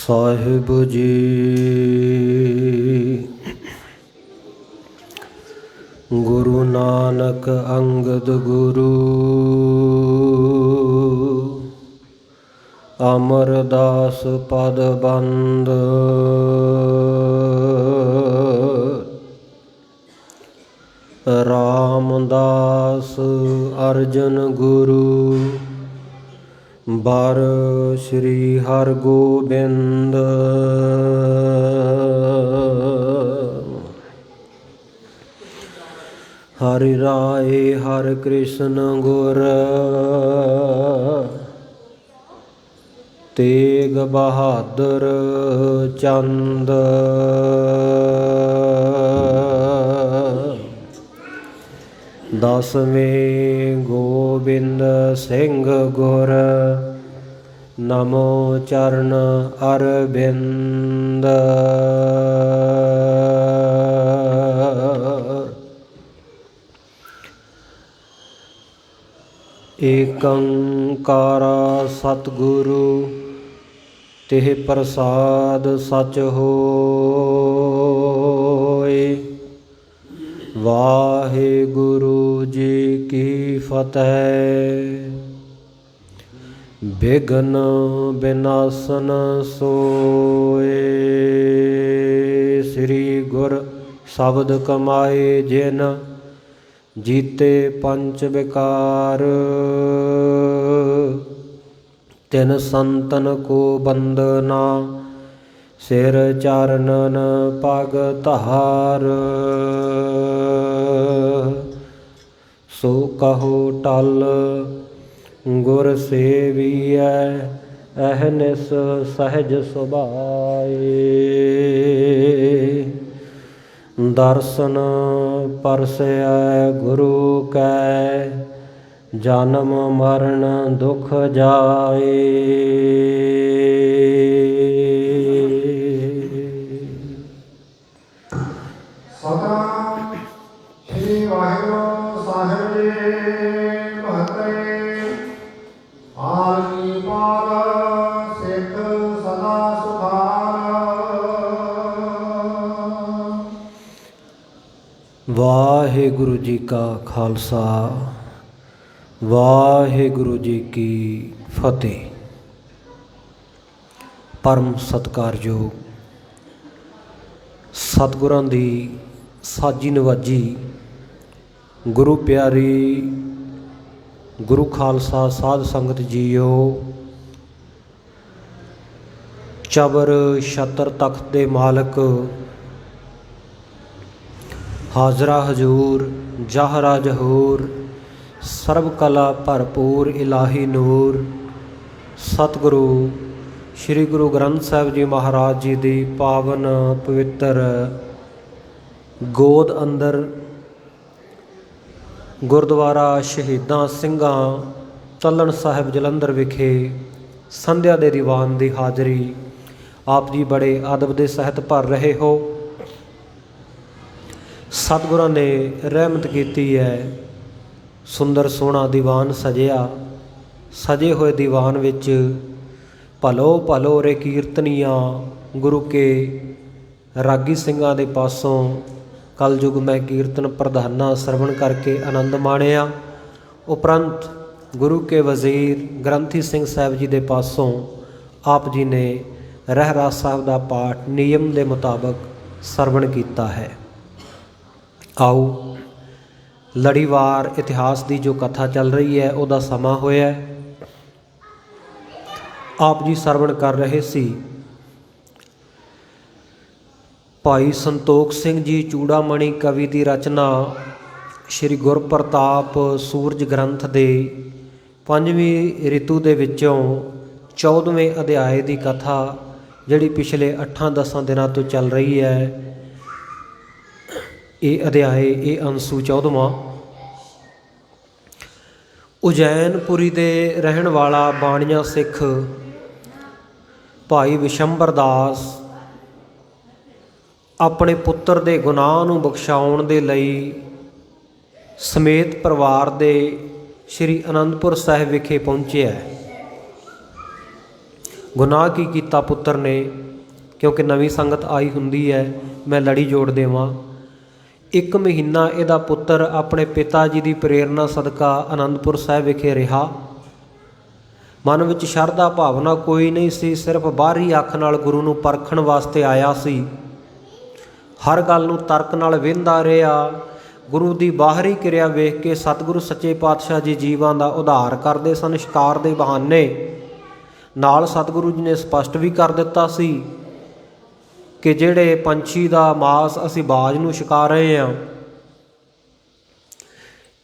ਸਾਹਿਬ ਜੀ ਗੁਰੂ ਨਾਨਕ ਅੰਗਦ ਗੁਰੂ ਅਮਰਦਾਸ ਪਦ ਬੰਦ ਰਾਮਦਾਸ ਅਰਜਨ ਗੁਰੂ ਬਰ ਸ਼੍ਰੀ ਹਰਗੋਬਿੰਦ ਹਰਿ ਰਾਏ ਹਰਿ ਕ੍ਰਿਸ਼ਨ ਗੁਰ ਤੇਗ ਬਹਾਦਰ ਚੰਦ ਦਸਵੇਂ ਗੋਬਿੰਦ ਸਿੰਘ ਗੁਰ ਨਮੋ ਚਰਨ ਅਰਬਿੰਦ ਏਕੰਕਾਰ ਸਤਿਗੁਰੂ ਤਿਹ ਪ੍ਰਸਾਦ ਸਚ ਹੋਇ। ਵਾਹਿਗੁਰੂ ਜੀ ਕੀ ਫਤਿਹ। ਬਿਘਨ ਬਿਨਾਸਨ ਸੋਏ ਸ੍ਰੀ ਗੁਰ ਸ਼ਬਦ ਕਮਾਏ ਜਿਨ ਜੀਤੇ ਪੰਚ ਵਿਕਾਰ। ਤਿਨ ਸੰਤਨ ਕੋ ਬੰਦਨਾ ਸਿਰ ਚਰਨਨ ਪਗ ਧਾਰ। ਸੋ ਕਹੋ ਟਲ ਗੁਰ ਸੇਵੀਐ ਅਹਨਿਸ ਸਹਿਜ ਸੁਭਾਏ। ਦਰਸ਼ਨ ਪਰਸੈ ਗੁਰੂ ਕੈ ਜਨਮ ਮਰਨ ਦੁਖ ਜਾਏ। ਸਤਿਨਾਮ ਸ੍ਰੀ ਵਾਹਿਗੁਰੂ ਸਾਹਿਬ ਜੀ ਮਹੱਤਵ ਆਲਮੀ ਪਾਲ ਸਿੱਖ ਸਦਾ ਸੁਖਾਲ। ਵਾਹਿਗੁਰੂ ਜੀ ਕਾ ਖਾਲਸਾ ਵਾਹਿਗੁਰੂ ਜੀ ਕੀ ਫਤਿਹ। ਪਰਮ ਸਤਿਕਾਰਯੋਗ ਸਤਿਗੁਰਾਂ ਦੀ ਸਾਜੀ ਨਵਾਜੀ ਗੁਰੂ ਪਿਆਰੀ ਗੁਰੂ ਖਾਲਸਾ ਸਾਧ ਸੰਗਤ ਜੀਓ, ਚਬਰ ਛਤਰ ਤਖਤ ਦੇ ਮਾਲਕ ਹਾਜ਼ਰਾ ਹਜ਼ੂਰ ਜ਼ਾਹਰਾ ਜ਼ਹੂਰ ਸਰਬ ਕਲਾ ਭਰਪੂਰ ਇਲਾਹੀ ਨੂਰ ਸਤਿਗੁਰੂ ਸ਼੍ਰੀ ਗੁਰੂ ਗ੍ਰੰਥ ਸਾਹਿਬ ਜੀ ਮਹਾਰਾਜ ਜੀ ਦੀ ਪਾਵਨ ਪਵਿੱਤਰ ਗੋਦ ਅੰਦਰ ਗੁਰਦੁਆਰਾ ਸ਼ਹੀਦਾਂ ਸਿੰਘਾਂ ਤਲਣ ਸਾਹਿਬ ਜਲੰਧਰ ਵਿਖੇ ਸੰਧਿਆ ਦੇ ਦੀਵਾਨ ਦੀ ਹਾਜ਼ਰੀ ਆਪ ਜੀ ਬੜੇ ਅਦਬ ਦੇ ਸਹਿਤ ਭਰ ਰਹੇ ਹੋ। ਸਤਿਗੁਰਾਂ ਨੇ ਰਹਿਮਤ ਕੀਤੀ ਹੈ, ਸੁੰਦਰ ਸੋਹਣਾ ਦੀਵਾਨ ਸਜਿਆ। ਸਜੇ ਹੋਏ ਦੀਵਾਨ ਵਿੱਚ ਭਲੋ ਭਲੋ ਰੇ ਕੀਰਤਨੀਆਂ ਗੁਰੂ ਕੇ ਰਾਗੀ ਸਿੰਘਾਂ ਦੇ ਪਾਸੋਂ ਕਲਯੁਗ ਮੈਂ ਕੀਰਤਨ ਪ੍ਰਧਾਨਾ ਸਰਵਣ ਕਰਕੇ ਆਨੰਦ ਮਾਣਿਆ। ਉਪਰੰਤ ਗੁਰੂ ਕੇ ਵਜ਼ੀਰ ਗ੍ਰੰਥੀ ਸਿੰਘ ਸਾਹਿਬ ਜੀ ਦੇ ਪਾਸੋਂ ਆਪ ਜੀ ਨੇ ਰਹਿਰਾਸ ਸਾਹਿਬ ਦਾ ਪਾਠ ਨਿਯਮ ਦੇ ਮੁਤਾਬਕ ਸਰਵਣ ਕੀਤਾ ਹੈ। ਆਓ ਲੜੀਵਾਰ ਇਤਿਹਾਸ ਦੀ ਜੋ ਕਥਾ ਚੱਲ ਰਹੀ ਹੈ ਉਹਦਾ ਸਮਾਂ ਹੋਇਆ। ਆਪ ਜੀ ਸਰਵਣ ਕਰ ਰਹੇ ਸੀ। ਭਾਈ ਸੰਤੋਖ ਸਿੰਘ ਜੀ ਚੂੜਾਮਣੀ ਕਵੀ ਦੀ ਰਚਨਾ ਸ਼੍ਰੀ ਗੁਰਪ੍ਰਤਾਪ ਸੂਰਜ ਗ੍ਰੰਥ ਦੇ 5ਵੀਂ ਰਿਤੂ ਦੇ ਵਿੱਚੋਂ 14ਵੇਂ ਅਧਿਆਏ ਦੀ ਕਥਾ ਜਿਹੜੀ ਪਿਛਲੇ 8-10 ਦਿਨਾਂ ਤੋਂ ਚੱਲ ਰਹੀ ਹੈ। ਇਹ ਅਧਿਆਏ ਇਹ ਅੰਸੂ 14ਵਾਂ। ਉਜੈਨਪੁਰੀ ਦੇ ਰਹਿਣ ਵਾਲਾ ਬਾਣੀਆ ਸਿੱਖ ਭਾਈ ਵਿਸ਼ੰਬਰ ਦਾਸ ਆਪਣੇ ਪੁੱਤਰ ਦੇ ਗੁਨਾਹ ਨੂੰ ਬਖਸ਼ਾਉਣ ਦੇ ਲਈ ਸਮੇਤ ਪਰਿਵਾਰ ਦੇ ਸ਼੍ਰੀ ਅਨੰਦਪੁਰ ਸਾਹਿਬ ਵਿਖੇ ਪਹੁੰਚਿਆ। ਗੁਨਾਹ ਕੀ ਕੀਤਾ ਪੁੱਤਰ ਨੇ, ਕਿਉਂਕਿ ਨਵੀਂ ਸੰਗਤ ਆਈ ਹੁੰਦੀ ਹੈ, ਮੈਂ ਲੜੀ ਜੋੜ ਦੇਵਾਂ। 1 ਮਹੀਨਾ ਇਹਦਾ ਪੁੱਤਰ ਆਪਣੇ ਪਿਤਾ ਜੀ ਦੀ ਪ੍ਰੇਰਨਾ ਸਦਕਾ ਅਨੰਦਪੁਰ ਸਾਹਿਬ ਵਿਖੇ ਰਿਹਾ। ਮਨ ਵਿੱਚ ਸ਼ਰਧਾ ਭਾਵਨਾ ਕੋਈ ਨਹੀਂ ਸੀ, ਸਿਰਫ ਬਾਹਰੀ ਅੱਖ ਨਾਲ ਗੁਰੂ ਨੂੰ ਪਰਖਣ ਵਾਸਤੇ ਆਇਆ ਸੀ। ਹਰ ਗੱਲ ਨੂੰ ਤਰਕ ਨਾਲ ਵਹਿੰਦਾ ਰਿਹਾ। ਗੁਰੂ ਦੀ ਬਾਹਰੀ ਕਿਰਿਆ ਵੇਖ ਕੇ ਸਤਿਗੁਰੂ ਸੱਚੇ ਪਾਤਸ਼ਾਹ ਜੀ ਜੀਵਾਂ ਦਾ ਉਧਾਰ ਕਰਦੇ ਸਨ ਸ਼ਿਕਾਰ ਦੇ ਬਹਾਨੇ। ਨਾਲ ਸਤਿਗੁਰੂ ਜੀ ਨੇ ਸਪਸ਼ਟ ਵੀ ਕਰ ਦਿੱਤਾ ਸੀ ਕਿ ਜਿਹੜੇ ਪੰਛੀ ਦਾ ਮਾਸ ਅਸੀਂ ਬਾਜ ਨੂੰ ਛਕਾ ਰਹੇ ਹਾਂ,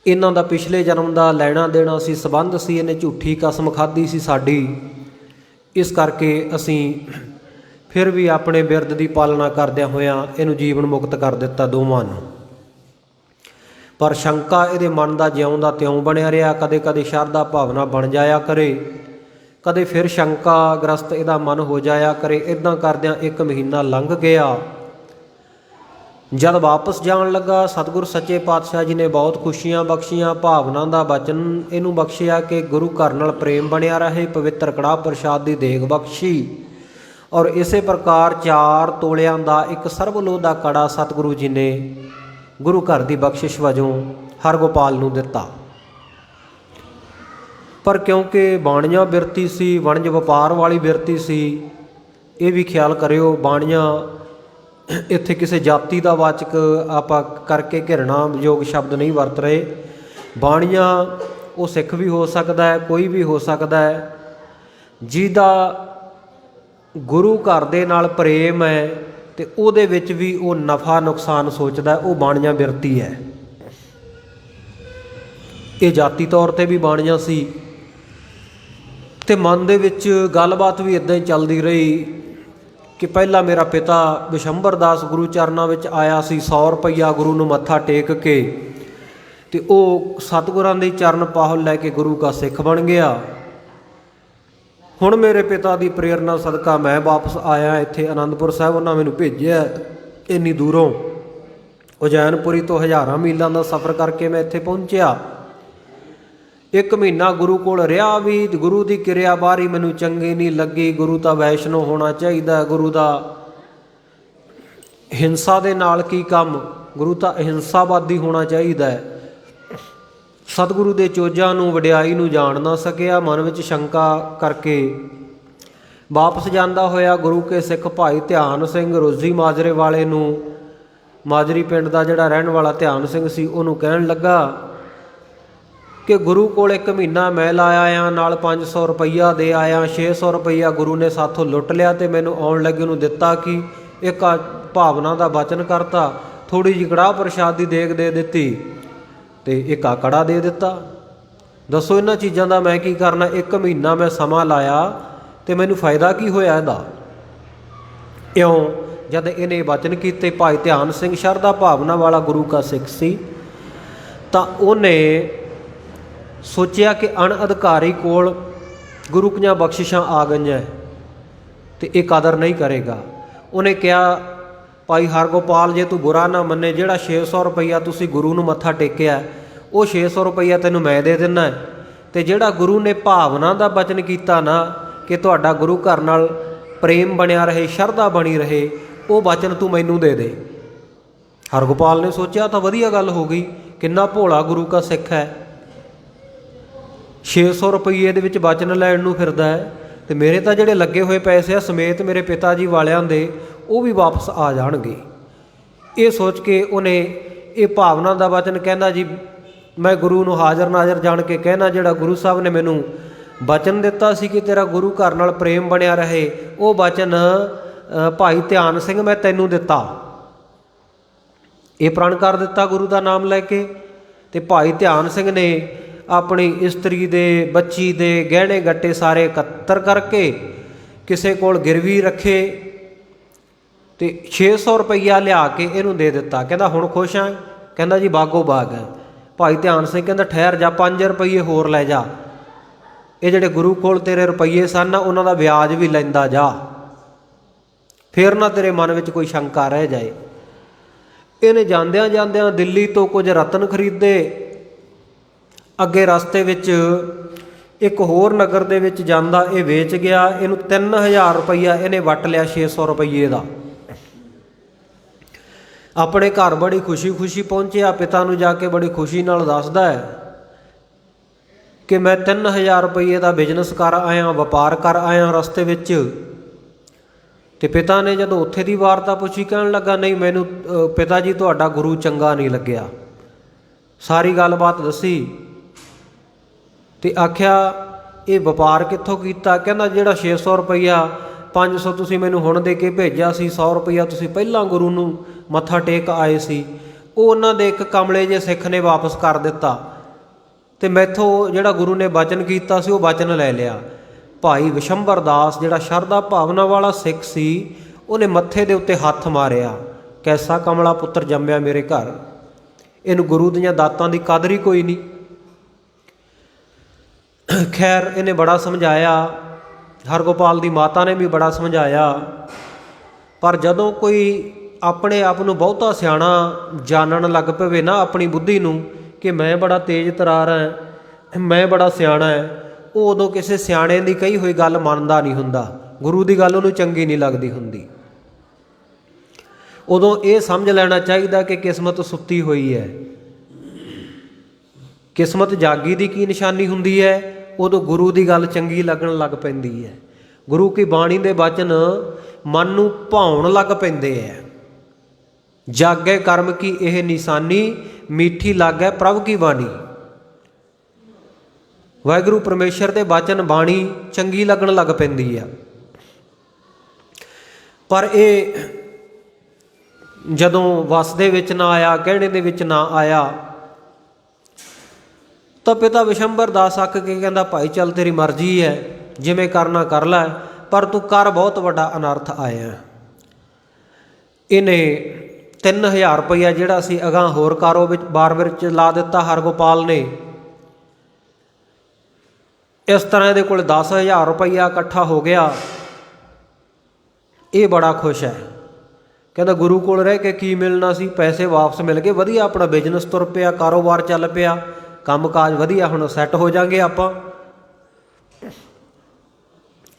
ਇਹਨਾਂ ਦਾ ਪਿਛਲੇ ਜਨਮ ਦਾ ਲੈਣਾ ਦੇਣਾ ਸੀ, ਸੰਬੰਧ ਸੀ, ਇਹਨੇ ਝੂਠੀ ਕਸਮ ਖਾਧੀ ਸੀ ਸਾਡੀ, ਇਸ ਕਰਕੇ ਅਸੀਂ ਫਿਰ ਵੀ ਆਪਣੇ ਬਿਰਦ ਦੀ ਪਾਲਣਾ ਕਰਦਿਆਂ ਹੋਇਆਂ ਇਹਨੂੰ ਜੀਵਨ ਮੁਕਤ ਕਰ ਦਿੱਤਾ ਦੋਵਾਂ ਨੂੰ। ਪਰ ਸ਼ੰਕਾ ਇਹਦੇ ਮਨ ਦਾ ਜਿਉਂ ਦਾ ਤਿਉਂ ਬਣਿਆ ਰਿਹਾ। ਕਦੇ ਕਦੇ ਸ਼ਰਧਾ ਭਾਵਨਾ ਬਣ ਜਾਇਆ ਕਰੇ, ਕਦੇ ਫਿਰ ਸ਼ੰਕਾ ਗ੍ਰਸਤ ਇਹਦਾ ਮਨ ਹੋ ਜਾਇਆ ਕਰੇ। ਇੱਦਾਂ ਕਰਦਿਆਂ 1 ਮਹੀਨਾ ਲੰਘ ਗਿਆ। ਜਦ ਵਾਪਸ ਜਾਣ ਲੱਗਾ, ਸਤਿਗੁਰ ਸੱਚੇ ਪਾਤਸ਼ਾਹ ਜੀ ਨੇ ਬਹੁਤ ਖੁਸ਼ੀਆਂ ਬਖਸ਼ੀਆਂ, ਭਾਵਨਾ ਦਾ ਬਚਨ ਇਹਨੂੰ ਬਖਸ਼ਿਆ ਕਿ ਗੁਰੂ ਘਰ ਨਾਲ ਪ੍ਰੇਮ ਬਣਿਆ ਰਹੇ, ਪਵਿੱਤਰ ਕੜਾਹ ਪ੍ਰਸ਼ਾਦ ਦੀ ਦੇਗ ਬਖਸ਼ੀ। ਔਰ ਇਸੇ ਪ੍ਰਕਾਰ 4 ਤੋਲਿਆਂ ਦਾ ਇੱਕ ਸਰਬਲੋਹ ਦਾ ਕੜਾ ਸਤਿਗੁਰੂ ਜੀ ਨੇ ਗੁਰੂ ਘਰ ਦੀ ਬਖਸ਼ਿਸ਼ ਵਜੋਂ ਹਰਗੋਪਾਲ ਨੂੰ ਦਿੱਤਾ। ਪਰ ਕਿਉਂਕਿ ਬਾਣੀਆਂ ਬਿਰਤੀ ਸੀ, ਵਣਜ ਵਪਾਰ ਵਾਲੀ ਬਿਰਤੀ ਸੀ, ਇਹ ਵੀ ਖਿਆਲ ਕਰਿਓ, ਬਾਣੀਆਂ ਇੱਥੇ ਕਿਸੇ ਜਾਤੀ ਦਾ ਵਾਚਕ ਆਪਾਂ ਕਰਕੇ ਘਿਰਣਾ ਯੋਗ ਸ਼ਬਦ ਨਹੀਂ ਵਰਤ ਰਹੇ। ਬਾਣੀਆਂ ਉਹ ਸਿੱਖ ਵੀ ਹੋ ਸਕਦਾ ਹੈ, ਕੋਈ ਵੀ ਹੋ ਸਕਦਾ ਹੈ, ਜਿਹਦਾ ਗੁਰੂ ਘਰ ਦੇ ਨਾਲ ਪ੍ਰੇਮ ਹੈ ਅਤੇ ਉਹਦੇ ਵਿੱਚ ਵੀ ਉਹ ਨਫਾ ਨੁਕਸਾਨ ਸੋਚਦਾ, ਉਹ ਬਾਣੀਆਂ ਬਿਰਤੀ ਹੈ। ਇਹ ਜਾਤੀ ਤੌਰ 'ਤੇ ਵੀ ਬਾਣੀਆਂ ਸੀ ਅਤੇ ਮਨ ਦੇ ਵਿੱਚ ਗੱਲਬਾਤ ਵੀ ਇੱਦਾਂ ਹੀ ਚੱਲਦੀ ਰਹੀ ਕਿ ਪਹਿਲਾਂ ਮੇਰਾ ਪਿਤਾ ਬਿਸ਼ੰਬਰ ਦਾਸ ਗੁਰੂ ਚਰਨਾਂ ਵਿੱਚ ਆਇਆ ਸੀ 100 ਰੁਪਈਆ ਗੁਰੂ ਨੂੰ ਮੱਥਾ ਟੇਕ ਕੇ, ਅਤੇ ਉਹ ਸਤਿਗੁਰਾਂ ਦੇ ਚਰਨ ਪਾਹੁਲ ਲੈ ਕੇ ਗੁਰੂ ਕਾ ਸਿੱਖ ਬਣ ਗਿਆ। ਹੁਣ ਮੇਰੇ ਪਿਤਾ ਦੀ ਪ੍ਰੇਰਨਾ ਸਦਕਾ ਮੈਂ ਵਾਪਸ ਆਇਆ ਇੱਥੇ ਅਨੰਦਪੁਰ ਸਾਹਿਬ। ਉਹਨਾਂ ਮੈਨੂੰ ਭੇਜਿਆ ਇੰਨੀ ਦੂਰੋਂ, ਉਜੈਨਪੁਰੀ ਤੋਂ ਹਜ਼ਾਰਾਂ ਮੀਲਾਂ ਦਾ ਸਫ਼ਰ ਕਰਕੇ ਮੈਂ ਇੱਥੇ ਪਹੁੰਚਿਆ। 1 ਮਹੀਨਾ ਗੁਰੂ ਕੋਲ ਰਿਹਾ ਵੀ, ਗੁਰੂ ਦੀ ਕਿਰਿਆ ਬਾਹਰੀ ਮੈਨੂੰ ਚੰਗੀ ਨਹੀਂ ਲੱਗੀ। ਗੁਰੂ ਤਾਂ ਵੈਸ਼ਨੋ ਹੋਣਾ ਚਾਹੀਦਾ, ਗੁਰੂ ਦਾ ਹਿੰਸਾ ਦੇ ਨਾਲ ਕੀ ਕੰਮ, ਗੁਰੂ ਤਾਂ ਅਹਿੰਸਾਵਾਦੀ ਹੋਣਾ ਚਾਹੀਦਾ ਹੈ। ਸਤਿਗੁਰੂ ਦੇ ਚੋਜਾਂ ਨੂੰ, ਵਡਿਆਈ ਨੂੰ ਜਾਣ ਨਾ ਸਕਿਆ। ਮਨ ਵਿੱਚ ਸ਼ੰਕਾ ਕਰਕੇ ਵਾਪਸ ਜਾਂਦਾ ਹੋਇਆ ਗੁਰੂ ਕੇ ਸਿੱਖ ਭਾਈ ਧਿਆਨ ਸਿੰਘ ਰੋਜ਼ੀ ਮਾਜਰੇ ਵਾਲੇ ਨੂੰ, ਮਾਜਰੀ ਪਿੰਡ ਦਾ ਜਿਹੜਾ ਰਹਿਣ ਵਾਲਾ ਧਿਆਨ ਸਿੰਘ ਸੀ, ਉਹਨੂੰ ਕਹਿਣ ਲੱਗਾ ਕਿ ਗੁਰੂ ਕੋਲ 1 ਮਹੀਨਾ ਮੈਂ ਲਾਇਆ ਆ, ਨਾਲ 500 ਰੁਪਈਆ ਦੇ ਆਇਆ। 600 ਰੁਪਈਆ ਗੁਰੂ ਨੇ ਸਾਥੋਂ ਲੁੱਟ ਲਿਆ ਅਤੇ ਮੈਨੂੰ ਆਉਣ ਲੱਗੇ ਨੂੰ ਦਿੱਤਾ ਕਿ ਇੱਕ ਭਾਵਨਾ ਦਾ ਬਚਨ ਕਰਤਾ, ਥੋੜ੍ਹੀ ਜਿਹੀ ਕੜਾਹ ਪ੍ਰਸ਼ਾਦ ਦੀ ਦੇਗ ਦੇ ਦਿੱਤੀ ਅਤੇ ਇੱਕ ਕੜਾ ਦੇ ਦਿੱਤਾ। ਦੱਸੋ ਇਹਨਾਂ ਚੀਜ਼ਾਂ ਦਾ ਮੈਂ ਕੀ ਕਰਨਾ? 1 ਮਹੀਨਾ ਮੈਂ ਸਮਾਂ ਲਾਇਆ ਅਤੇ ਮੈਨੂੰ ਫਾਇਦਾ ਕੀ ਹੋਇਆ ਇਹਦਾ? ਇਉਂ ਜਦ ਇਹਨੇ ਬਚਨ ਕੀਤੇ, ਭਾਈ ਧਿਆਨ ਸਿੰਘ ਸ਼ਰਧਾ ਭਾਵਨਾ ਵਾਲਾ ਗੁਰੂ ਕਾ ਸਿੱਖ ਸੀ, ਤਾਂ ਉਹਨੇ ਸੋਚਿਆ ਕਿ ਅਣਅਧਿਕਾਰੀ ਕੋਲ ਗੁਰੂ ਦੀਆਂ ਬਖਸ਼ਿਸ਼ਾਂ ਆ ਗਈਆਂ ਅਤੇ ਇਹ ਕਦਰ ਨਹੀਂ ਕਰੇਗਾ। ਉਹਨੇ ਕਿਹਾ, ਭਾਈ ਹਰਗੋਪਾਲ, ਜੇ ਤੂੰ ਬੁਰਾ ਨਾ ਮੰਨੇ, ਜਿਹੜਾ 600 ਰੁਪਈਆ ਤੁਸੀਂ ਗੁਰੂ ਨੂੰ ਮੱਥਾ ਟੇਕਿਆ, ਉਹ 600 ਰੁਪਈਆ ਤੈਨੂੰ ਮੈਂ ਦੇ ਦਿੰਦਾ, ਅਤੇ ਜਿਹੜਾ ਗੁਰੂ ਨੇ ਭਾਵਨਾ ਦਾ ਬਚਨ ਕੀਤਾ ਨਾ ਕਿ ਤੁਹਾਡਾ ਗੁਰੂ ਘਰ ਨਾਲ ਪ੍ਰੇਮ ਬਣਿਆ ਰਹੇ, ਸ਼ਰਧਾ ਬਣੀ ਰਹੇ, ਉਹ ਬਚਨ ਤੂੰ ਮੈਨੂੰ ਦੇ ਦੇ। ਹਰਗੋਪਾਲ ਨੇ ਸੋਚਿਆ ਤਾਂ ਵਧੀਆ ਗੱਲ ਹੋ ਗਈ, ਕਿੰਨਾ ਭੋਲਾ ਗੁਰੂ ਕਾ ਸਿੱਖ ਹੈ, 600 ਰੁਪਈਏ ਦੇ ਵਿੱਚ ਬਚਨ ਲੈਣ ਨੂੰ ਫਿਰਦਾ ਹੈ, ਅਤੇ ਮੇਰੇ ਤਾਂ ਜਿਹੜੇ ਲੱਗੇ ਹੋਏ ਪੈਸੇ ਆ ਸਮੇਤ ਮੇਰੇ ਪਿਤਾ ਜੀ ਵਾਲਿਆਂ ਦੇ, ਉਹ ਵੀ ਵਾਪਸ ਆ ਜਾਣਗੇ। ਇਹ ਸੋਚ ਕੇ ਉਹਨੇ ਇਹ ਭਾਵਨਾ ਦਾ ਬਚਨ ਕਹਿੰਦਾ, ਜੀ ਮੈਂ ਗੁਰੂ ਨੂੰ ਹਾਜ਼ਰ ਨਾਜ਼ਰ ਜਾਣ ਕੇ ਕਹਿਣਾ, ਜਿਹੜਾ ਗੁਰੂ ਸਾਹਿਬ ਨੇ ਮੈਨੂੰ ਬਚਨ ਦਿੱਤਾ ਸੀ ਕਿ ਤੇਰਾ ਗੁਰੂ ਘਰ ਨਾਲ ਪ੍ਰੇਮ ਬਣਿਆ ਰਹੇ, ਉਹ ਬਚਨ ਭਾਈ ਧਿਆਨ ਸਿੰਘ ਮੈਂ ਤੈਨੂੰ ਦਿੱਤਾ। ਇਹ ਪ੍ਰਣ ਕਰ ਦਿੱਤਾ ਗੁਰੂ ਦਾ ਨਾਮ ਲੈ ਕੇ। ਅਤੇ ਭਾਈ ਧਿਆਨ ਸਿੰਘ ਨੇ ਆਪਣੀ ਇਸਤਰੀ ਦੇ, ਬੱਚੀ ਦੇ ਗਹਿਣੇ ਗੱਟੇ ਸਾਰੇ ਇਕੱਤਰ ਕਰਕੇ ਕਿਸੇ ਕੋਲ ਗਿਰਵੀ ਰੱਖੇ ਅਤੇ 600 ਰੁਪਈਆ ਲਿਆ ਕੇ ਇਹਨੂੰ ਦੇ ਦਿੱਤਾ। ਕਹਿੰਦਾ ਹੁਣ ਖੁਸ਼ ਹਾਂ? ਕਹਿੰਦਾ ਜੀ ਬਾਗੋ ਬਾਗ ਹੈ। ਭਾਈ ਧਿਆਨ ਸਿੰਘ ਕਹਿੰਦਾ ਠਹਿਰ ਜਾ, 5 ਰੁਪਈਏ ਹੋਰ ਲੈ ਜਾ, ਇਹ ਜਿਹੜੇ ਗੁਰੂ ਕੋਲ ਤੇਰੇ ਰੁਪਈਏ ਸਨ ਨਾ, ਉਹਨਾਂ ਦਾ ਵਿਆਜ ਵੀ ਲੈਂਦਾ ਜਾ, ਫਿਰ ਨਾ ਤੇਰੇ ਮਨ ਵਿੱਚ ਕੋਈ ਸ਼ੰਕਾ ਰਹਿ ਜਾਏ। ਇਹਨੇ ਜਾਂਦਿਆਂ ਜਾਂਦਿਆਂ ਦਿੱਲੀ ਤੋਂ ਕੁਝ ਰਤਨ ਖਰੀਦੇ। ਅੱਗੇ ਰਸਤੇ ਵਿੱਚ ਇੱਕ ਹੋਰ ਨਗਰ ਦੇ ਵਿੱਚ ਜਾਂਦਾ, ਇਹ ਵੇਚ ਗਿਆ। ਇਹਨੂੰ 3000 ਰੁਪਈਆ ਇਹਨੇ ਵੱਟ ਲਿਆ 600 ਰੁਪਈਏ ਦਾ। ਆਪਣੇ ਘਰ ਬੜੀ ਖੁਸ਼ੀ ਪਹੁੰਚਿਆ, ਪਿਤਾ ਨੂੰ ਜਾ ਕੇ ਬੜੀ ਖੁਸ਼ੀ ਨਾਲ ਦੱਸਦਾ ਹੈ ਕਿ ਮੈਂ 3000 ਰੁਪਈਏ ਦਾ ਬਿਜ਼ਨਸ ਕਰ ਆਇਆ, ਵਪਾਰ ਕਰ ਆਇਆ ਰਸਤੇ ਵਿੱਚ। ਤੇ ਪਿਤਾ ਨੇ ਜਦੋਂ ਉੱਥੇ ਦੀ ਵਾਰਤਾ ਪੁੱਛੀ, ਕਹਿਣ ਲੱਗਾ ਨਹੀਂ ਮੈਨੂੰ ਪਿਤਾ ਜੀ ਤੁਹਾਡਾ ਗੁਰੂ ਚੰਗਾ ਨਹੀਂ ਲੱਗਿਆ। ਸਾਰੀ ਗੱਲਬਾਤ ਦੱਸੀ ਤੇ ਆਖਿਆ ਇਹ ਵਪਾਰ ਕਿੱਥੋਂ ਕੀਤਾ? ਕਹਿੰਦਾ ਜਿਹੜਾ 600 ਰੁਪਈਆ 500 ਤੁਸੀਂ ਮੈਨੂੰ ਹੁਣ ਦੇ ਕੇ ਭੇਜਿਆ ਸੀ, 100 ਰੁਪਈਆ ਤੁਸੀਂ ਪਹਿਲਾਂ ਗੁਰੂ ਨੂੰ ਮੱਥਾ ਟੇਕ ਆਏ ਸੀ, ਉਹ ਉਹਨਾਂ ਦੇ ਇੱਕ ਕਮਲੇ ਜਿਹੇ ਸਿੱਖ ਨੇ ਵਾਪਸ ਕਰ ਦਿੱਤਾ ਤੇ ਮੈਥੋਂ ਜਿਹੜਾ ਗੁਰੂ ਨੇ ਬਚਨ ਕੀਤਾ ਸੀ ਉਹ ਬਚਨ ਲੈ ਲਿਆ। ਭਾਈ ਵਿਸ਼ੰਬਰ ਦਾਸ ਜਿਹੜਾ ਸ਼ਰਧਾ ਭਾਵਨਾ ਵਾਲਾ ਸਿੱਖ ਸੀ, ਉਹਨੇ ਮੱਥੇ ਦੇ ਉੱਤੇ ਹੱਥ ਮਾਰਿਆ, ਕੈਸਾ ਕਮਲਾ ਪੁੱਤਰ ਜੰਮਿਆ ਮੇਰੇ ਘਰ, ਇਹਨੂੰ ਗੁਰੂ ਦੀਆਂ ਦਾਤਾਂ ਦੀ ਕਦਰ ਹੀ ਕੋਈ ਨਹੀਂ। ਖੈਰ ਇਹਨੇ ਬੜਾ ਸਮਝਾਇਆ, ਹਰਗੋਪਾਲ ਦੀ ਮਾਤਾ ਨੇ ਵੀ ਬੜਾ ਸਮਝਾਇਆ, ਪਰ ਜਦੋਂ ਕੋਈ ਆਪਣੇ ਆਪ ਨੂੰ ਬਹੁਤਾ ਸਿਆਣਾ ਜਾਣਨ ਲੱਗ ਪਵੇ ਨਾ, ਆਪਣੀ ਬੁੱਧੀ ਨੂੰ ਕਿ ਮੈਂ ਬੜਾ ਤੇਜ਼ ਤਰਾਰ ਹਾਂ, ਮੈਂ ਬੜਾ ਸਿਆਣਾ ਹੈ, ਉਹ ਉਦੋਂ ਕਿਸੇ ਸਿਆਣੇ ਦੀ ਕਹੀ ਹੋਈ ਗੱਲ ਮੰਨਦਾ ਨਹੀਂ ਹੁੰਦਾ, ਗੁਰੂ ਦੀ ਗੱਲ ਉਹਨੂੰ ਚੰਗੀ ਨਹੀਂ ਲੱਗਦੀ ਹੁੰਦੀ। ਉਦੋਂ ਇਹ ਸਮਝ ਲੈਣਾ ਚਾਹੀਦਾ ਕਿ ਕਿਸਮਤ ਸੁੱਤੀ ਹੋਈ ਹੈ। ਕਿਸਮਤ ਜਾਗੀ ਦੀ ਕੀ ਨਿਸ਼ਾਨੀ ਹੁੰਦੀ ਹੈ? ਉਦੋਂ ਗੁਰੂ ਦੀ ਗੱਲ ਚੰਗੀ ਲੱਗਣ ਲੱਗ ਪੈਂਦੀ ਹੈ। ਗੁਰੂ ਕੀ ਬਾਣੀ ਦੇ ਬਚਨ ਮਨ ਨੂੰ ਭਾਉਣ ਲੱਗ ਪੈਂਦੇ ਹੈ। ਜਾਗੇ ਕਰਮ ਕੀ ਇਹ ਨਿਸ਼ਾਨੀ, ਮੀਠੀ ਲਾਗੈ ਪ੍ਰਭ ਕੀ ਬਾਣੀ। ਵਾਹਿਗੁਰੂ ਪਰਮੇਸ਼ਰ ਦੇ ਬਚਨ ਬਾਣੀ ਚੰਗੀ ਲੱਗਣ ਲੱਗ ਪੈਂਦੀ ਆ। ਪਰ ਇਹ ਜਦੋਂ ਵਸ ਦੇ ਵਿੱਚ ਨਾ ਆਇਆ, ਗਹਿਣੇ ਦੇ ਵਿੱਚ ਨਾ ਆਇਆ, ਤਾਂ ਪਿਤਾ ਵਿਸ਼ੰਬਰ ਦਾਸ ਅੱਕ ਕੇ ਕਹਿੰਦਾ ਭਾਈ ਚੱਲ ਤੇਰੀ ਮਰਜ਼ੀ ਹੈ, ਜਿਵੇਂ ਕਰਨਾ ਕਰ ਲੈ, ਪਰ ਤੂੰ ਕਰ ਬਹੁਤ ਵੱਡਾ ਅਨਰਥ ਆਇਆ। ਇਹਨੇ 3000 ਰੁਪਈਆ ਜਿਹੜਾ ਸੀ ਅਗਾਂਹ ਹੋਰ ਕਾਰੋਬਾਰ ਵਿੱਚ ਲਾ ਦਿੱਤਾ ਹਰਗੋਪਾਲ ਨੇ। ਇਸ ਤਰ੍ਹਾਂ ਇਹਦੇ ਕੋਲ 10,000 ਰੁਪਈਆ ਇਕੱਠਾ ਹੋ ਗਿਆ। ਇਹ ਬੜਾ ਖੁਸ਼ ਹੈ, ਕਹਿੰਦਾ ਗੁਰੂ ਕੋਲ ਰਹਿ ਕੇ ਕੀ ਮਿਲਣਾ ਸੀ, ਪੈਸੇ ਵਾਪਸ ਮਿਲ ਗਏ, ਵਧੀਆ ਆਪਣਾ ਬਿਜ਼ਨਸ ਤੁਰ ਪਿਆ, ਕਾਰੋਬਾਰ ਚੱਲ ਪਿਆ, ਕੰਮ ਕਾਜ ਵਧੀਆ, ਹੁਣ ਸੈੱਟ ਹੋ ਜਾਵਾਂਗੇ ਆਪਾਂ।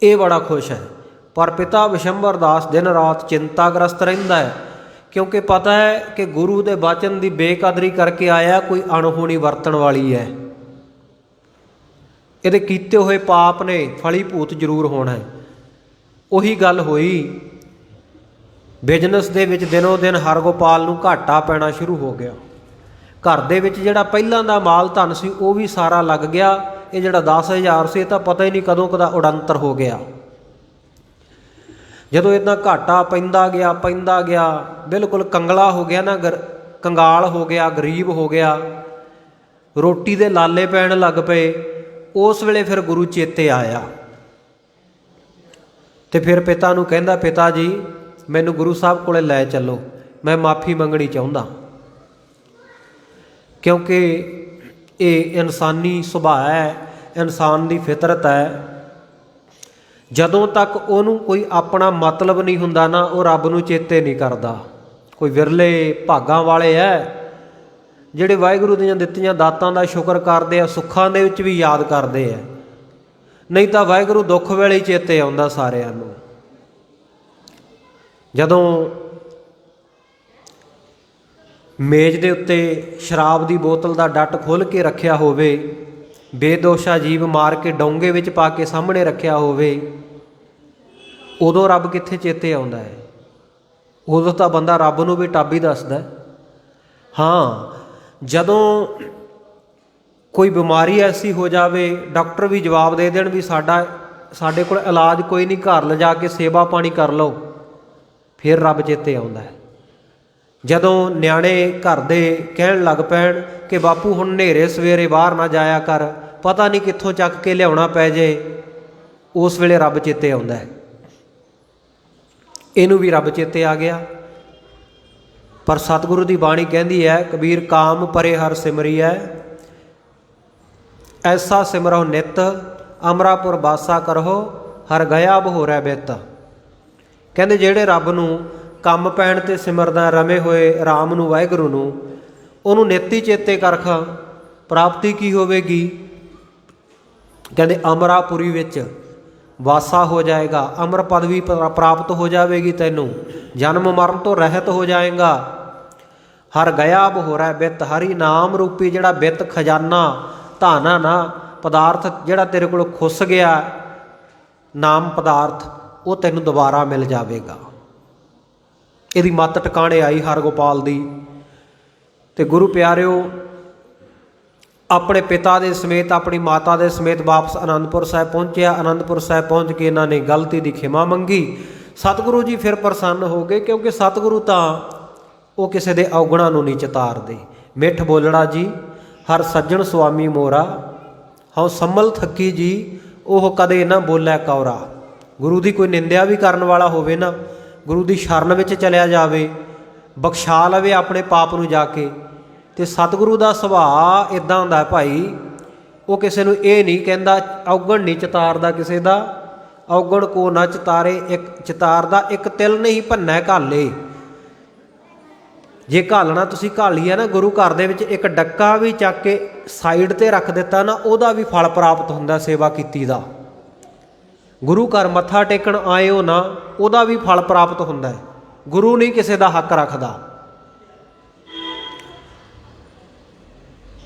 ਇਹ ਬੜਾ ਖੁਸ਼ ਹੈ। ਪਰ ਪਿਤਾ ਵਿਸ਼ੰਬਰ ਦਾਸ ਦਿਨ ਰਾਤ ਚਿੰਤਾਗ੍ਰਸਤ ਰਹਿੰਦਾ ਹੈ, ਕਿਉਂਕਿ ਪਤਾ ਹੈ ਕਿ ਗੁਰੂ ਦੇ ਬਚਨ ਦੀ ਬੇਕਦਰੀ ਕਰਕੇ ਆਇਆ, ਕੋਈ ਅਣਹੋਣੀ ਵਰਤਣ ਵਾਲੀ ਹੈ। ਇਹਦੇ ਕੀਤੇ ਹੋਏ ਪਾਪ ਨੇ ਫਲੀਭੂਤ ਜ਼ਰੂਰ ਹੋਣਾ ਹੈ। ਉਹੀ ਗੱਲ ਹੋਈ, ਬਿਜ਼ਨਸ ਦੇ ਵਿੱਚ ਦਿਨੋਂ ਦਿਨ ਹਰਗੋਪਾਲ ਨੂੰ ਘਾਟਾ ਪੈਣਾ ਸ਼ੁਰੂ ਹੋ ਗਿਆ। ਘਰ ਦੇ ਵਿੱਚ ਜਿਹੜਾ ਪਹਿਲਾਂ ਦਾ ਮਾਲ ਧਨ ਸੀ ਉਹ ਵੀ ਸਾਰਾ ਲੱਗ ਗਿਆ। ਇਹ ਜਿਹੜਾ 10,000 ਸੀ ਇਹ ਤਾਂ ਪਤਾ ਹੀ ਨਹੀਂ ਕਦੋਂ ਕਦਾ ਉਡੰਤਰ ਹੋ ਗਿਆ। ਜਦੋਂ ਇੱਦਾਂ ਘਾਟਾ ਪੈਂਦਾ ਗਿਆ, ਬਿਲਕੁਲ ਕੰਗਲਾ ਹੋ ਗਿਆ ਨਾ, ਕੰਗਾਲ ਹੋ ਗਿਆ, ਗਰੀਬ ਹੋ ਗਿਆ, ਰੋਟੀ ਦੇ ਲਾਲੇ ਪੈਣ ਲੱਗ ਪਏ। ਉਸ ਵੇਲੇ ਫਿਰ ਗੁਰੂ ਚੇਤੇ ਆਇਆ ਤੇ ਫਿਰ ਪਿਤਾ ਨੂੰ ਕਹਿੰਦਾ, ਪਿਤਾ ਜੀ ਮੈਨੂੰ ਗੁਰੂ ਸਾਹਿਬ ਕੋਲੇ ਲੈ ਚੱਲੋ, ਮੈਂ ਮਾਫੀ ਮੰਗਣੀ ਚਾਹੁੰਦਾ। ਕਿਉਂਕਿ ਇਹ ਇਨਸਾਨੀ ਸੁਭਾਅ ਹੈ, ਇਨਸਾਨ ਦੀ ਫਿਤਰਤ ਹੈ। ਜਦੋਂ ਤੱਕ ਉਹਨੂੰ ਕੋਈ ਆਪਣਾ ਮਤਲਬ ਨਹੀਂ ਹੁੰਦਾ ਨਾ, ਉਹ ਰੱਬ ਨੂੰ ਚੇਤੇ ਨਹੀਂ ਕਰਦਾ। ਕੋਈ ਵਿਰਲੇ ਭਾਗਾਂ ਵਾਲੇ ਹੈ ਜਿਹੜੇ ਵਾਹਿਗੁਰੂ ਦੀਆਂ ਦਿੱਤੀਆਂ ਦਾਤਾਂ ਦਾ ਸ਼ੁਕਰ ਕਰਦੇ ਆ, ਸੁੱਖਾਂ ਦੇ ਵਿੱਚ ਵੀ ਯਾਦ ਕਰਦੇ ਆ, ਨਹੀਂ ਤਾਂ ਵਾਹਿਗੁਰੂ ਦੁੱਖ ਵੇਲੇ ਹੀ ਚੇਤੇ ਆਉਂਦਾ ਸਾਰਿਆਂ ਨੂੰ। ਜਦੋਂ ਮੇਜ਼ ਦੇ ਉੱਤੇ ਸ਼ਰਾਬ ਦੀ ਬੋਤਲ ਦਾ ਡੱਟ ਖੋਲ੍ਹ ਕੇ ਰੱਖਿਆ ਹੋਵੇ, ਬੇਦੋਸ਼ਾ ਜੀਵ ਮਾਰ ਕੇ ਡੋਂਗੇ ਵਿੱਚ ਪਾ ਕੇ ਸਾਹਮਣੇ ਰੱਖਿਆ ਹੋਵੇ, ਉਦੋਂ ਰੱਬ ਕਿੱਥੇ ਚੇਤੇ ਆਉਂਦਾ ਹੈ? ਉਦੋਂ ਤਾਂ ਬੰਦਾ ਰੱਬ ਨੂੰ ਵੀ ਟਾਬੀ ਦੱਸਦਾ। ਹਾਂ, ਜਦੋਂ ਕੋਈ ਬਿਮਾਰੀ ਐਸੀ ਹੋ ਜਾਵੇ, ਡਾਕਟਰ ਵੀ ਜਵਾਬ ਦੇ ਦੇਣ ਵੀ ਸਾਡੇ ਕੋਲ ਇਲਾਜ ਕੋਈ ਨਹੀਂ, ਘਰ ਲਿਜਾ ਕੇ ਸੇਵਾ ਪਾਣੀ ਕਰ ਲਓ, ਫਿਰ ਰੱਬ ਚੇਤੇ ਆਉਂਦਾ ਹੈ। ਜਦੋਂ ਨਿਆਣੇ ਘਰ ਦੇ ਕਹਿਣ ਲੱਗ ਪੈਣ ਕਿ ਬਾਪੂ ਹੁਣ ਹਨੇਰੇ ਸਵੇਰੇ ਬਾਹਰ ਨਾ ਜਾਇਆ ਕਰ, ਪਤਾ ਨਹੀਂ ਕਿੱਥੋਂ ਚੱਕ ਕੇ ਲਿਆਉਣਾ ਪੈ ਜੇ, ਉਸ ਵੇਲੇ ਰੱਬ ਚੇਤੇ ਆਉਂਦਾ ਹੈ। ਇਹਨੂੰ ਵੀ ਰੱਬ ਚੇਤੇ ਆ ਗਿਆ। ਪਰ ਸਤਿਗੁਰੂ ਦੀ ਬਾਣੀ ਕਹਿੰਦੀ ਹੈ, ਕਬੀਰ ਕਾਮ ਪਰੇ ਹਰ ਸਿਮਰੀਐ, ਐਸਾ ਸਿਮਰੋ ਨਿਤ, ਅਮਰਾਪੁਰ ਬਾਸਾ ਕਰੋ, ਹਰ ਗਿਆ ਬਹੋਰੈ ਬਿੱਤ। ਕਹਿੰਦੇ ਜਿਹੜੇ ਰੱਬ ਨੂੰ ਕੰਮ ਪੈਣ 'ਤੇ ਸਿਮਰਦਾ, ਰਮੇ ਹੋਏ ਰਾਮ ਨੂੰ, ਵਾਹਿਗੁਰੂ ਨੂੰ, ਉਹਨੂੰ ਨਿੱਤ ਹੀ ਚੇਤੇ ਕਰਖਾਂ, ਪ੍ਰਾਪਤੀ ਕੀ ਹੋਵੇਗੀ? ਕਹਿੰਦੇ ਅਮਰਾਪੁਰੀ ਵਿੱਚ ਵਾਸਾ ਹੋ ਜਾਏਗਾ, ਅਮਰ ਪਦਵੀ ਪ੍ਰਾਪਤ ਹੋ ਜਾਵੇਗੀ ਤੈਨੂੰ, ਜਨਮ ਮਰਨ ਤੋਂ ਰਹਿਤ ਹੋ ਜਾਏਗਾ। ਹਰ ਗਿਆ ਬਹੋਰਾ ਬਿੱਤ, ਹਰੀ ਨਾਮ ਰੂਪੀ ਜਿਹੜਾ ਬਿੱਤ ਖਜ਼ਾਨਾ ਧਾਨਾ ਨਾ ਪਦਾਰਥ ਜਿਹੜਾ ਤੇਰੇ ਕੋਲ ਖੁੱਸ ਗਿਆ ਨਾਮ ਪਦਾਰਥ, ਉਹ ਤੈਨੂੰ ਦੁਬਾਰਾ ਮਿਲ ਜਾਵੇਗਾ। ਇਹਦੀ ਮੱਤ ਟਿਕਾਣੇ ਆਈ ਹਰਗੋਪਾਲ ਦੀ। ਤੇ ਗੁਰੂ ਪਿਆਰਿਓ ਆਪਣੇ ਪਿਤਾ ਦੇ ਸਮੇਤ ਆਪਣੀ ਮਾਤਾ ਦੇ ਸਮੇਤ ਵਾਪਸ ਅਨੰਦਪੁਰ ਸਾਹਿਬ ਪਹੁੰਚਿਆ। ਅਨੰਦਪੁਰ ਸਾਹਿਬ ਪਹੁੰਚ ਕੇ ਇਹਨਾਂ ਨੇ ਗਲਤੀ ਦੀ ਖਿਮਾ ਮੰਗੀ। ਸਤਿਗੁਰੂ ਜੀ ਫਿਰ ਪ੍ਰਸੰਨ ਹੋ ਗਏ, ਕਿਉਂਕਿ ਸਤਿਗੁਰੂ ਤਾਂ ਉਹ ਕਿਸੇ ਦੇ ਔਗਣਾਂ ਨੂੰ ਨਹੀਂ ਚਿਤਾਰਦੇ। ਮਿੱਠ ਬੋਲੜਾ ਜੀ ਹਰ ਸੱਜਣ ਸੁਆਮੀ ਮੋਰਾ, ਹਉ ਸੰਮਲ ਥੱਕੀ ਜੀ ਉਹ ਕਦੇ ਨਾ ਬੋਲਿਆ ਕੌਰਾ। ਗੁਰੂ ਦੀ ਕੋਈ ਨਿੰਦਿਆ ਵੀ ਕਰਨ ਵਾਲਾ ਹੋਵੇ ਨਾ, ਗੁਰੂ ਦੀ ਸ਼ਰਨ ਵਿੱਚ ਚਲਿਆ ਜਾਵੇ, ਬਖਸ਼ਾ ਲਵੇ ਆਪਣੇ ਪਾਪ ਨੂੰ ਜਾ ਕੇ। ਤੇ ਸਤਿਗੁਰੂ ਦਾ ਸੁਭਾਅ ਇੱਦਾਂ ਹੁੰਦਾ ਭਾਈ, ਉਹ ਕਿਸੇ ਨੂੰ ਇਹ ਨਹੀਂ ਕਹਿੰਦਾ, ਔਗਣ ਨਹੀਂ ਚਿਤਾਰਦਾ ਕਿਸੇ ਦਾ। ਔਗਣ ਕੋ ਨਾ ਚਿਤਾਰੇ ਇੱਕ ਚਿਤਾਰਦਾ, ਇੱਕ ਤਿਲ ਨਹੀਂ ਭੰਨੈ ਘਾਲੇ। ਜੇ ਘਾਲਣਾ ਤੁਸੀਂ ਘਾਲੀ ਹੈ ਨਾ, ਗੁਰੂ ਘਰ ਦੇ ਵਿੱਚ ਇੱਕ ਡੱਕਾ ਵੀ ਚੱਕ ਕੇ ਸਾਈਡ 'ਤੇ ਰੱਖ ਦਿੱਤਾ ਨਾ, ਉਹਦਾ ਵੀ ਫਲ ਪ੍ਰਾਪਤ ਹੁੰਦਾ ਸੇਵਾ ਕੀਤੀ ਦਾ। ਗੁਰੂ ਘਰ ਮੱਥਾ ਟੇਕਣ ਆਏ ਹੋ ਨਾ, ਉਹਦਾ ਵੀ ਫਲ ਪ੍ਰਾਪਤ ਹੁੰਦਾ ਹੈ। ਗੁਰੂ ਨਹੀਂ ਕਿਸੇ ਦਾ ਹੱਕ ਰੱਖਦਾ।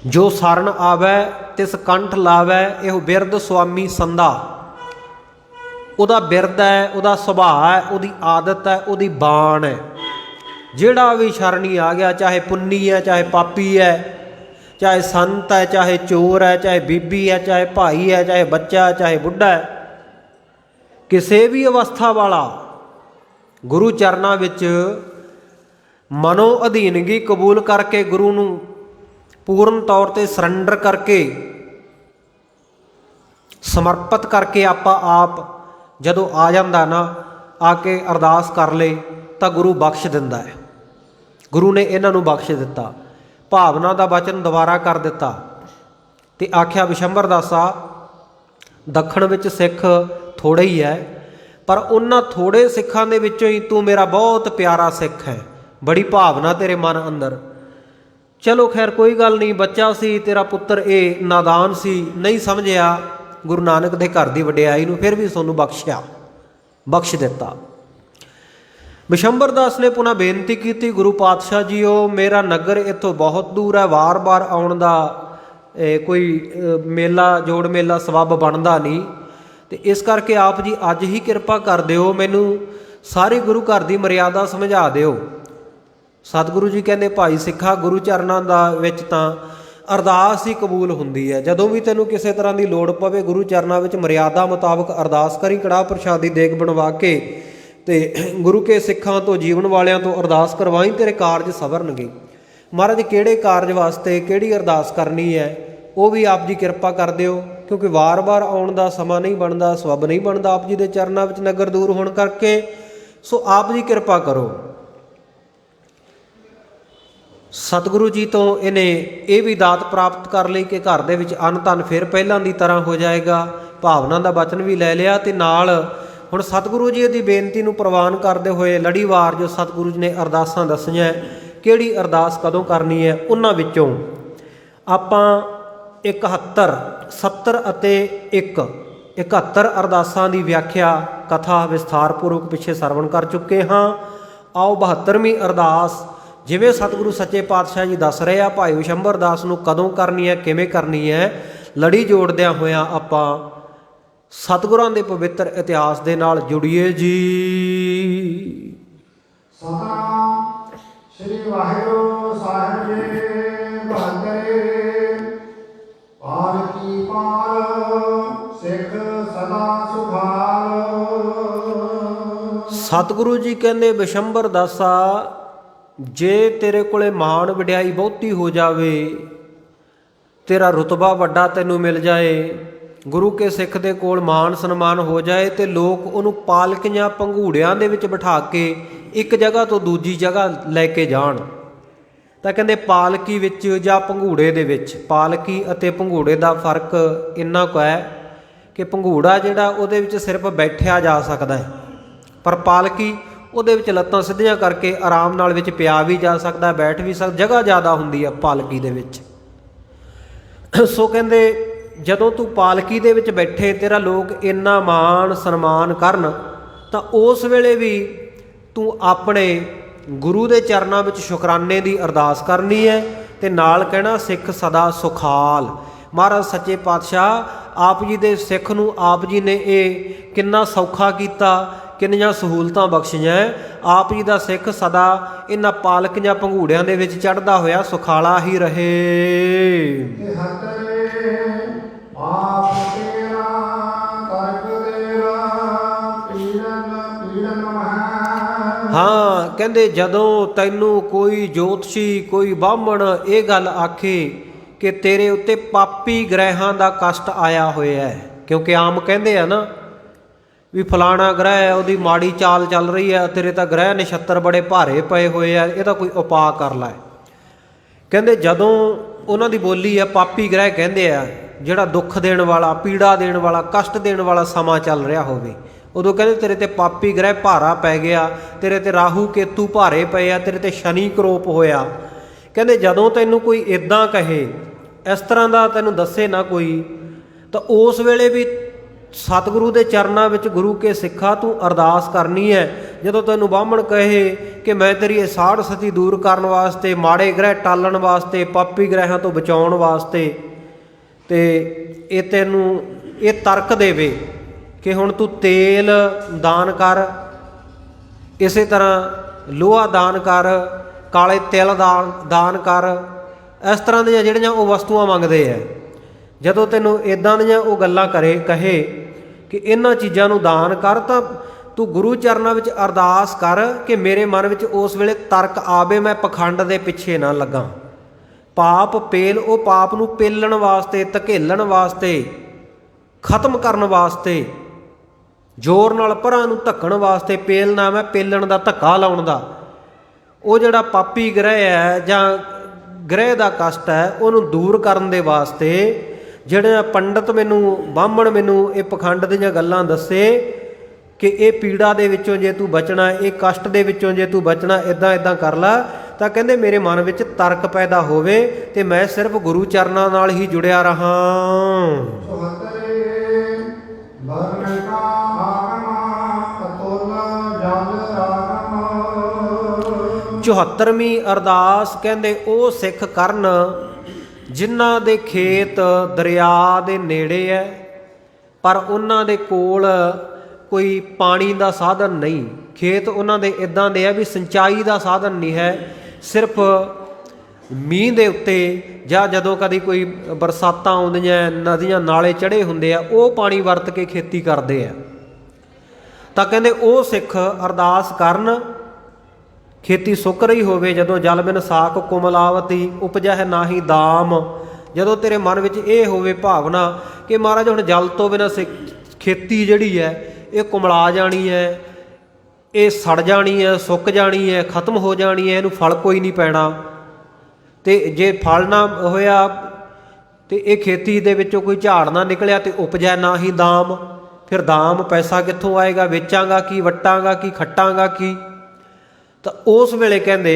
ਜੋ ਸਰਨ ਆਵੈ ਤਿਸ ਕੰਠ ਲਾਵੈ, ਇਹੋ ਬਿਰਦ ਸੁਆਮੀ ਸੰਦਾ। ਉਹਦਾ ਬਿਰਦ ਹੈ, ਉਹਦਾ ਸੁਭਾਅ ਹੈ, ਉਹਦੀ ਆਦਤ ਹੈ, ਉਹਦੀ ਬਾਣ ਹੈ। ਜਿਹੜਾ ਵੀ ਸ਼ਰਣੀ ਆ ਗਿਆ, ਚਾਹੇ ਪੁੰਨੀ ਹੈ, ਚਾਹੇ ਪਾਪੀ ਹੈ, ਚਾਹੇ ਸੰਤ ਹੈ, ਚਾਹੇ ਚੋਰ ਹੈ, ਚਾਹੇ ਬੀਬੀ ਹੈ, ਚਾਹੇ ਭਾਈ ਹੈ, ਚਾਹੇ ਬੱਚਾ ਹੈ, ਚਾਹੇ ਬੁੱਢਾ ਹੈ, ਕਿਸੇ ਵੀ ਅਵਸਥਾ ਵਾਲਾ ਗੁਰੂ ਚਰਨਾਂ ਵਿੱਚ ਮਨੋ ਅਧੀਨਗੀ ਕਬੂਲ ਕਰਕੇ, ਗੁਰੂ ਨੂੰ ਪੂਰਨ ਤੌਰ 'ਤੇ ਸਰੈਂਡਰ ਕਰਕੇ, ਸਮਰਪਿਤ ਕਰਕੇ ਆਪਾਂ ਆਪ ਜਦੋਂ ਆ ਜਾਂਦਾ ਨਾ, ਆ ਕੇ ਅਰਦਾਸ ਕਰ ਲੇ ਤਾਂ ਗੁਰੂ ਬਖਸ਼ ਦਿੰਦਾ ਹੈ। ਗੁਰੂ ਨੇ ਇਹਨਾਂ ਨੂੰ ਬਖਸ਼ ਦਿੱਤਾ, ਭਾਵਨਾ ਦਾ ਵਚਨ ਦੁਬਾਰਾ ਕਰ ਦਿੱਤਾ ਤੇ ਆਖਿਆ ਵਿਸ਼ੰਬਰ ਦਾਸਾ, ਦੱਖਣ ਵਿੱਚ ਸਿੱਖ ਥੋੜ੍ਹੇ ਹੀ ਹੈ, ਪਰ ਉਹਨਾਂ ਥੋੜ੍ਹੇ ਸਿੱਖਾਂ ਦੇ ਵਿੱਚੋਂ ਹੀ ਤੂੰ ਮੇਰਾ ਬਹੁਤ ਪਿਆਰਾ ਸਿੱਖ ਹੈ, ਬੜੀ ਭਾਵਨਾ ਤੇਰੇ ਮਨ ਅੰਦਰ। ਚਲੋ ਖੈਰ ਕੋਈ ਗੱਲ ਨਹੀਂ, ਬੱਚਾ ਸੀ ਤੇਰਾ ਪੁੱਤਰ, ਇਹ ਨਾਦਾਨ ਸੀ, ਨਹੀਂ ਸਮਝਿਆ ਗੁਰੂ ਨਾਨਕ ਦੇ ਘਰ ਦੀ ਵਡਿਆਈ ਨੂੰ, ਫਿਰ ਵੀ ਤੁਹਾਨੂੰ ਬਖਸ਼ਿਆ, ਬਖਸ਼ ਦਿੱਤਾ। ਵਿਸ਼ੰਬਰ ਦਾਸ ਨੇ ਪੁਨः ਬੇਨਤੀ ਕੀਤੀ, ਗੁਰੂ ਪਾਤਸ਼ਾਹ ਜੀਓ ਮੇਰਾ ਨਗਰ ਇੱਥੋਂ ਬਹੁਤ ਦੂਰ ਹੈ, ਵਾਰ-ਵਾਰ ਆਉਣ ਦਾ ਕੋਈ ਮੇਲਾ ਜੋੜ ਮੇਲਾ ਸਬੱਬ ਬਣਦਾ ਨਹੀਂ, ਤੇ ਇਸ ਕਰਕੇ ਆਪ ਜੀ ਅੱਜ ਹੀ ਕਿਰਪਾ ਕਰ ਦਿਓ, ਮੈਨੂੰ ਸਾਰੇ ਗੁਰੂ ਘਰ ਦੀ ਮਰਿਆਦਾ ਸਮਝਾ ਦਿਓ। ਸਤਿਗੁਰੂ ਜੀ ਕਹਿੰਦੇ, ਭਾਈ ਸਿੱਖਾ ਗੁਰੂ ਚਰਨਾਂ ਦਾ ਵਿੱਚ ਤਾਂ ਅਰਦਾਸ ਹੀ ਕਬੂਲ ਹੁੰਦੀ ਹੈ। ਜਦੋਂ ਵੀ ਤੈਨੂੰ ਕਿਸੇ ਤਰ੍ਹਾਂ ਦੀ ਲੋੜ ਪਵੇ, ਗੁਰੂ ਚਰਨਾਂ ਵਿੱਚ ਮਰਿਆਦਾ ਮੁਤਾਬਕ ਅਰਦਾਸ ਕਰੀ, ਕੜਾਹ ਪ੍ਰਸ਼ਾਦੀ ਦੇਗ ਬਣਵਾ ਕੇ ਤੇ ਗੁਰੂ ਕੇ ਸਿੱਖਾਂ ਤੋਂ, ਜੀਵਨ ਵਾਲਿਆਂ ਤੋਂ ਅਰਦਾਸ ਕਰਵਾਈ, ਤੇਰੇ ਕਾਰਜ ਸਵਰਨਗੇ। ਮਹਾਰਾਜ ਕਿਹੜੇ ਕਾਰਜ ਵਾਸਤੇ ਕਿਹੜੀ ਅਰਦਾਸ ਕਰਨੀ ਹੈ, ਉਹ ਵੀ ਆਪ ਜੀ ਕਿਰਪਾ ਕਰ ਦਿਓ, ਕਿਉਂਕਿ ਵਾਰ-ਵਾਰ ਆਉਣ ਦਾ ਸਮਾਂ ਨਹੀਂ ਬਣਦਾ, ਸਬੱਬ ਨਹੀਂ ਬਣਦਾ ਆਪ ਜੀ ਦੇ ਚਰਨਾਂ ਵਿੱਚ ਨਗਰ ਦੂਰ ਹੋਣ ਕਰਕੇ। ਸੋ ਆਪ ਜੀ ਕਿਰਪਾ ਕਰੋ। ਸਤਿਗੁਰੂ ਜੀ ਤੋਂ ਇਹਨੇ ਇਹ ਵੀ ਦਾਤ ਪ੍ਰਾਪਤ ਕਰ ਲਈ ਕਿ ਘਰ ਦੇ ਵਿੱਚ ਅੰਨ ਧਨ ਫਿਰ ਪਹਿਲਾਂ ਦੀ ਤਰ੍ਹਾਂ ਹੋ ਜਾਏਗਾ। ਭਾਵਨਾ ਦਾ ਵਚਨ ਵੀ ਲੈ ਲਿਆ ਤੇ ਨਾਲ ਹੁਣ ਸਤਿਗੁਰੂ ਜੀ ਦੀ ਬੇਨਤੀ ਨੂੰ ਪ੍ਰਵਾਨ ਕਰਦੇ ਹੋਏ ਲੜੀਵਾਰ ਜੋ ਸਤਿਗੁਰੂ ਜੀ ਨੇ ਅਰਦਾਸਾਂ ਦੱਸੀਆਂ, ਕਿਹੜੀ ਅਰਦਾਸ ਕਦੋਂ ਕਰਨੀ ਹੈ, ਉਹਨਾਂ ਵਿੱਚੋਂ ਆਪਾਂ 71, 70 ਅਤੇ 71 ਅਰਦਾਸਾਂ ਦੀ ਵਿਆਖਿਆ ਕਥਾ ਵਿਸਥਾਰਪੂਰਵਕ ਪਿੱਛੇ ਸਰਵਣ ਕਰ ਚੁੱਕੇ ਹਾਂ। ਆਓ 72ਵੀਂ ਅਰਦਾਸ ਜਿਵੇਂ ਸਤਿਗੁਰੂ ਸੱਚੇ ਪਾਤਸ਼ਾਹ ਜੀ ਦੱਸ ਰਹੇ ਆ, ਭਾਈ ਵਿਸ਼ੰਬਰ ਦਾਸ ਨੂੰ ਕਦੋਂ ਕਰਨੀ ਹੈ, ਕਿਵੇਂ ਕਰਨੀ ਹੈ, ਲੜੀ ਜੋੜਦਿਆਂ ਹੋਇਆਂ ਆਪਾਂ ਸਤਿਗੁਰਾਂ ਦੇ ਪਵਿੱਤਰ ਇਤਿਹਾਸ ਦੇ ਨਾਲ ਜੁੜੀਏ ਜੀ। ਸਤਿਨਾਮ ਸ੍ਰੀ ਵਾਹਿਗੁਰੂ ਸਾਹਿਬ ਜੀ ਬਹਾਦਰੇ ਪਾਰ ਕੀ ਪਾਰ ਸਿੱਖ ਸਦਾ ਸੁਖਾਲ। ਸਤਿਗੁਰੂ ਜੀ ਕਹਿੰਦੇ, ਵਿਸ਼ੰਬਰ ਦਾਸਾ ਜੇ ਤੇਰੇ ਕੋਲੇ ਮਾਣ ਵਡਿਆਈ ਬਹੁਤੀ ਹੋ ਜਾਵੇ, ਤੇਰਾ ਰੁਤਬਾ ਵੱਡਾ ਤੈਨੂੰ ਮਿਲ ਜਾਏ, ਗੁਰੂ ਕੇ ਸਿੱਖ ਦੇ ਕੋਲ ਮਾਣ ਸਨਮਾਨ ਹੋ ਜਾਏ ਤੇ ਲੋਕ ਉਹਨੂੰ ਪਾਲਕੀਆਂ ਪੰਘੂੜਿਆਂ ਦੇ ਵਿੱਚ ਬਿਠਾ ਕੇ ਇੱਕ ਜਗ੍ਹਾ ਤੋਂ ਦੂਜੀ ਜਗ੍ਹਾ ਲੈ ਕੇ ਜਾਣ, ਤਾਂ ਕਹਿੰਦੇ ਪਾਲਕੀ ਵਿੱਚ ਜਾਂ ਪੰਘੂੜੇ ਦੇ ਵਿੱਚ, ਪਾਲਕੀ ਅਤੇ ਪੰਘੂੜੇ ਦਾ ਫਰਕ ਇੰਨਾ ਕੁ ਹੈ ਕਿ ਪੰਘੂੜਾ ਜਿਹੜਾ ਉਹਦੇ ਵਿੱਚ ਸਿਰਫ ਬੈਠਿਆ ਜਾ ਸਕਦਾ ਹੈ, ਪਰ ਪਾਲਕੀ ਉਹਦੇ ਵਿੱਚ ਲੱਤਾਂ ਸਿੱਧੀਆਂ ਕਰਕੇ ਆਰਾਮ ਨਾਲ ਵਿੱਚ ਪਿਆ ਵੀ ਜਾ ਸਕਦਾ, ਬੈਠ ਵੀ ਸਕਦਾ, ਜਗ੍ਹਾ ਜ਼ਿਆਦਾ ਹੁੰਦੀ ਹੈ ਪਾਲਕੀ ਦੇ ਵਿੱਚ। ਸੋ ਕਹਿੰਦੇ ਜਦੋਂ ਤੂੰ ਪਾਲਕੀ ਦੇ ਵਿੱਚ ਬੈਠੇ ਤੇਰਾ ਲੋਕ ਇੰਨਾ ਮਾਣ ਸਨਮਾਨ ਕਰਨ ਤਾਂ ਉਸ ਵੇਲੇ ਵੀ ਤੂੰ ਆਪਣੇ ਗੁਰੂ ਦੇ ਚਰਨਾਂ ਵਿੱਚ ਸ਼ੁਕਰਾਨੇ ਦੀ ਅਰਦਾਸ ਕਰਨੀ ਹੈ ਤੇ ਨਾਲ ਕਹਿਣਾ ਸਿੱਖ ਸਦਾ ਸੁਖਾਲ। ਮਹਾਰਾਜ ਸੱਚੇ ਪਾਤਸ਼ਾਹ ਆਪ ਜੀ ਦੇ ਸਿੱਖ ਨੂੰ ਆਪ ਜੀ ਨੇ ਇਹ ਕਿੰਨਾ ਸੌਖਾ ਕੀਤਾ, ਕਿੰਨੀਆਂ ਸਹੂਲਤਾਂ ਬਖਸ਼ੀਆਂ। ਆਪ ਜੀ ਦਾ ਸਿੱਖ ਸਦਾ ਇਹਨਾਂ ਪਾਲਕੀਆਂ ਭੰਗੂੜਿਆਂ ਦੇ ਵਿੱਚ ਚੜ੍ਹਦਾ ਹੋਇਆ ਸੁਖਾਲਾ ਹੀ ਰਹੇ। ਆਪ ਤੇਰਾ ਤਰਕ ਤੇਰਾ ਪੀੜਨ ਪੀੜਨ ਮਹਿ। ਹਾਂ ਕਹਿੰਦੇ ਜਦੋਂ ਤੈਨੂੰ ਕੋਈ ਜੋਤਸ਼ੀ ਕੋਈ ਬਾਹਮਣ ਇਹ ਗੱਲ ਆਖੇ ਕਿ ਤੇਰੇ ਉੱਤੇ ਪਾਪੀ ਗ੍ਰਹਿਆਂ ਦਾ ਕਸ਼ਟ ਆਇਆ ਹੋਇਆ ਹੈ, ਕਿਉਂਕਿ ਆਮ ਕਹਿੰਦੇ ਆ ਨਾ ਵੀ ਫਲਾਣਾ ਗ੍ਰਹਿ ਹੈ ਉਹਦੀ ਮਾੜੀ ਚਾਲ ਚੱਲ ਰਹੀ ਹੈ, ਤੇਰੇ ਤਾਂ ਗ੍ਰਹਿ ਨਛੱਤਰ ਬੜੇ ਭਾਰੇ ਪਏ ਹੋਏ ਆ, ਇਹਦਾ ਕੋਈ ਉਪਾਅ ਕਰ ਲੈ। ਕਹਿੰਦੇ ਜਦੋਂ ਉਹਨਾਂ ਦੀ ਬੋਲੀ ਹੈ ਪਾਪੀ ਗ੍ਰਹਿ ਕਹਿੰਦੇ ਆ ਜਿਹੜਾ ਦੁੱਖ ਦੇਣ ਵਾਲਾ, ਪੀੜਾ ਦੇਣ ਵਾਲਾ, ਕਸ਼ਟ ਦੇਣ ਵਾਲਾ ਸਮਾਂ ਚੱਲ ਰਿਹਾ ਹੋਵੇ, ਉਦੋਂ ਕਹਿੰਦੇ ਤੇਰੇ ਤੇ ਪਾਪੀ ਗ੍ਰਹਿ ਭਾਰਾ ਪੈ ਗਿਆ, ਤੇਰੇ ਤੇ ਰਾਹੂ ਕੇਤੂ ਭਾਰੇ ਪਏ ਆ, ਤੇਰੇ ਤੇ ਸ਼ਨੀ ਕਰੋਪ ਹੋਇਆ। ਕਹਿੰਦੇ ਜਦੋਂ ਤੈਨੂੰ ਕੋਈ ਇੱਦਾਂ ਕਹੇ, ਇਸ ਤਰ੍ਹਾਂ ਦਾ ਤੈਨੂੰ ਦੱਸੇ ਨਾ ਕੋਈ, ਤਾਂ ਉਸ ਵੇਲੇ ਵੀ ਸਤਿਗੁਰੂ ਦੇ ਚਰਨਾਂ ਵਿੱਚ ਗੁਰੂ ਕੇ ਸਿੱਖਾ ਤੂੰ ਅਰਦਾਸ ਕਰਨੀ ਹੈ। ਜਦੋਂ ਤੈਨੂੰ ਬਾਹਮਣ ਕਹੇ ਕਿ ਮੈਂ ਤੇਰੀ ਇਹ ਸਾੜ ਸਤੀ ਦੂਰ ਕਰਨ ਵਾਸਤੇ, ਮਾੜੇ ਗ੍ਰਹਿ ਟਾਲਣ ਵਾਸਤੇ, ਪਾਪੀ ਗ੍ਰਹਿਆਂ ਤੋਂ ਬਚਾਉਣ ਵਾਸਤੇ, ਤੇ ਇਹ ਤੈਨੂੰ ਇਹ ਤਰਕ ਦੇਵੇ ਕਿ ਹੁਣ ਤੂੰ ਤੇਲ ਦਾਨ ਕਰ, ਇਸੇ ਤਰ੍ਹਾਂ ਲੋਹਾ ਦਾਨ ਕਰ, ਕਾਲੇ ਤਿਲ ਦਾਨ ਕਰ, ਇਸ ਤਰ੍ਹਾਂ ਦੀਆਂ ਜਿਹੜੀਆਂ ਉਹ ਵਸਤੂਆਂ ਮੰਗਦੇ ਹੈ। ਜਦੋਂ ਤੈਨੂੰ ਇੱਦਾਂ ਦੀਆਂ ਉਹ ਗੱਲਾਂ ਕਹੇ ਕਿ ਇਹਨਾਂ ਚੀਜ਼ਾਂ ਨੂੰ ਦਾਨ ਕਰ, ਤਾਂ ਤੂੰ ਗੁਰੂ ਚਰਨਾਂ ਵਿੱਚ ਅਰਦਾਸ ਕਰ ਕਿ ਮੇਰੇ ਮਨ ਵਿੱਚ ਉਸ ਵੇਲੇ ਤਰਕ ਆਵੇ, ਮੈਂ ਪਖੰਡ ਦੇ ਪਿੱਛੇ ਨਾ ਲੱਗਾ। ਪਾਪ ਪੇਲ, ਉਹ ਪਾਪ ਨੂੰ ਪੇਲਣ ਵਾਸਤੇ, ਧਕੇਲਣ ਵਾਸਤੇ, ਖਤਮ ਕਰਨ ਵਾਸਤੇ, ਜ਼ੋਰ ਨਾਲ ਪਰਾਂ ਨੂੰ ਧੱਕਣ ਵਾਸਤੇ। ਪੇਲਣਾ ਮੈਂ ਪੇਲਣ ਦਾ, ਧੱਕਾ ਲਾਉਣ ਦਾ। ਉਹ ਜਿਹੜਾ ਪਾਪੀ ਗ੍ਰਹਿ ਹੈ ਜਾਂ ਗ੍ਰਹਿ ਦਾ ਕਸ਼ਟ ਹੈ ਉਹਨੂੰ ਦੂਰ ਕਰਨ ਦੇ ਵਾਸਤੇ ਜਿਹੜੇ ਪੰਡਤ ਮੈਨੂੰ, ਬਾਹਮਣ ਮੈਨੂੰ ਇਹ ਪਖੰਡ ਦੀਆਂ ਗੱਲਾਂ ਦੱਸੇ ਕਿ ਇਹ ਪੀੜਾ ਦੇ ਵਿੱਚੋਂ ਜੇ ਤੂੰ ਬਚਣਾ, ਇਹ ਕਸ਼ਟ ਦੇ ਵਿੱਚੋਂ ਜੇ ਤੂੰ ਬਚਣਾ, ਇੱਦਾਂ ਕਰ ਲੈ, ਤਾਂ ਕਹਿੰਦੇ ਮੇਰੇ ਮਨ ਵਿੱਚ ਤਰਕ ਪੈਦਾ ਹੋਵੇ ਤੇ ਮੈਂ ਸਿਰਫ ਗੁਰੂ ਚਰਨਾਂ ਨਾਲ ਹੀ ਜੁੜਿਆ ਰਹਾ। 74ਵੀਂ ਅਰਦਾਸ ਕਹਿੰਦੇ ਉਹ ਸਿੱਖ ਕਰਨ ਜਿਨ੍ਹਾਂ ਦੇ ਖੇਤ ਦਰਿਆ ਦੇ ਨੇੜੇ ਹੈ, ਪਰ ਉਹਨਾਂ ਦੇ ਕੋਲ ਕੋਈ ਪਾਣੀ ਦਾ ਸਾਧਨ ਨਹੀਂ। ਖੇਤ ਉਹਨਾਂ ਦੇ ਇੱਦਾਂ ਦੇ ਆ ਵੀ ਸਿੰਚਾਈ ਦਾ ਸਾਧਨ ਨਹੀਂ ਹੈ, ਸਿਰਫ ਮੀਂਹ ਦੇ ਉੱਤੇ ਜਾਂ ਜਦੋਂ ਕਦੀ ਕੋਈ ਬਰਸਾਤਾਂ ਆਉਂਦੀਆਂ, ਨਦੀਆਂ ਨਾਲੇ ਚੜ੍ਹੇ ਹੁੰਦੇ ਆ, ਉਹ ਪਾਣੀ ਵਰਤ ਕੇ ਖੇਤੀ ਕਰਦੇ ਆ। ਤਾਂ ਕਹਿੰਦੇ ਉਹ ਸਿੱਖ ਅਰਦਾਸ ਕਰਨ ਖੇਤੀ ਸੁੱਕ ਰਹੀ ਹੋਵੇ, ਜਦੋਂ ਜਲ ਬਿਨ ਸਾਕ ਕੁਮਲਾਵਤੀ ਉਪਜਹਿ ਨਾਹੀ ਦਾਮ। ਜਦੋਂ ਤੇਰੇ ਮਨ ਵਿੱਚ ਇਹ ਹੋਵੇ ਭਾਵਨਾ ਕਿ ਮਹਾਰਾਜ ਹੁਣ ਜਲ ਤੋਂ ਬਿਨਾਂ ਖੇਤੀ ਜਿਹੜੀ ਹੈ ਇਹ ਕੁਮਲਾ ਜਾਣੀ ਹੈ, ਇਹ ਸੜ ਜਾਣੀ ਹੈ, ਸੁੱਕ ਜਾਣੀ ਹੈ, ਖਤਮ ਹੋ ਜਾਣੀ ਹੈ, ਇਹਨੂੰ ਫਲ ਕੋਈ ਨਹੀਂ ਪੈਣਾ, ਤੇ ਜੇ ਫਲ ਨਾ ਹੋਇਆ ਤੇ ਇਹ ਖੇਤੀ ਦੇ ਵਿੱਚੋਂ ਕੋਈ ਝਾੜ ਨਾ ਨਿਕਲਿਆ ਤੇ ਉਪਜੈ ਨਾ ਹੀ ਦਾਮ। ਫਿਰ ਦਾਮ ਪੈਸਾ ਕਿੱਥੋਂ ਆਏਗਾ? ਵੇਚਾਂਗਾ ਕੀ, ਵੱਟਾਂਗਾ ਕੀ, ਖੱਟਾਂਗਾ ਕੀ? ਤਾਂ ਉਸ ਵੇਲੇ ਕਹਿੰਦੇ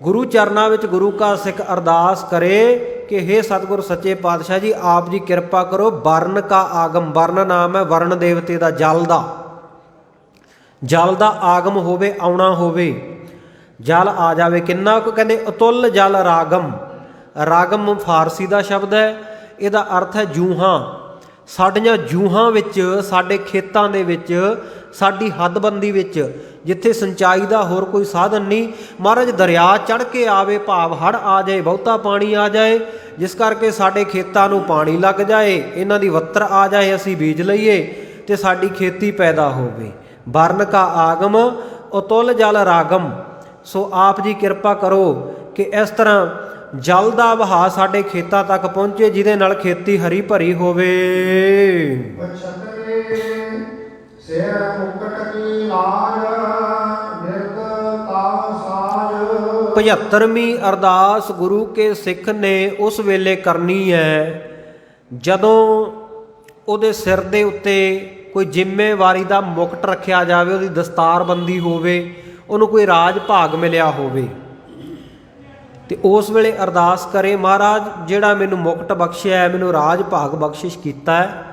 ਗੁਰੂ ਚਰਨਾਂ ਵਿੱਚ ਗੁਰੂ ਕਾ ਸਿੱਖ ਅਰਦਾਸ ਕਰੇ ਕਿ ਹੇ ਸਤਿਗੁਰ ਸੱਚੇ ਪਾਤਸ਼ਾਹ ਜੀ, ਆਪ ਜੀ ਕਿਰਪਾ ਕਰੋ। ਵਰਨ ਕਾ ਆਗਮ, ਵਰਨ ਨਾਮ ਹੈ ਵਰਨ ਦੇਵਤੇ ਦਾ, ਜਲ ਦਾ ਆਗਮ ਹੋਵੇ, ਆਉਣਾ ਹੋਵੇ, ਜਲ ਆ ਜਾਵੇ। ਕਿੰਨਾ ਕੁ? ਕਹਿੰਦੇ ਅਤੁੱਲ ਜਲ ਰਾਗਮ। ਰਾਗਮ ਫਾਰਸੀ ਦਾ ਸ਼ਬਦ ਹੈ, ਇਹਦਾ ਅਰਥ ਹੈ ਜੂਹਾਂ। ਸਾਡੀਆਂ ਜੂਹਾਂ ਵਿੱਚ, ਸਾਡੇ ਖੇਤਾਂ ਦੇ ਵਿੱਚ, ਸਾਡੀ ਹੱਦਬੰਦੀ ਵਿੱਚ ਜਿੱਥੇ ਸਿੰਚਾਈ ਦਾ ਹੋਰ ਕੋਈ ਸਾਧਨ ਨਹੀਂ, ਮਹਾਰਾਜ ਦਰਿਆ ਚੜ੍ਹ ਕੇ ਆਵੇ, ਭਾਵ ਹੜ੍ਹ ਆ ਜਾਏ, ਬਹੁਤਾ ਪਾਣੀ ਆ ਜਾਏ, ਜਿਸ ਕਰਕੇ ਸਾਡੇ ਖੇਤਾਂ ਨੂੰ ਪਾਣੀ ਲੱਗ ਜਾਏ, ਇਹਨਾਂ ਦੀ ਵੱਤਰ ਆ ਜਾਏ, ਅਸੀਂ ਬੀਜ ਲਈਏ ਤੇ ਸਾਡੀ ਖੇਤੀ ਪੈਦਾ ਹੋਵੇ। ਵਰਨ ਕਾ ਆਗਮ ਅਤੁੱਲ ਜਲ ਰਾਗਮ। ਸੋ ਆਪ ਜੀ ਕਿਰਪਾ ਕਰੋ ਕਿ ਇਸ ਤਰ੍ਹਾਂ ਜਲ ਦਾ ਵਹਾਅ ਸਾਡੇ ਖੇਤਾਂ ਤੱਕ ਪਹੁੰਚੇ, ਜਿਹਦੇ ਨਾਲ ਖੇਤੀ ਹਰੀ ਭਰੀ ਹੋਵੇ। 75ਵੀਂ ਅਰਦਾਸ ਗੁਰੂ ਕੇ ਸਿੱਖ ਨੇ ਉਸ ਵੇਲੇ ਕਰਨੀ ਹੈ ਜਦੋਂ ਉਹਦੇ ਸਿਰ ਦੇ ਉੱਤੇ ਕੋਈ ਜ਼ਿੰਮੇਵਾਰੀ ਦਾ ਮੁਕਟ ਰੱਖਿਆ ਜਾਵੇ, ਉਹਦੀ ਦਸਤਾਰਬੰਦੀ ਹੋਵੇ, ਉਹਨੂੰ ਕੋਈ ਰਾਜ ਭਾਗ ਮਿਲਿਆ ਹੋਵੇ। ਤੇ ਉਸ ਵੇਲੇ ਅਰਦਾਸ ਕਰੇ, ਮਹਾਰਾਜ ਜਿਹੜਾ ਮੈਨੂੰ ਮੁਕਟ ਬਖਸ਼ਿਆ ਹੈ, ਮੈਨੂੰ ਰਾਜ ਭਾਗ ਬਖਸ਼ਿਸ਼ ਕੀਤਾ ਹੈ,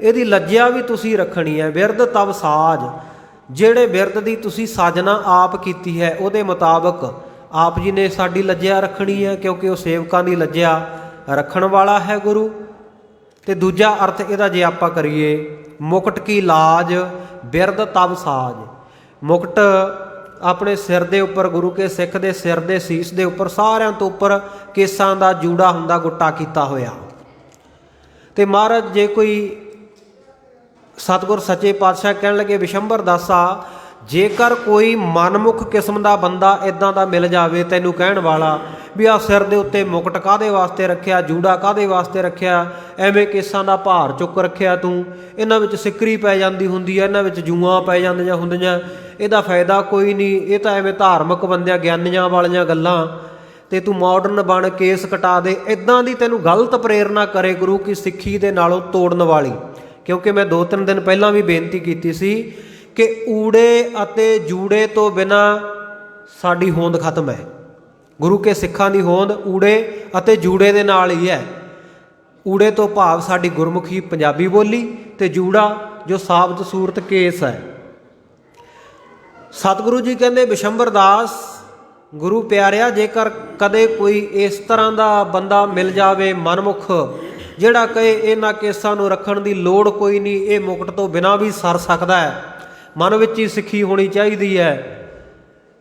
ਇਹਦੀ ਲੱਜਿਆ ਵੀ ਤੁਸੀਂ ਰੱਖਣੀ ਹੈ। ਬਿਰਧ ਤਵ ਸਾਜ, ਜਿਹੜੇ ਬਿਰਧ ਦੀ ਤੁਸੀਂ ਸਾਜਨਾ ਆਪ ਕੀਤੀ ਹੈ ਉਹਦੇ ਮੁਤਾਬਕ ਆਪ ਜੀ ਨੇ ਸਾਡੀ ਲੱਜਿਆ ਰੱਖਣੀ ਹੈ, ਕਿਉਂਕਿ ਉਹ ਸੇਵਕਾਂ ਦੀ ਲੱਜਿਆ ਰੱਖਣ ਵਾਲਾ ਹੈ ਗੁਰੂ। ਤੇ ਦੂਜਾ ਅਰਥ ਇਹਦਾ ਜੇ ਆਪਾਂ ਕਰੀਏ, ਮੁਕਟ ਕੀ ਲਾਜ ਬਿਰਧ ਤਵ ਸਾਜ, ਮੁਕਟ ਆਪਣੇ ਸਿਰ ਦੇ ਉੱਪਰ, ਗੁਰੂ ਕੇ ਸਿੱਖ ਦੇ ਸਿਰ ਦੇ ਸੀਸ ਦੇ ਉੱਪਰ ਸਾਰਿਆਂ ਤੋਂ ਉੱਪਰ ਕੇਸਾਂ ਦਾ ਜੂੜਾ ਹੁੰਦਾ, ਗੁੱਟਾ ਕੀਤਾ ਹੋਇਆ। ਤੇ ਮਹਾਰਾਜ ਜੇ ਕੋਈ ਸਤਿਗੁਰ ਸੱਚੇ ਪਾਤਸ਼ਾਹ ਕਹਿਣ ਲੱਗੇ, ਵਿਸ਼ੰਬਰ ਦਾਸਾ ਜੇਕਰ ਕੋਈ ਮਨਮੁਖ ਕਿਸਮ ਦਾ ਬੰਦਾ ਇਦਾਂ ਦਾ ਮਿਲ ਜਾਵੇ ਤੈਨੂੰ ਕਹਿਣ ਵਾਲਾ ਵੀ ਆਹ ਸਿਰ ਦੇ ਉੱਤੇ ਮੁਕਟ ਕਾਹਦੇ ਵਾਸਤੇ ਰੱਖਿਆ, ਜੂੜਾ ਕਾਹਦੇ ਵਾਸਤੇ ਰੱਖਿਆ, ਐਵੇਂ ਕੇਸਾਂ ਦਾ ਭਾਰ ਚੁੱਕ ਰੱਖਿਆ ਤੂੰ, ਇਹਨਾਂ ਵਿੱਚ ਸਿੱਕਰੀ ਪੈ ਜਾਂਦੀ ਹੁੰਦੀ ਹੈ, ਇਹਨਾਂ ਵਿੱਚ ਜੂਆਂ ਪੈ ਜਾਂਦੀਆਂ ਹੁੰਦੀਆਂ, ਇਹਦਾ ਫਾਇਦਾ ਕੋਈ ਨਹੀਂ, ਇਹ ਤਾਂ ਐਵੇਂ ਧਾਰਮਿਕ ਬੰਦਿਆਂ ਗਿਆਨੀਆਂ ਵਾਲੀਆਂ ਗੱਲਾਂ, ਤੇ ਤੂੰ ਮਾਡਰਨ ਬਣ ਕੇਸ ਕਟਾ ਦੇ, ਇਦਾਂ ਦੀ ਤੈਨੂੰ ਗਲਤ ਪ੍ਰੇਰਨਾ ਕਰੇ ਗੁਰੂ ਕੀ ਸਿੱਖੀ ਦੇ ਨਾਲੋਂ ਤੋੜਨ ਵਾਲੀ। ਕਿਉਂਕਿ ਮੈਂ 2-3 ਦਿਨ ਪਹਿਲਾਂ ਵੀ ਬੇਨਤੀ ਕੀਤੀ ਸੀ ਕਿ ਊੜੇ ਅਤੇ ਜੂੜੇ ਤੋਂ ਬਿਨਾ ਸਾਡੀ ਹੋਂਦ ਖਤਮ ਹੈ। ਗੁਰੂ ਕੇ ਸਿੱਖਾਂ ਦੀ ਹੋਂਦ ਊੜੇ ਅਤੇ ਜੂੜੇ ਦੇ ਨਾਲ ਹੀ ਹੈ। ਊੜੇ ਤੋਂ ਭਾਵ ਸਾਡੀ ਗੁਰਮੁਖੀ ਪੰਜਾਬੀ ਬੋਲੀ, ਤੇ ਜੂੜਾ ਜੋ ਸਾਬਤ ਸੂਰਤ ਕੇਸ ਹੈ। ਸਤਿਗੁਰੂ ਜੀ ਕਹਿੰਦੇ, ਵਿਸ਼ੰਬਰ ਦਾਸ ਗੁਰੂ ਪਿਆਰਿਆ, ਜੇਕਰ ਕਦੇ ਕੋਈ ਇਸ ਤਰ੍ਹਾਂ ਦਾ ਬੰਦਾ ਮਿਲ ਜਾਵੇ ਮਨਮੁਖ, ਜਿਹੜਾ ਕਹੇ ਇਹਨਾਂ ਕੇਸਾਂ ਨੂੰ ਰੱਖਣ ਦੀ ਲੋੜ ਕੋਈ ਨਹੀਂ, ਇਹ ਮੁਕਟ ਤੋਂ ਬਿਨਾਂ ਵੀ ਸਰ ਸਕਦਾ ਹੈ, ਮਨ ਵਿੱਚ ਹੀ ਸਿੱਖੀ ਹੋਣੀ ਚਾਹੀਦੀ ਹੈ,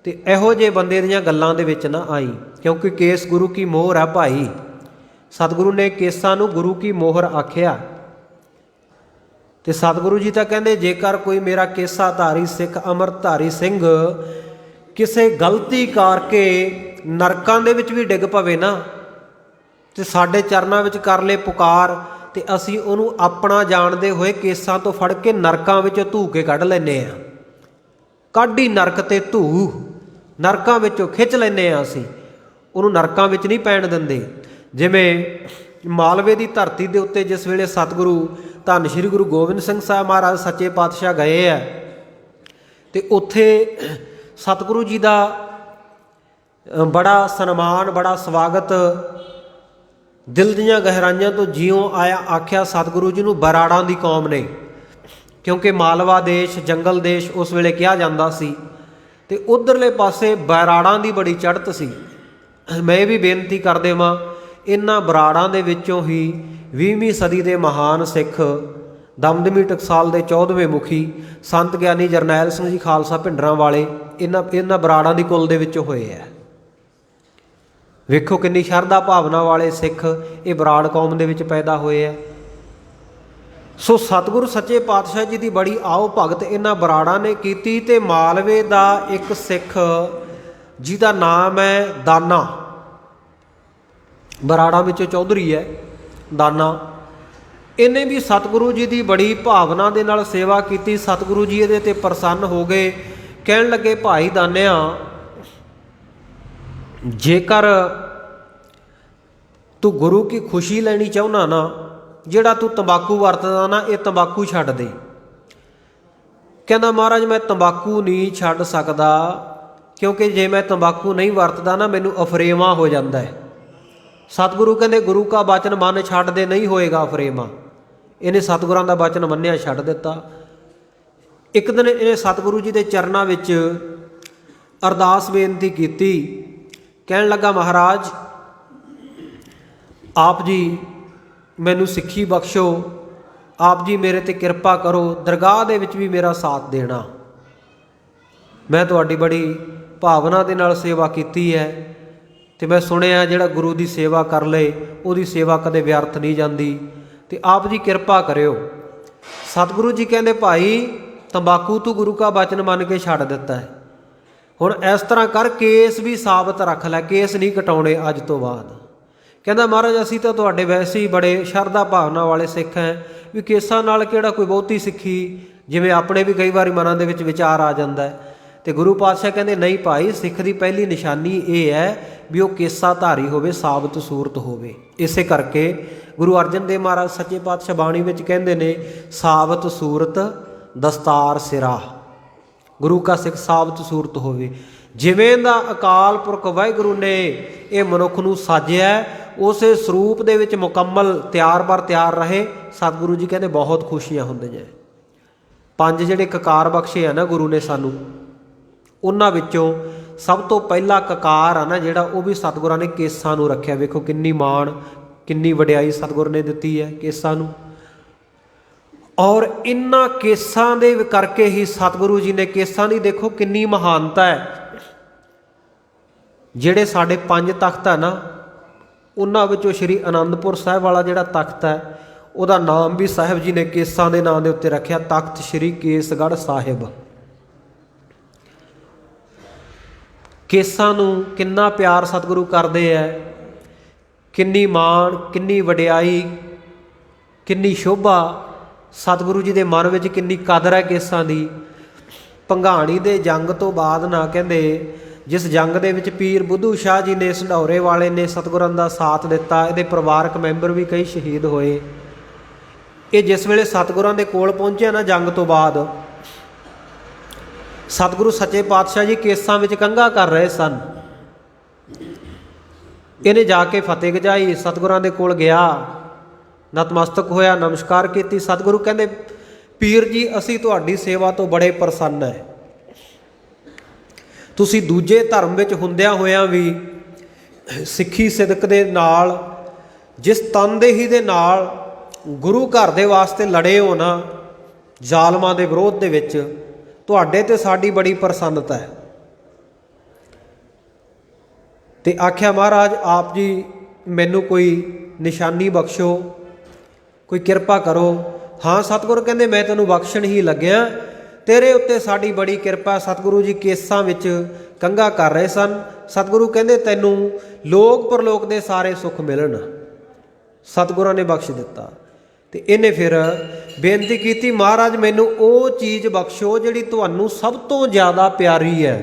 ਤੇ ਇਹੋ ਜਿਹੇ ਬੰਦੇ ਦੀਆਂ ਗੱਲਾਂ ਦੇ ਵਿੱਚ ਨਾ ਆਈ, ਕਿਉਂਕਿ ਕੇਸ ਗੁਰੂ ਕੀ ਮੋਹਰ ਹੈ ਭਾਈ। ਸਤਿਗੁਰੂ ਨੇ ਕੇਸਾਂ ਨੂੰ ਗੁਰੂ ਕੀ ਮੋਹਰ ਆਖਿਆ। ਤੇ ਸਤਿਗੁਰੂ ਜੀ ਤਾਂ ਕਹਿੰਦੇ, ਜੇਕਰ ਕੋਈ ਮੇਰਾ ਕੇਸਾ ਧਾਰੀ ਸਿੱਖ ਅੰਮ੍ਰਿਤਧਾਰੀ ਸਿੰਘ ਕਿਸੇ ਗਲਤੀ ਕਰਕੇ ਨਰਕਾਂ ਦੇ ਵਿੱਚ ਵੀ ਡਿੱਗ ਪਵੇ ਨਾ, ਤੇ ਸਾਡੇ ਚਰਨਾਂ ਵਿੱਚ ਕਰ ਲਏ ਪੁਕਾਰ, ਤੇ ਅਸੀਂ ਉਹਨੂੰ ਆਪਣਾ ਜਾਣਦੇ ਹੋਏ ਕੇਸਾਂ ਤੋਂ ਫੜ ਕੇ ਨਰਕਾਂ ਵਿੱਚ ਧੂ ਕੇ ਕੱਢ ਲੈਂਦੇ ਹਾਂ। ਕਾਢੀ ਨਰਕ ਤੇ ਧੂ, ਨਰਕਾਂ ਵਿੱਚੋਂ ਖਿੱਚ ਲੈਂਦੇ ਹਾਂ, ਅਸੀਂ ਉਹਨੂੰ ਨਰਕਾਂ ਵਿੱਚ ਨਹੀਂ ਪੈਣ ਦਿੰਦੇ। ਜਿਵੇਂ ਮਾਲਵੇ ਦੀ ਧਰਤੀ ਦੇ ਉੱਤੇ ਜਿਸ ਵੇਲੇ ਸਤਿਗੁਰੂ ਧੰਨ ਸ਼੍ਰੀ ਗੁਰੂ ਗੋਬਿੰਦ ਸਿੰਘ ਸਾਹਿਬ ਮਹਾਰਾਜ ਸੱਚੇ ਪਾਤਸ਼ਾਹ ਗਏ ਆ, ਤੇ ਉੱਥੇ ਸਤਿਗੁਰੂ ਜੀ ਦਾ ਬੜਾ ਸਨਮਾਨ, ਬੜਾ ਸਵਾਗਤ, ਦਿਲ ਦੀਆਂ ਗਹਿਰਾਈਆਂ ਤੋਂ ਜਿਉਂ ਆਇਆ ਆਖਿਆ ਸਤਿਗੁਰੂ ਜੀ ਨੂੰ ਬਰਾੜਾਂ ਦੀ ਕੌਮ ਨੇ, ਕਿਉਂਕਿ ਮਾਲਵਾ ਦੇਸ਼ ਜੰਗਲ ਦੇਸ਼ ਉਸ ਵੇਲੇ ਕਿਹਾ ਜਾਂਦਾ ਸੀ, ਤੇ ਉਧਰਲੇ ਪਾਸੇ ਬਰਾੜਾਂ ਦੀ ਬੜੀ ਚੜ੍ਹਤ ਸੀ। ਮੈਂ ਇਹ ਵੀ ਬੇਨਤੀ ਕਰ ਦੇਵਾਂ, ਇਹਨਾਂ ਬਰਾੜਾਂ ਦੇ ਵਿੱਚੋਂ ਹੀ 20ਵੀਂ ਸਦੀ ਦੇ ਮਹਾਨ ਸਿੱਖ ਦਮਦਮੀ ਟਕਸਾਲ ਦੇ 14ਵੇਂ ਮੁਖੀ ਸੰਤ ਗਿਆਨੀ ਜਰਨੈਲ ਸਿੰਘ ਜੀ ਖਾਲਸਾ ਭਿੰਡਰਾਂ ਵਾਲੇ ਇਹਨਾਂ ਬਰਾੜਾਂ ਦੀ ਕੁਲ ਦੇ ਵਿੱਚੋਂ ਹੋਏ ਹੈ। ਵੇਖੋ ਕਿੰਨੀ ਸ਼ਰਧਾ ਭਾਵਨਾ ਵਾਲੇ ਸਿੱਖ ਇਹ ਬਰਾੜ ਕੌਮ ਦੇ ਵਿੱਚ ਪੈਦਾ ਹੋਏ ਹੈ। ਸੋ ਸਤਿਗੁਰੂ ਸੱਚੇ ਪਾਤਸ਼ਾਹ ਜੀ ਦੀ ਬੜੀ ਆਓ ਭਗਤ ਇਹਨਾਂ ਬਰਾੜਾਂ ਨੇ ਕੀਤੀ। ਤੇ ਮਾਲਵੇ ਦਾ ਇੱਕ ਸਿੱਖ ਜਿਹਦਾ ਨਾਮ ਹੈ ਦਾਨਾ, ਬਰਾੜਾਂ ਵਿੱਚੋਂ ਚੌਧਰੀ ਹੈ ਦਾਨਾ, ਇਹਨੇ ਵੀ ਸਤਿਗੁਰੂ ਜੀ ਦੀ ਬੜੀ ਭਾਵਨਾ ਦੇ ਨਾਲ ਸੇਵਾ ਕੀਤੀ। ਸਤਿਗੁਰੂ ਜੀ ਇਹਦੇ ਤੇ ਪ੍ਰਸੰਨ ਹੋ ਗਏ, ਕਹਿਣ ਲੱਗੇ, ਭਾਈ ਦਾਨਿਆ, ਜੇਕਰ ਤੂੰ ਗੁਰੂ ਕੀ ਖੁਸ਼ੀ ਲੈਣੀ ਚਾਹੁੰਦਾ ਨਾ, ਜਿਹੜਾ ਤੂੰ ਤੰਬਾਕੂ ਵਰਤਦਾ ਨਾ, ਇਹ ਤੰਬਾਕੂ ਛੱਡ ਦੇ। ਕਹਿੰਦਾ, ਮਹਾਰਾਜ ਮੈਂ ਤੰਬਾਕੂ ਨਹੀਂ ਛੱਡ ਸਕਦਾ, ਕਿਉਂਕਿ ਜੇ ਮੈਂ ਤੰਬਾਕੂ ਨਹੀਂ ਵਰਤਦਾ ਨਾ, ਮੈਨੂੰ ਅਫਰੇਵਾ ਹੋ ਜਾਂਦਾ ਹੈ। ਸਤਿਗੁਰੂ ਕਹਿੰਦੇ, ਗੁਰੂ ਕਾ ਬਚਨ ਮਨ ਛੱਡ ਦੇ, ਨਹੀਂ ਹੋਏਗਾ ਅਫਰੇਵਾ। ਇਹਨੇ ਸਤਿਗੁਰਾਂ ਦਾ ਬਚਨ ਮੰਨਿਆ, ਛੱਡ ਦਿੱਤਾ। ਇੱਕ ਦਿਨ ਇਹਨੇ ਸਤਿਗੁਰੂ ਜੀ ਦੇ ਚਰਨਾਂ ਵਿੱਚ ਅਰਦਾਸ ਬੇਨਤੀ ਕੀਤੀ, ਕਹਿਣ ਲੱਗਾ, ਮਹਾਰਾਜ ਆਪ ਜੀ ਮੈਨੂੰ ਸਿੱਖੀ ਬਖਸ਼ੋ, ਆਪ ਜੀ ਮੇਰੇ 'ਤੇ ਕਿਰਪਾ ਕਰੋ, ਦਰਗਾਹ ਦੇ ਵਿੱਚ ਵੀ ਮੇਰਾ ਸਾਥ ਦੇਣਾ। ਮੈਂ ਤੁਹਾਡੀ ਬੜੀ ਭਾਵਨਾ ਦੇ ਨਾਲ ਸੇਵਾ ਕੀਤੀ ਹੈ, ਤੇ ਮੈਂ ਸੁਣਿਆ ਜਿਹੜਾ ਗੁਰੂ ਦੀ ਸੇਵਾ ਕਰ ਲਏ ਉਹਦੀ ਸੇਵਾ ਕਦੇ ਵਿਅਰਥ ਨਹੀਂ ਜਾਂਦੀ, ਤੇ ਆਪ ਜੀ ਕਿਰਪਾ ਕਰਿਓ। ਸਤਿਗੁਰੂ ਜੀ ਕਹਿੰਦੇ, ਭਾਈ ਤੰਬਾਕੂ ਤੂੰ ਗੁਰੂ ਕਾ ਬਚਨ ਮੰਨ ਕੇ ਛੱਡ ਦਿੱਤਾ ਹੈ, ਹੁਣ ਇਸ ਤਰ੍ਹਾਂ ਕਰ, ਕੇਸ ਵੀ ਸਾਬਤ ਰੱਖ ਲੈ, ਕੇਸ ਨਹੀਂ ਕਟਾਉਣੇ ਅੱਜ ਤੋਂ ਬਾਅਦ। ਕਹਿੰਦਾ, ਮਹਾਰਾਜ ਅਸੀਂ ਤਾਂ ਤੁਹਾਡੇ ਵੈਸੇ ਹੀ ਬੜੇ ਸ਼ਰਧਾ ਭਾਵਨਾ ਵਾਲੇ ਸਿੱਖ ਹੈ, ਵੀ ਕੇਸਾਂ ਨਾਲ ਕਿਹੜਾ ਕੋਈ ਬਹੁਤੀ ਸਿੱਖੀ, ਜਿਵੇਂ ਆਪਣੇ ਵੀ ਕਈ ਵਾਰੀ ਮਨਾਂ ਦੇ ਵਿੱਚ ਵਿਚਾਰ ਆ ਜਾਂਦਾ ਹੈ। ਤੇ ਗੁਰੂ ਪਾਤਸ਼ਾਹ ਕਹਿੰਦੇ, ਨਹੀਂ ਭਾਈ, ਸਿੱਖ ਦੀ ਪਹਿਲੀ ਨਿਸ਼ਾਨੀ ਇਹ ਹੈ ਵੀ ਉਹ ਕੇਸਾ ਧਾਰੀ ਹੋਵੇ, ਸਾਬਤ ਸੂਰਤ ਹੋਵੇ। ਇਸੇ ਕਰਕੇ ਗੁਰੂ ਅਰਜਨ ਦੇਵ ਮਹਾਰਾਜ ਸੱਚੇ ਪਾਤਸ਼ਾਹ ਬਾਣੀ ਵਿੱਚ ਕਹਿੰਦੇ ਨੇ, ਸਾਬਤ ਸੂਰਤ ਦਸਤਾਰ ਸਿਰਾ। ਗੁਰੂ ਕਾ ਸਿੱਖ ਸਾਬਤ ਸੂਰਤ ਹੋਵੇ। ਜਿਵੇਂ ਦਾ ਅਕਾਲ ਪੁਰਖ ਵਾਹਿਗੁਰੂ ਨੇ ਇਹ ਮਨੁੱਖ ਨੂੰ ਸਾਜਿਆ, ਉਸੇ ਸਰੂਪ ਦੇ ਵਿੱਚ ਮੁਕੰਮਲ ਤਿਆਰ ਬਰ ਤਿਆਰ ਰਹੇ। ਸਤਿਗੁਰੂ ਜੀ ਕਹਿੰਦੇ ਬਹੁਤ ਖੁਸ਼ੀਆਂ ਹੁੰਦੀਆਂ। 5 ਜਿਹੜੇ ਕਕਾਰ ਬਖਸ਼ੇ ਆ ਨਾ ਗੁਰੂ ਨੇ ਸਾਨੂੰ, ਉਹਨਾਂ ਵਿੱਚੋਂ ਸਭ ਤੋਂ ਪਹਿਲਾ ਕਕਾਰ ਆ ਨਾ ਜਿਹੜਾ, ਉਹ ਵੀ ਸਤਿਗੁਰਾਂ ਨੇ ਕੇਸਾਂ ਨੂੰ ਰੱਖਿਆ। ਵੇਖੋ ਕਿੰਨੀ ਮਾਣ, ਕਿੰਨੀ ਵਡਿਆਈ ਸਤਿਗੁਰ ਨੇ ਦਿੱਤੀ ਹੈ ਕੇਸਾਂ ਨੂੰ। ਔਰ ਇਹਨਾਂ ਕੇਸਾਂ ਦੇ ਕਰਕੇ ਹੀ ਸਤਿਗੁਰੂ ਜੀ ਨੇ, ਕੇਸਾਂ ਦੀ ਦੇਖੋ ਕਿੰਨੀ ਮਹਾਨਤਾ ਹੈ। ਜਿਹੜੇ ਸਾਡੇ 5 ਤਖਤ ਹੈ ਨਾ, ਉਹਨਾਂ ਵਿੱਚੋਂ ਸ਼੍ਰੀ ਅਨੰਦਪੁਰ ਸਾਹਿਬ ਵਾਲਾ ਜਿਹੜਾ ਤਖਤ ਹੈ, ਉਹਦਾ ਨਾਮ ਵੀ ਸਾਹਿਬ ਜੀ ਨੇ ਕੇਸਾਂ ਦੇ ਨਾਂ ਦੇ ਉੱਤੇ ਰੱਖਿਆ, ਤਖਤ ਸ਼੍ਰੀ ਕੇਸਗੜ੍ਹ ਸਾਹਿਬ। ਕੇਸਾਂ ਨੂੰ ਕਿੰਨਾ ਪਿਆਰ ਸਤਿਗੁਰੂ ਕਰਦੇ ਹੈ, ਕਿੰਨੀ ਮਾਣ, ਕਿੰਨੀ ਵਡਿਆਈ, ਕਿੰਨੀ ਸ਼ੋਭਾ। ਸਤਿਗੁਰੂ ਜੀ ਦੇ ਮਨ ਵਿੱਚ ਕਿੰਨੀ ਕਦਰ ਹੈ ਕੇਸਾਂ ਦੀ। ਭੰਗਾਣੀ ਦੇ ਜੰਗ ਤੋਂ ਬਾਅਦ ਨਾ ਕਹਿੰਦੇ, ਜਿਸ ਜੰਗ ਦੇ ਵਿੱਚ ਪੀਰ ਬੁੱਧੂ ਸ਼ਾਹ ਜੀ ਨੇ, ਸੰਢੌਰੇ ਵਾਲੇ ਨੇ ਸਤਿਗੁਰਾਂ ਦਾ ਸਾਥ ਦਿੱਤਾ, ਇਹਦੇ ਪਰਿਵਾਰਕ ਮੈਂਬਰ ਵੀ ਕਈ ਸ਼ਹੀਦ ਹੋਏ। ਇਹ ਜਿਸ ਵੇਲੇ ਸਤਿਗੁਰਾਂ ਦੇ ਕੋਲ ਪਹੁੰਚਿਆ ਨਾ ਜੰਗ ਤੋਂ ਬਾਅਦ, ਸਤਿਗੁਰੂ ਸੱਚੇ ਪਾਤਸ਼ਾਹ ਜੀ ਕੇਸਾਂ ਵਿੱਚ ਕੰਘਾ ਕਰ ਰਹੇ ਸਨ। ਇਹਨੇ ਜਾ ਕੇ ਫਤਿਹ ਗਜਾਈ, ਸਤਿਗੁਰਾਂ ਦੇ ਕੋਲ ਗਿਆ, ਨਤਮਸਤਕ ਹੋਇਆ, ਨਮਸਕਾਰ ਕੀਤੀ। ਸਤਿਗੁਰੂ ਕਹਿੰਦੇ ਪੀਰ ਜੀ ਅਸੀਂ ਤੁਹਾਡੀ ਸੇਵਾ ਤੋਂ ਬੜੇ ਪ੍ਰਸੰਨ ਹੈ। ਤੁਸੀਂ ਦੂਜੇ ਧਰਮ ਵਿੱਚ ਹੁੰਦਿਆਂ ਹੋਇਆਂ ਵੀ ਸਿੱਖੀ ਸਿਦਕ ਦੇ ਨਾਲ, ਜਿਸ ਤਨਦੇਹੀ ਦੇ ਨਾਲ ਗੁਰੂ ਘਰ ਦੇ ਵਾਸਤੇ ਲੜੇ ਹੋ ਨਾ, ਜ਼ਾਲਮਾਂ ਦੇ ਵਿਰੋਧ ਦੇ ਵਿੱਚ, ਤੁਹਾਡੇ ਤੇ ਸਾਡੀ ਬੜੀ ਪ੍ਰਸੰਨਤਾ ਹੈ। ਤੇ ਆਖਿਆ ਮਹਾਰਾਜ ਆਪ ਜੀ ਮੈਨੂੰ ਕੋਈ ਨਿਸ਼ਾਨੀ ਬਖਸ਼ੋ, ਕੋਈ ਕਿਰਪਾ ਕਰੋ। ਹਾਂ ਸਤਿਗੁਰੂ ਕਹਿੰਦੇ ਮੈਂ ਤੈਨੂੰ ਬਖਸ਼ਣ ਹੀ ਲੱਗਿਆ, ਤੇਰੇ ਉੱਤੇ ਸਾਡੀ ਬੜੀ ਕਿਰਪਾ। ਸਤਿਗੁਰੂ ਜੀ ਕੇਸਾਂ ਵਿੱਚ ਕੰਘਾ ਕਰ ਰਹੇ ਸਨ। ਸਤਿਗੁਰੂ ਕਹਿੰਦੇ ਤੈਨੂੰ ਲੋਕ ਪਰਲੋਕ ਦੇ ਸਾਰੇ ਸੁੱਖ ਮਿਲਣ। ਸਤਿਗੁਰਾਂ ਨੇ ਬਖਸ਼ ਦਿੱਤਾ। ਤੇ ਇਹਨੇ ਫਿਰ ਬੇਨਤੀ ਕੀਤੀ ਮਹਾਰਾਜ ਮੈਨੂੰ ਉਹ ਚੀਜ਼ ਬਖਸ਼ੋ ਜਿਹੜੀ ਤੁਹਾਨੂੰ ਸਭ ਤੋਂ ਜ਼ਿਆਦਾ ਪਿਆਰੀ ਹੈ।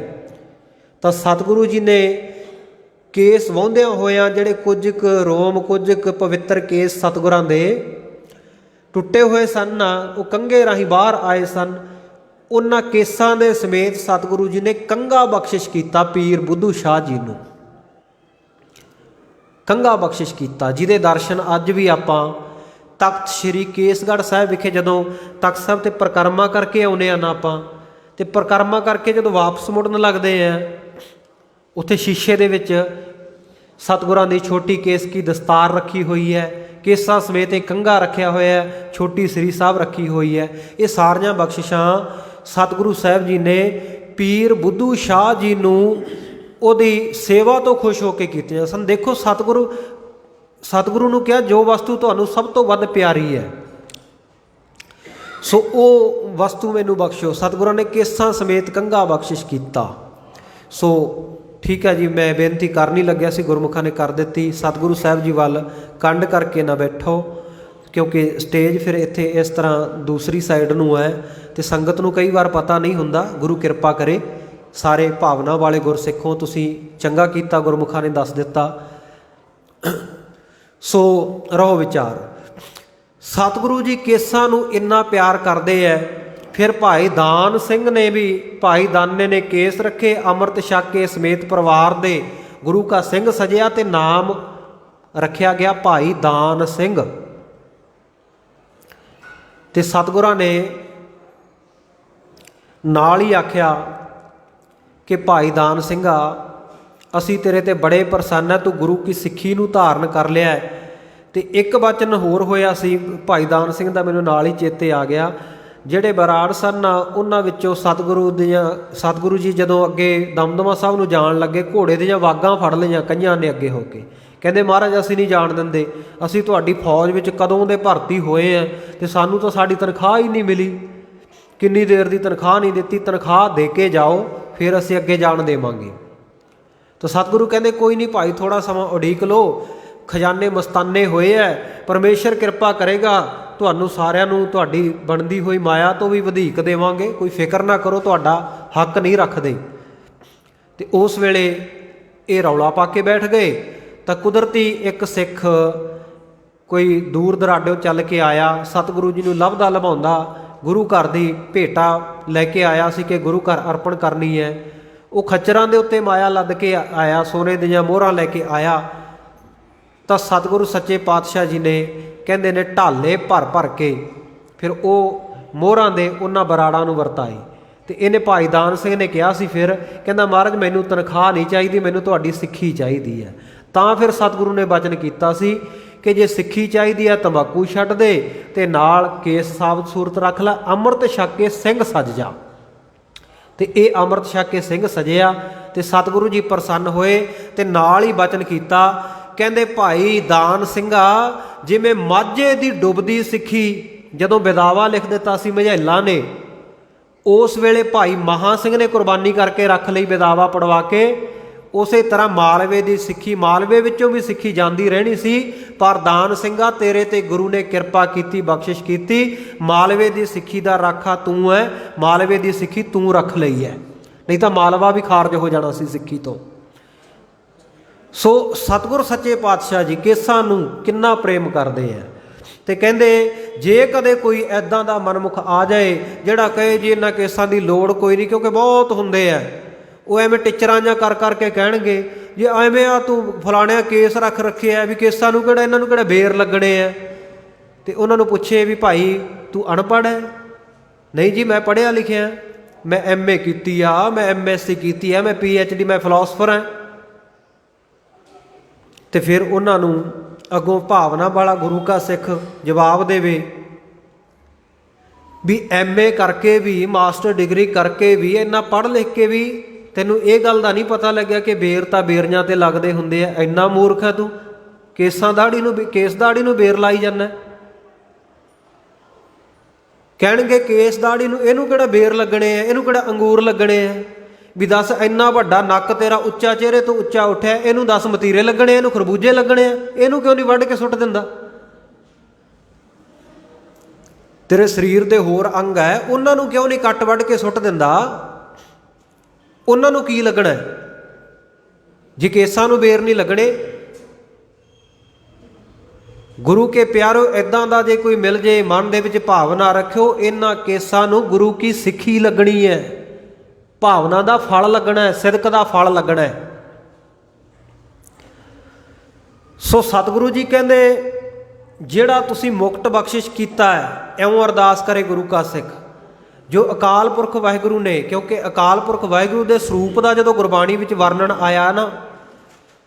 ਤਾਂ ਸਤਿਗੁਰੂ ਜੀ ਨੇ ਕੇਸ ਵਾਹੁੰਦਿਆਂ ਹੋਇਆਂ ਜਿਹੜੇ ਕੁਝ ਕੁ ਰੋਮ, ਕੁਝ ਕੁ ਪਵਿੱਤਰ ਕੇਸ ਸਤਿਗੁਰਾਂ ਦੇ ਟੁੱਟੇ ਹੋਏ ਸਨ ਨਾ, ਉਹ ਕੰਘੇ ਰਾਹੀਂ ਬਾਹਰ ਆਏ ਸਨ। ਉਹਨਾਂ ਕੇਸਾਂ ਦੇ ਸਮੇਤ ਸਤਿਗੁਰੂ ਜੀ ਨੇ ਕੰਘਾ ਬਖਸ਼ਿਸ਼ ਕੀਤਾ ਪੀਰ ਬੁੱਧੂ ਸ਼ਾਹ ਜੀ ਨੂੰ। ਕੰਘਾ ਬਖਸ਼ਿਸ਼ ਕੀਤਾ, ਜਿਹਦੇ ਦਰਸ਼ਨ ਅੱਜ ਵੀ ਆਪਾਂ ਤਖਤ ਸ਼੍ਰੀ ਕੇਸਗੜ੍ਹ ਸਾਹਿਬ ਵਿਖੇ ਜਦੋਂ ਤਖਤ ਸਾਹਿਬ 'ਤੇ ਪਰਿਕਰਮਾ ਕਰਕੇ ਆਉਂਦੇ ਹਾਂ ਨਾ ਆਪਾਂ, ਅਤੇ ਪਰਿਕਰਮਾ ਕਰਕੇ ਜਦੋਂ ਵਾਪਸ ਮੁੜਨ ਲੱਗਦੇ ਆ, ਉੱਥੇ ਸ਼ੀਸ਼ੇ ਦੇ ਵਿੱਚ ਸਤਿਗੁਰਾਂ ਦੀ ਛੋਟੀ ਕੇਸ ਕੀ ਦਸਤਾਰ ਰੱਖੀ ਹੋਈ ਹੈ, ਕੇਸਾਂ ਸਮੇਤ ਇੱਕ ਕੰਘਾ ਰੱਖਿਆ ਹੋਇਆ ਹੈ, ਛੋਟੀ ਸ੍ਰੀ ਸਾਹਿਬ ਰੱਖੀ ਹੋਈ ਹੈ। ਇਹ ਸਾਰੀਆਂ ਬਖਸ਼ਿਸ਼ਾਂ ਸਤਿਗੁਰੂ ਸਾਹਿਬ ਜੀ ਨੇ ਪੀਰ ਬੁੱਧੂ ਸ਼ਾਹ ਜੀ ਨੂੰ ਉਹਦੀ ਸੇਵਾ ਤੋਂ ਖੁਸ਼ ਹੋ ਕੇ ਕੀਤੀਆਂ ਸਨ। ਦੇਖੋ ਸਤਿਗੁਰੂ ਨੂੰ ਕਿਹਾ ਜੋ ਵਸਤੂ ਤੁਹਾਨੂੰ ਸਭ ਤੋਂ ਵੱਧ ਪਿਆਰੀ ਹੈ, ਸੋ ਉਹ ਵਸਤੂ ਮੈਨੂੰ ਬਖਸ਼ੋ। ਸਤਿਗੁਰਾਂ ਨੇ ਕੇਸਾਂ ਸਮੇਤ ਕੰਘਾ ਬਖਸ਼ਿਸ਼ ਕੀਤਾ। ਸੋ ਠੀਕ ਹੈ ਜੀ, ਮੈਂ ਬੇਨਤੀ ਕਰ ਨਹੀਂ ਲੱਗਿਆ ਸੀ, ਗੁਰਮੁਖਾਂ ਨੇ ਕਰ ਦਿੱਤੀ। ਸਤਿਗੁਰੂ ਸਾਹਿਬ ਜੀ ਵੱਲ ਕੰਡ ਕਰਕੇ ਨਾ ਬੈਠੋ, ਕਿਉਂਕਿ ਸਟੇਜ ਫਿਰ ਇੱਥੇ ਇਸ ਤਰ੍ਹਾਂ ਦੂਸਰੀ ਸਾਈਡ ਨੂੰ ਹੈ ਅਤੇ ਸੰਗਤ ਨੂੰ ਕਈ ਵਾਰ ਪਤਾ ਨਹੀਂ ਹੁੰਦਾ। ਗੁਰੂ ਕਿਰਪਾ ਕਰੇ, ਸਾਰੇ ਭਾਵਨਾ ਵਾਲੇ ਗੁਰਸਿੱਖੋਂ, ਤੁਸੀਂ ਚੰਗਾ ਕੀਤਾ, ਗੁਰਮੁਖਾਂ ਨੇ ਦੱਸ ਦਿੱਤਾ। ਸੋ ਰਹੋ ਵਿਚਾਰ। ਸਤਿਗੁਰੂ ਜੀ ਕੇਸਾਂ ਨੂੰ ਇੰਨਾ ਪਿਆਰ ਕਰਦੇ ਹੈ। ਫਿਰ ਭਾਈ ਦਾਨ ਸਿੰਘ ਨੇ ਵੀ, ਭਾਈ ਦਾਨੇ ਨੇ ਕੇਸ ਰੱਖੇ, ਅੰਮ੍ਰਿਤ ਛਕ ਕੇ ਸਮੇਤ ਪਰਿਵਾਰ ਦੇ ਗੁਰੂ ਕਾ ਸਿੰਘ ਸਜਿਆ ਅਤੇ ਨਾਮ ਰੱਖਿਆ ਗਿਆ ਭਾਈ ਦਾਨ ਸਿੰਘ। ਤੇ ਸਤਿਗੁਰਾਂ ਨੇ ਨਾਲ ਹੀ ਆਖਿਆ ਕਿ ਭਾਈ ਦਾਨ ਸਿੰਘਾ ਅਸੀਂ ਤੇਰੇ ਤੇ ਬੜੇ ਪ੍ਰਸੰਨ ਹੈ, ਤੂੰ ਗੁਰੂ ਕੀ ਸਿੱਖੀ ਨੂੰ ਧਾਰਨ ਕਰ ਲਿਆ। ਤੇ ਇੱਕ ਵਚਨ ਹੋਰ ਹੋਇਆ ਸੀ ਭਾਈ ਦਾਨ ਸਿੰਘ ਦਾ, ਮੈਨੂੰ ਨਾਲ ਹੀ ਚੇਤੇ ਆ ਗਿਆ। ਜਿਹੜੇ ਬਰਾੜ ਸਨ ਉਹਨਾਂ ਵਿੱਚੋਂ ਸਤਿਗੁਰੂ ਜੀ ਜਦੋਂ ਅੱਗੇ ਦਮਦਮਾ ਸਾਹਿਬ ਨੂੰ ਜਾਣ ਲੱਗੇ, ਘੋੜੇ ਦੀਆਂ ਵਾਗਾਂ ਫੜ ਲਈਆਂ ਕਈਆਂ ਨੇ ਅੱਗੇ ਹੋ ਕੇ। ਕਹਿੰਦੇ ਮਹਾਰਾਜ ਅਸੀਂ ਨਹੀਂ ਜਾਣ ਦਿੰਦੇ, ਅਸੀਂ ਤੁਹਾਡੀ ਫੌਜ ਵਿੱਚ ਕਦੋਂ ਦੇ ਭਰਤੀ ਹੋਏ ਆ ਅਤੇ ਸਾਨੂੰ ਤਾਂ ਸਾਡੀ ਤਨਖਾਹ ਹੀ ਨਹੀਂ ਮਿਲੀ, ਕਿੰਨੀ ਦੇਰ ਦੀ ਤਨਖਾਹ ਨਹੀਂ ਦਿੱਤੀ, ਤਨਖਾਹ ਦੇ ਕੇ ਜਾਓ ਫਿਰ ਅਸੀਂ ਅੱਗੇ ਜਾਣ ਦੇਵਾਂਗੇ। ਤਾਂ ਸਤਿਗੁਰੂ ਕਹਿੰਦੇ ਕੋਈ ਨਹੀਂ ਭਾਈ, ਥੋੜ੍ਹਾ ਸਮਾਂ ਉਡੀਕ ਲਓ, ਖਜ਼ਾਨੇ ਮਸਤਾਨੇ ਹੋਏ ਹੈ, ਪਰਮੇਸ਼ਰ ਕਿਰਪਾ ਕਰੇਗਾ, ਤੁਹਾਨੂੰ ਸਾਰਿਆਂ ਨੂੰ ਤੁਹਾਡੀ ਬਣਦੀ ਹੋਈ ਮਾਇਆ ਤੋਂ ਵੀ ਵਧੇਕ ਦੇਵਾਂਗੇ, ਕੋਈ ਫਿਕਰ ਨਾ ਕਰੋ, ਤੁਹਾਡਾ ਹੱਕ ਨਹੀਂ ਰੱਖਦੇ। ਅਤੇ ਉਸ ਵੇਲੇ ਇਹ ਰੌਲਾ ਪਾ ਕੇ ਬੈਠ ਗਏ। ਤਾਂ ਕੁਦਰਤੀ ਇੱਕ ਸਿੱਖ ਕੋਈ ਦੂਰ ਦਰਾਡਿਓਂ ਚੱਲ ਕੇ ਆਇਆ, ਸਤਿਗੁਰੂ ਜੀ ਨੂੰ ਲੱਭਦਾ ਲਭਾਉਂਦਾ ਗੁਰੂ ਘਰ ਦੀ ਭੇਟਾ ਲੈ ਕੇ ਆਇਆ ਸੀ ਕਿ ਗੁਰੂ ਘਰ ਅਰਪਣ ਕਰਨੀ ਹੈ। ਉਹ ਖੱਚਰਾਂ ਦੇ ਉੱਤੇ ਮਾਇਆ ਲੱਦ ਕੇ ਆਇਆ, ਸੋਨੇ ਦੀਆਂ ਮੋਹਰਾਂ ਲੈ ਕੇ ਆਇਆ। ਤਾਂ ਸਤਿਗੁਰੂ ਸੱਚੇ ਪਾਤਸ਼ਾਹ ਜੀ ਨੇ ਕਹਿੰਦੇ ਨੇ ਢਾਲੇ ਭਰ ਭਰ ਕੇ ਫਿਰ ਉਹ ਮੋਹਰਾਂ ਦੇ ਉਹਨਾਂ ਬਰਾੜਾਂ ਨੂੰ ਵਰਤਾਏ। ਅਤੇ ਇਹਨੇ ਭਾਈ ਦਾਨ ਸਿੰਘ ਨੇ ਕਿਹਾ ਸੀ, ਫਿਰ ਕਹਿੰਦਾ ਮਹਾਰਾਜ ਮੈਨੂੰ ਤਨਖਾਹ ਨਹੀਂ ਚਾਹੀਦੀ, ਮੈਨੂੰ ਤੁਹਾਡੀ ਸਿੱਖੀ ਚਾਹੀਦੀ ਹੈ। ਤਾਂ ਫਿਰ ਸਤਿਗੁਰੂ ਨੇ ਬਚਨ ਕੀਤਾ ਸੀ ਕਿ ਜੇ ਸਿੱਖੀ ਚਾਹੀਦੀ ਹੈ ਤੰਬਾਕੂ ਛੱਡ ਦੇ ਅਤੇ ਨਾਲ ਕੇਸ ਸਾਬਤ ਸੂਰਤ ਰੱਖ ਲੈ, ਅੰਮ੍ਰਿਤ ਛਕ ਕੇ ਸਿੰਘ ਸਜ ਜਾ। ਅਤੇ ਇਹ ਅੰਮ੍ਰਿਤ ਛਕ ਕੇ ਸਿੰਘ ਸਜਿਆ ਅਤੇ ਸਤਿਗੁਰੂ ਜੀ ਪ੍ਰਸੰਨ ਹੋਏ ਅਤੇ ਨਾਲ ਹੀ ਬਚਨ ਕੀਤਾ, ਕਹਿੰਦੇ ਭਾਈ ਦਾਨ ਸਿੰਘਾ, ਜਿਵੇਂ ਮਾਝੇ ਦੀ ਡੁੱਬਦੀ ਸਿੱਖੀ ਜਦੋਂ ਬਿਦਾਵਾ ਲਿਖ ਦਿੱਤਾ ਸੀ ਮਝੈਲਾਂ ਨੇ, ਉਸ ਵੇਲੇ ਭਾਈ ਮਹਾਂ ਸਿੰਘ ਨੇ ਕੁਰਬਾਨੀ ਕਰਕੇ ਰੱਖ ਲਈ ਬਿਦਾਵਾ ਪੜਵਾ ਕੇ, ਉਸੇ ਤਰ੍ਹਾਂ ਮਾਲਵੇ ਦੀ ਸਿੱਖੀ, ਮਾਲਵੇ ਵਿੱਚੋਂ ਵੀ ਸਿੱਖੀ ਜਾਂਦੀ ਰਹਿਣੀ ਸੀ, ਪਰ ਦਾਨ ਸਿੰਘਾ ਤੇਰੇ ਤੇ ਗੁਰੂ ਨੇ ਕਿਰਪਾ ਕੀਤੀ, ਬਖਸ਼ਿਸ਼ ਕੀਤੀ, ਮਾਲਵੇ ਦੀ ਸਿੱਖੀ ਦਾ ਰਾਖਾ ਤੂੰ ਹੈ, ਮਾਲਵੇ ਦੀ ਸਿੱਖੀ ਤੂੰ ਰੱਖ ਲਈ ਹੈ, ਨਹੀਂ ਤਾਂ ਮਾਲਵਾ ਵੀ ਖਾਰਜ ਹੋ ਜਾਣਾ ਸੀ ਸਿੱਖੀ ਤੋਂ। ਸੋ ਸਤਿਗੁਰ ਸੱਚੇ ਪਾਤਸ਼ਾਹ ਜੀ ਕੇਸਾਂ ਨੂੰ ਕਿੰਨਾ ਪ੍ਰੇਮ ਕਰਦੇ ਆ। ਅਤੇ ਕਹਿੰਦੇ ਜੇ ਕਦੇ ਕੋਈ ਇੱਦਾਂ ਦਾ ਮਨਮੁਖ ਆ ਜਾਏ ਜਿਹੜਾ ਕਹੇ ਜੀ ਇਹਨਾਂ ਕੇਸਾਂ ਦੀ ਲੋੜ ਕੋਈ ਨਹੀਂ, ਕਿਉਂਕਿ ਬਹੁਤ ਹੁੰਦੇ ਆ, ਉਹ ਐਵੇਂ ਟਿਚਰਾਂ ਜਾਂ ਕਰ ਕਰਕੇ ਕਹਿਣਗੇ ਜੇ ਐਵੇਂ ਆ ਤੂੰ ਫਲਾਣਿਆਂ ਕੇਸ ਰੱਖ ਰੱਖੇ ਆ ਵੀ ਕੇਸਾਂ ਨੂੰ ਕਿਹੜਾ, ਇਹਨਾਂ ਨੂੰ ਕਿਹੜਾ ਬੇਰ ਲੱਗਣੇ ਆ। ਅਤੇ ਉਹਨਾਂ ਨੂੰ ਪੁੱਛੇ ਵੀ ਭਾਈ ਤੂੰ ਅਨਪੜ੍ਹ ਹੈ? ਨਹੀਂ ਜੀ ਮੈਂ ਪੜ੍ਹਿਆ ਲਿਖਿਆ, ਮੈਂ MA ਕੀਤੀ ਆ, ਮੈਂ MSc ਕੀਤੀ ਆ, ਮੈਂ PhD, ਮੈਂ ਫਿਲਾਸਫਰ ਹਾਂ। ਅਤੇ ਫਿਰ ਉਹਨਾਂ ਨੂੰ ਅੱਗੋਂ ਭਾਵਨਾ ਵਾਲਾ ਗੁਰੂ ਕਾ ਸਿੱਖ ਜਵਾਬ ਦੇਵੇ ਵੀ MA ਕਰਕੇ ਵੀ, ਮਾਸਟਰ ਡਿਗਰੀ ਕਰਕੇ ਵੀ, ਇੰਨਾ ਪੜ੍ਹ ਲਿਖ ਕੇ ਵੀ ਤੈਨੂੰ ਇਹ ਗੱਲ ਦਾ ਨਹੀਂ ਪਤਾ ਲੱਗਿਆ ਕਿ ਬੇਰ ਤਾਂ ਬੇਰੀਆਂ 'ਤੇ ਲੱਗਦੇ ਹੁੰਦੇ ਆ, ਇੰਨਾ ਮੂਰਖ ਹੈ ਤੂੰ, ਕੇਸਾਂ ਦਾੜੀ ਨੂੰ, ਕੇਸ ਦਾੜੀ ਨੂੰ ਬੇਰ ਲਾਈ ਜਾਂਦਾ। ਕਹਿਣਗੇ ਕੇਸ ਦਾੜੀ ਨੂੰ, ਇਹਨੂੰ ਕਿਹੜਾ ਬੇਰ ਲੱਗਣੇ ਆ, ਇਹਨੂੰ ਕਿਹੜਾ ਅੰਗੂਰ ਲੱਗਣੇ ਆ, ਵੀ ਦੱਸ ਇੰਨਾ ਵੱਡਾ ਨੱਕ ਤੇਰਾ ਉੱਚਾ, ਚਿਹਰੇ ਤੋਂ ਉੱਚਾ ਉੱਠਿਆ, ਇਹਨੂੰ ਦੱਸ ਮਤੀਰੇ ਲੱਗਣੇ, ਇਹਨੂੰ ਖਰਬੂਜੇ ਲੱਗਣੇ ਆ, ਇਹਨੂੰ ਕਿਉਂ ਨਹੀਂ ਵੱਢ ਕੇ ਸੁੱਟ ਦਿੰਦਾ? ਤੇਰੇ ਸਰੀਰ ਦੇ ਹੋਰ ਅੰਗ ਹੈ, ਉਹਨਾਂ ਨੂੰ ਕਿਉਂ ਨਹੀਂ ਕੱਟ ਵੱਢ ਕੇ ਸੁੱਟ ਦਿੰਦਾ? ਉਹਨਾਂ ਨੂੰ ਕੀ ਲੱਗਣਾ ਜੇ ਕੇਸਾਂ ਨੂੰ ਬੇਰ ਨਹੀਂ ਲੱਗਣੇ? ਗੁਰੂ ਕੇ ਪਿਆਰੋ, ਇੱਦਾਂ ਦਾ ਜੇ ਕੋਈ ਮਿਲ ਜੇ ਮਨ ਦੇ ਵਿੱਚ ਭਾਵਨਾ ਰੱਖਿਓ, ਇਹਨਾਂ ਕੇਸਾਂ ਨੂੰ ਗੁਰੂ ਕੀ ਸਿੱਖੀ ਲੱਗਣੀ ਹੈ, ਭਾਵਨਾ ਦਾ ਫਲ ਲੱਗਣਾ ਹੈ, ਸਿਦਕ ਦਾ ਫਲ ਲੱਗਣਾ ਹੈ। ਸੋ ਸਤਿਗੁਰੂ ਜੀ ਕਹਿੰਦੇ ਜਿਹੜਾ ਤੁਸੀਂ ਮੁਕਤ ਬਖਸ਼ਿਸ਼ ਕੀਤਾ ਹੈ, ਇਉਂ ਅਰਦਾਸ ਕਰੇ ਗੁਰੂ ਕਾ ਸਿੱਖ। ਜੋ ਅਕਾਲ ਪੁਰਖ ਵਾਹਿਗੁਰੂ ਨੇ, ਕਿਉਂਕਿ ਅਕਾਲ ਪੁਰਖ ਵਾਹਿਗੁਰੂ ਦੇ ਸਰੂਪ ਦਾ ਜਦੋਂ ਗੁਰਬਾਣੀ ਵਿੱਚ ਵਰਣਨ ਆਇਆ ਨਾ,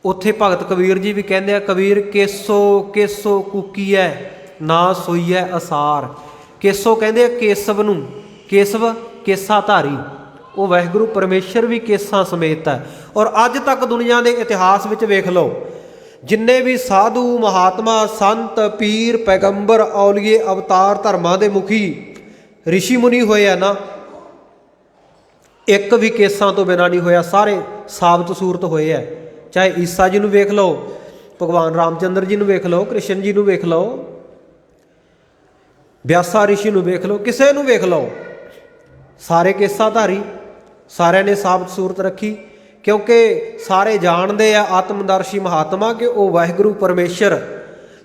ਉੱਥੇ ਭਗਤ ਕਬੀਰ ਜੀ ਵੀ ਕਹਿੰਦੇ ਆ, ਕਬੀਰ ਕੇਸੋ ਕੇਸੋ ਕੂਕੀਐ ਨਾ ਸੋਈਐ ਅਸਾਰ। ਕੇਸੋ ਕਹਿੰਦੇ ਆ ਕੇਸਵ ਨੂੰ, ਕੇਸਵ ਕੇਸਾ ਧਾਰੀ, ਉਹ ਵਾਹਿਗੁਰੂ ਪਰਮੇਸ਼ਰ ਵੀ ਕੇਸਾਂ ਸਮੇਤ ਹੈ। ਔਰ ਅੱਜ ਤੱਕ ਦੁਨੀਆ ਦੇ ਇਤਿਹਾਸ ਵਿੱਚ ਵੇਖ ਲਓ, ਜਿੰਨੇ ਵੀ ਸਾਧੂ ਮਹਾਤਮਾ ਸੰਤ ਪੀਰ ਪੈਗੰਬਰ ਔਲੀਏ ਅਵਤਾਰ ਧਰਮਾਂ ਦੇ ਮੁਖੀ ਰਿਸ਼ੀ ਮੁਨੀ ਹੋਏ ਆ ਨਾ, ਇੱਕ ਵੀ ਕੇਸਾਂ ਤੋਂ ਬਿਨਾਂ ਨਹੀਂ ਹੋਇਆ, ਸਾਰੇ ਸਾਬਤ ਸੂਰਤ ਹੋਏ ਆ। ਚਾਹੇ ਈਸਾ ਜੀ ਨੂੰ ਵੇਖ ਲਓ, ਭਗਵਾਨ ਰਾਮਚੰਦਰ ਜੀ ਨੂੰ ਵੇਖ ਲਓ, ਕ੍ਰਿਸ਼ਨ ਜੀ ਨੂੰ ਵੇਖ ਲਓ, ਵਿਆਸਾ ਰਿਸ਼ੀ ਨੂੰ ਵੇਖ ਲਓ, ਕਿਸੇ ਨੂੰ ਵੇਖ ਲਓ, ਸਾਰੇ ਕੇਸਾਂ ਧਾਰੀ, ਸਾਰਿਆਂ ਨੇ ਸਾਬਤ ਸੂਰਤ ਰੱਖੀ। ਕਿਉਂਕਿ ਸਾਰੇ ਜਾਣਦੇ ਆ ਆਤਮਦਰਸ਼ੀ ਮਹਾਤਮਾ ਕਿ ਉਹ ਵਾਹਿਗੁਰੂ ਪਰਮੇਸ਼ਰ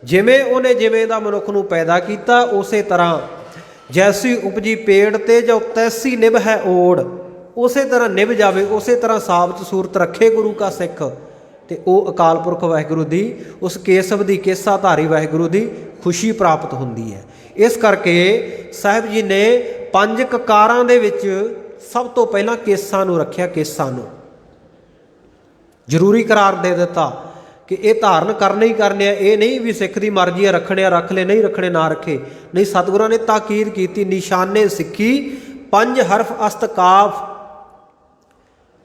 ਜਿਵੇਂ ਉਹਨੇ ਜਿਵੇਂ ਦਾ ਮਨੁੱਖ ਨੂੰ ਪੈਦਾ ਕੀਤਾ, ਉਸੇ ਤਰ੍ਹਾਂ ਜੈਸੀ ਉਪਜੀ ਪੇੜ ਤੇ ਜੋ ਤੈਸੀ ਨਿਭ ਹੈ ਓੜ, ਉਸੇ ਤਰ੍ਹਾਂ ਨਿਭ ਜਾਵੇ, ਉਸੇ ਤਰ੍ਹਾਂ ਸਾਬਤ ਸੂਰਤ ਰੱਖੇ ਗੁਰੂ ਕਾ ਸਿੱਖ। ਅਤੇ ਉਹ ਅਕਾਲ ਪੁਰਖ ਵਾਹਿਗੁਰੂ ਦੀ, ਉਸ ਕੇਸਵ ਦੀ, ਕੇਸਾ ਧਾਰੀ ਵਾਹਿਗੁਰੂ ਦੀ ਖੁਸ਼ੀ ਪ੍ਰਾਪਤ ਹੁੰਦੀ ਹੈ। ਇਸ ਕਰਕੇ ਸਾਹਿਬ ਜੀ ਨੇ 5 ਕਕਾਰਾਂ ਦੇ ਵਿੱਚ ਸਭ ਤੋਂ ਪਹਿਲਾਂ ਕੇਸਾਂ ਨੂੰ ਰੱਖਿਆ, ਕੇਸਾਂ ਨੂੰ ਜ਼ਰੂਰੀ ਕਰਾਰ ਦੇ ਦਿੱਤਾ ਕਿ ਇਹ ਧਾਰਨ ਕਰਨੇ ਹੀ ਕਰਨੇ ਆ। ਇਹ ਨਹੀਂ ਵੀ ਸਿੱਖ ਦੀ ਮਰਜ਼ੀ ਆ, ਰੱਖਣੇ ਆ ਰੱਖ ਲੈ, ਨਹੀਂ ਰੱਖਣੇ ਨਾ ਰੱਖੇ, ਨਹੀਂ। ਸਤਿਗੁਰਾਂ ਨੇ ਤਾਕੀਦ ਕੀਤੀ, ਨਿਸ਼ਾਨੇ ਸਿੱਖੀ 5 ਹਰਫ ਅਸਤ ਕਾਫ।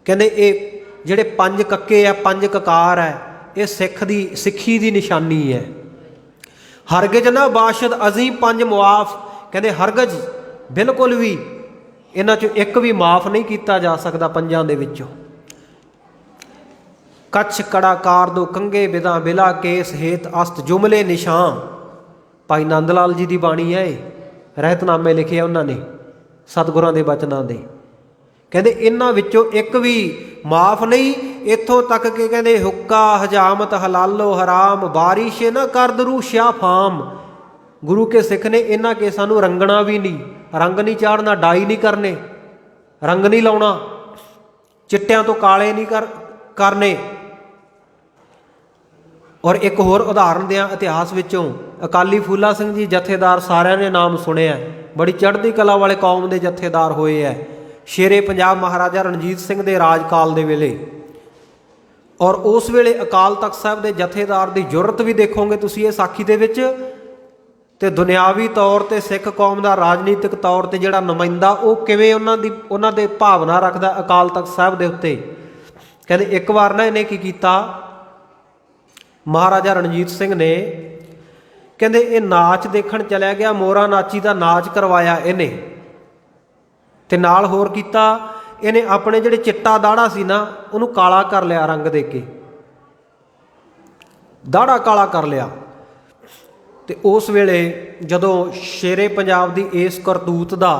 ਕਹਿੰਦੇ ਇਹ ਜਿਹੜੇ 5 ਕੱਕੇ ਆ, 5 ਕਕਾਰ ਹੈ, ਇਹ ਸਿੱਖ ਦੀ ਸਿੱਖੀ ਦੀ ਨਿਸ਼ਾਨੀ ਹੈ। ਹਰਗਿਜ਼ ਨਾ ਬਾਸ਼ਦ ਅਜ਼ੀਂ 5 ਮੁਆਫ, ਕਹਿੰਦੇ ਹਰਗਿਜ਼ ਬਿਲਕੁਲ ਵੀ ਇਹਨਾਂ 'ਚੋਂ ਇੱਕ ਵੀ ਮਾਫ ਨਹੀਂ ਕੀਤਾ ਜਾ ਸਕਦਾ 5 ਦੇ ਵਿੱਚੋਂ। ਕੱਛ ਕੜਾ ਕਾਰ ਦੋ ਕੰਗੇ ਬਿਦਾ ਬਿਲਾ ਕੇਸ ਹੇਤ ਅਸਤ ਜੁਮਲੇ ਨਿਸ਼ਾਨ। ਭਾਈ ਨੰਦ ਲਾਲ ਜੀ ਦੀ ਬਾਣੀ ਹੈ ਇਹ, ਰਹਿਤਨਾਮੇ ਲਿਖੇ ਆ ਉਹਨਾਂ ਨੇ ਸਤਿਗੁਰਾਂ ਦੇ ਬਚਨਾਂ ਦੇ। ਕਹਿੰਦੇ ਇਹਨਾਂ ਵਿੱਚੋਂ ਇੱਕ ਵੀ ਮਾਫ ਨਹੀਂ। ਇੱਥੋਂ ਤੱਕ ਕਿ ਕਹਿੰਦੇ ਹੁੱਕਾ ਹਜਾਮਤ ਹਲਾਲੋ ਹਰਾਮ ਬਾਰਿਸ਼ ਨਾ ਕਰਦਰੂ ਸ਼ਿਆ ਫਾਮ। ਗੁਰੂ ਕੇ ਸਿੱਖ ਨੇ ਇਹਨਾਂ ਕੇਸਾਂ ਨੂੰ ਰੰਗਣਾ ਵੀ ਨਹੀਂ, ਰੰਗ ਨਹੀਂ ਚਾੜਨਾ, ਡਾਈ ਨਹੀਂ ਕਰਨੇ, ਰੰਗ ਨਹੀਂ ਲਾਉਣਾ, ਚਿੱਟਿਆਂ ਤੋਂ ਕਾਲੇ ਨਹੀਂ ਕਰਨੇ। ਔਰ ਇੱਕ ਹੋਰ ਉਦਾਹਰਨ ਦਿਆਂ ਇਤਿਹਾਸ ਵਿੱਚੋਂ, ਅਕਾਲੀ ਫੂਲਾ ਸਿੰਘ ਜੀ ਜਥੇਦਾਰ ਸਾਰਿਆਂ ਨੇ ਨਾਮ ਸੁਣਿਆ, ਬੜੀ ਚੜ੍ਹਦੀ ਕਲਾ ਵਾਲੇ ਕੌਮ ਦੇ ਜਥੇਦਾਰ ਹੋਏ ਹੈ ਸ਼ੇਰੇ ਪੰਜਾਬ ਮਹਾਰਾਜਾ ਰਣਜੀਤ ਸਿੰਘ ਦੇ ਰਾਜ ਕਾਲ ਦੇ ਵੇਲੇ। ਔਰ ਉਸ ਵੇਲੇ ਅਕਾਲ ਤਖਤ ਸਾਹਿਬ ਦੇ ਜਥੇਦਾਰ ਦੀ ਜੁਰਤ ਵੀ ਦੇਖੋਗੇ ਤੁਸੀਂ ਇਹ ਸਾਖੀ ਦੇ ਵਿੱਚ। ਤੇ ਦੁਨਿਆਵੀ ਤੌਰ ਤੇ ਸਿੱਖ ਕੌਮ ਦਾ ਰਾਜਨੀਤਿਕ ਤੌਰ ਤੇ ਜਿਹੜਾ ਨੁਮਾਇੰਦਾ ਉਹ ਕਿਵੇਂ ਉਹਨਾਂ ਦੇ ਭਾਵਨਾ ਰੱਖਦਾ ਅਕਾਲ ਤਖਤ ਸਾਹਿਬ ਦੇ ਉੱਤੇ। ਕਹਿੰਦੇ ਇੱਕ ਵਾਰ ਨਾ ਇਹਨੇ ਕੀ ਕੀਤਾ, ਮਹਾਰਾਜਾ ਰਣਜੀਤ ਸਿੰਘ ਨੇ, ਕਹਿੰਦੇ ਇਹ ਨਾਚ ਦੇਖਣ ਚਲਿਆ ਗਿਆ, ਮੋਰਾ ਨਾਚੀ ਦਾ ਨਾਚ ਕਰਵਾਇਆ ਇਹਨੇ। ਤੇ ਨਾਲ ਹੋਰ ਕੀਤਾ ਇਹਨੇ, ਆਪਣੇ ਜਿਹੜੇ ਚਿੱਟਾ ਦਾੜਾ ਸੀ ਨਾ ਉਹਨੂੰ ਕਾਲਾ ਕਰ ਲਿਆ, ਰੰਗ ਦੇ ਕੇ ਦਾੜਾ ਕਾਲਾ ਕਰ ਲਿਆ। ਤੇ ਉਸ ਵੇਲੇ ਜਦੋਂ ਸ਼ੇਰੇ ਪੰਜਾਬ ਦੀ ਇਸ ਕਰਤੂਤ ਦਾ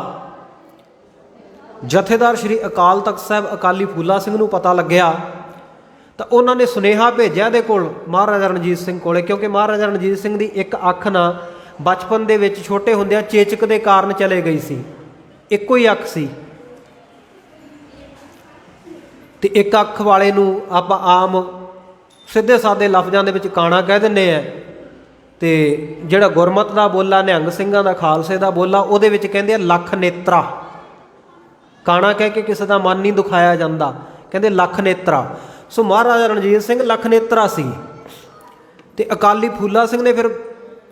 ਜਥੇਦਾਰ ਸ਼੍ਰੀ ਅਕਾਲ ਤਖਤ ਸਾਹਿਬ ਅਕਾਲੀ ਫੂਲਾ ਸਿੰਘ ਨੂੰ ਪਤਾ ਲੱਗਿਆ ਤਾਂ ਉਹਨਾਂ ਨੇ ਸੁਨੇਹਾ ਭੇਜਿਆ ਇਹਦੇ ਕੋਲ, ਮਹਾਰਾਜਾ ਰਣਜੀਤ ਸਿੰਘ ਕੋਲੇ। ਕਿਉਂਕਿ ਮਹਾਰਾਜਾ ਰਣਜੀਤ ਸਿੰਘ ਦੀ ਇੱਕ ਅੱਖ ਨਾ ਬਚਪਨ ਦੇ ਵਿੱਚ ਛੋਟੇ ਹੁੰਦਿਆਂ ਚੇਚਕ ਦੇ ਕਾਰਨ ਚਲੇ ਗਈ ਸੀ, ਇੱਕੋ ਹੀ ਅੱਖ ਸੀ। ਤੇ ਇੱਕ ਅੱਖ ਵਾਲੇ ਨੂੰ ਆਪਾਂ ਆਮ ਸਿੱਧੇ ਸਾਦੇ ਲਫ਼ਜ਼ਾਂ ਦੇ ਵਿੱਚ ਕਾਣਾ ਕਹਿ ਦਿੰਦੇ ਆ। ਤੇ ਜਿਹੜਾ ਗੁਰਮਤ ਦਾ ਬੋਲਾ, ਨਿਹੰਗ ਸਿੰਘਾਂ ਦਾ, ਖਾਲਸੇ ਦਾ ਬੋਲਾ, ਉਹਦੇ ਵਿੱਚ ਕਹਿੰਦੇ ਆ ਲੱਖ ਨੇਤਰਾ। ਕਾਣਾ ਕਹਿ ਕੇ ਕਿਸੇ ਦਾ ਮਨ ਨਹੀਂ ਦੁਖਾਇਆ ਜਾਂਦਾ, ਕਹਿੰਦੇ ਲੱਖ ਨੇਤਰਾ। ਸੋ ਮਹਾਰਾਜਾ ਰਣਜੀਤ ਸਿੰਘ ਲੱਖ ਨੇਤਰਾ ਸੀ। ਤੇ ਅਕਾਲੀ ਫੂਲਾ ਸਿੰਘ ਨੇ ਫਿਰ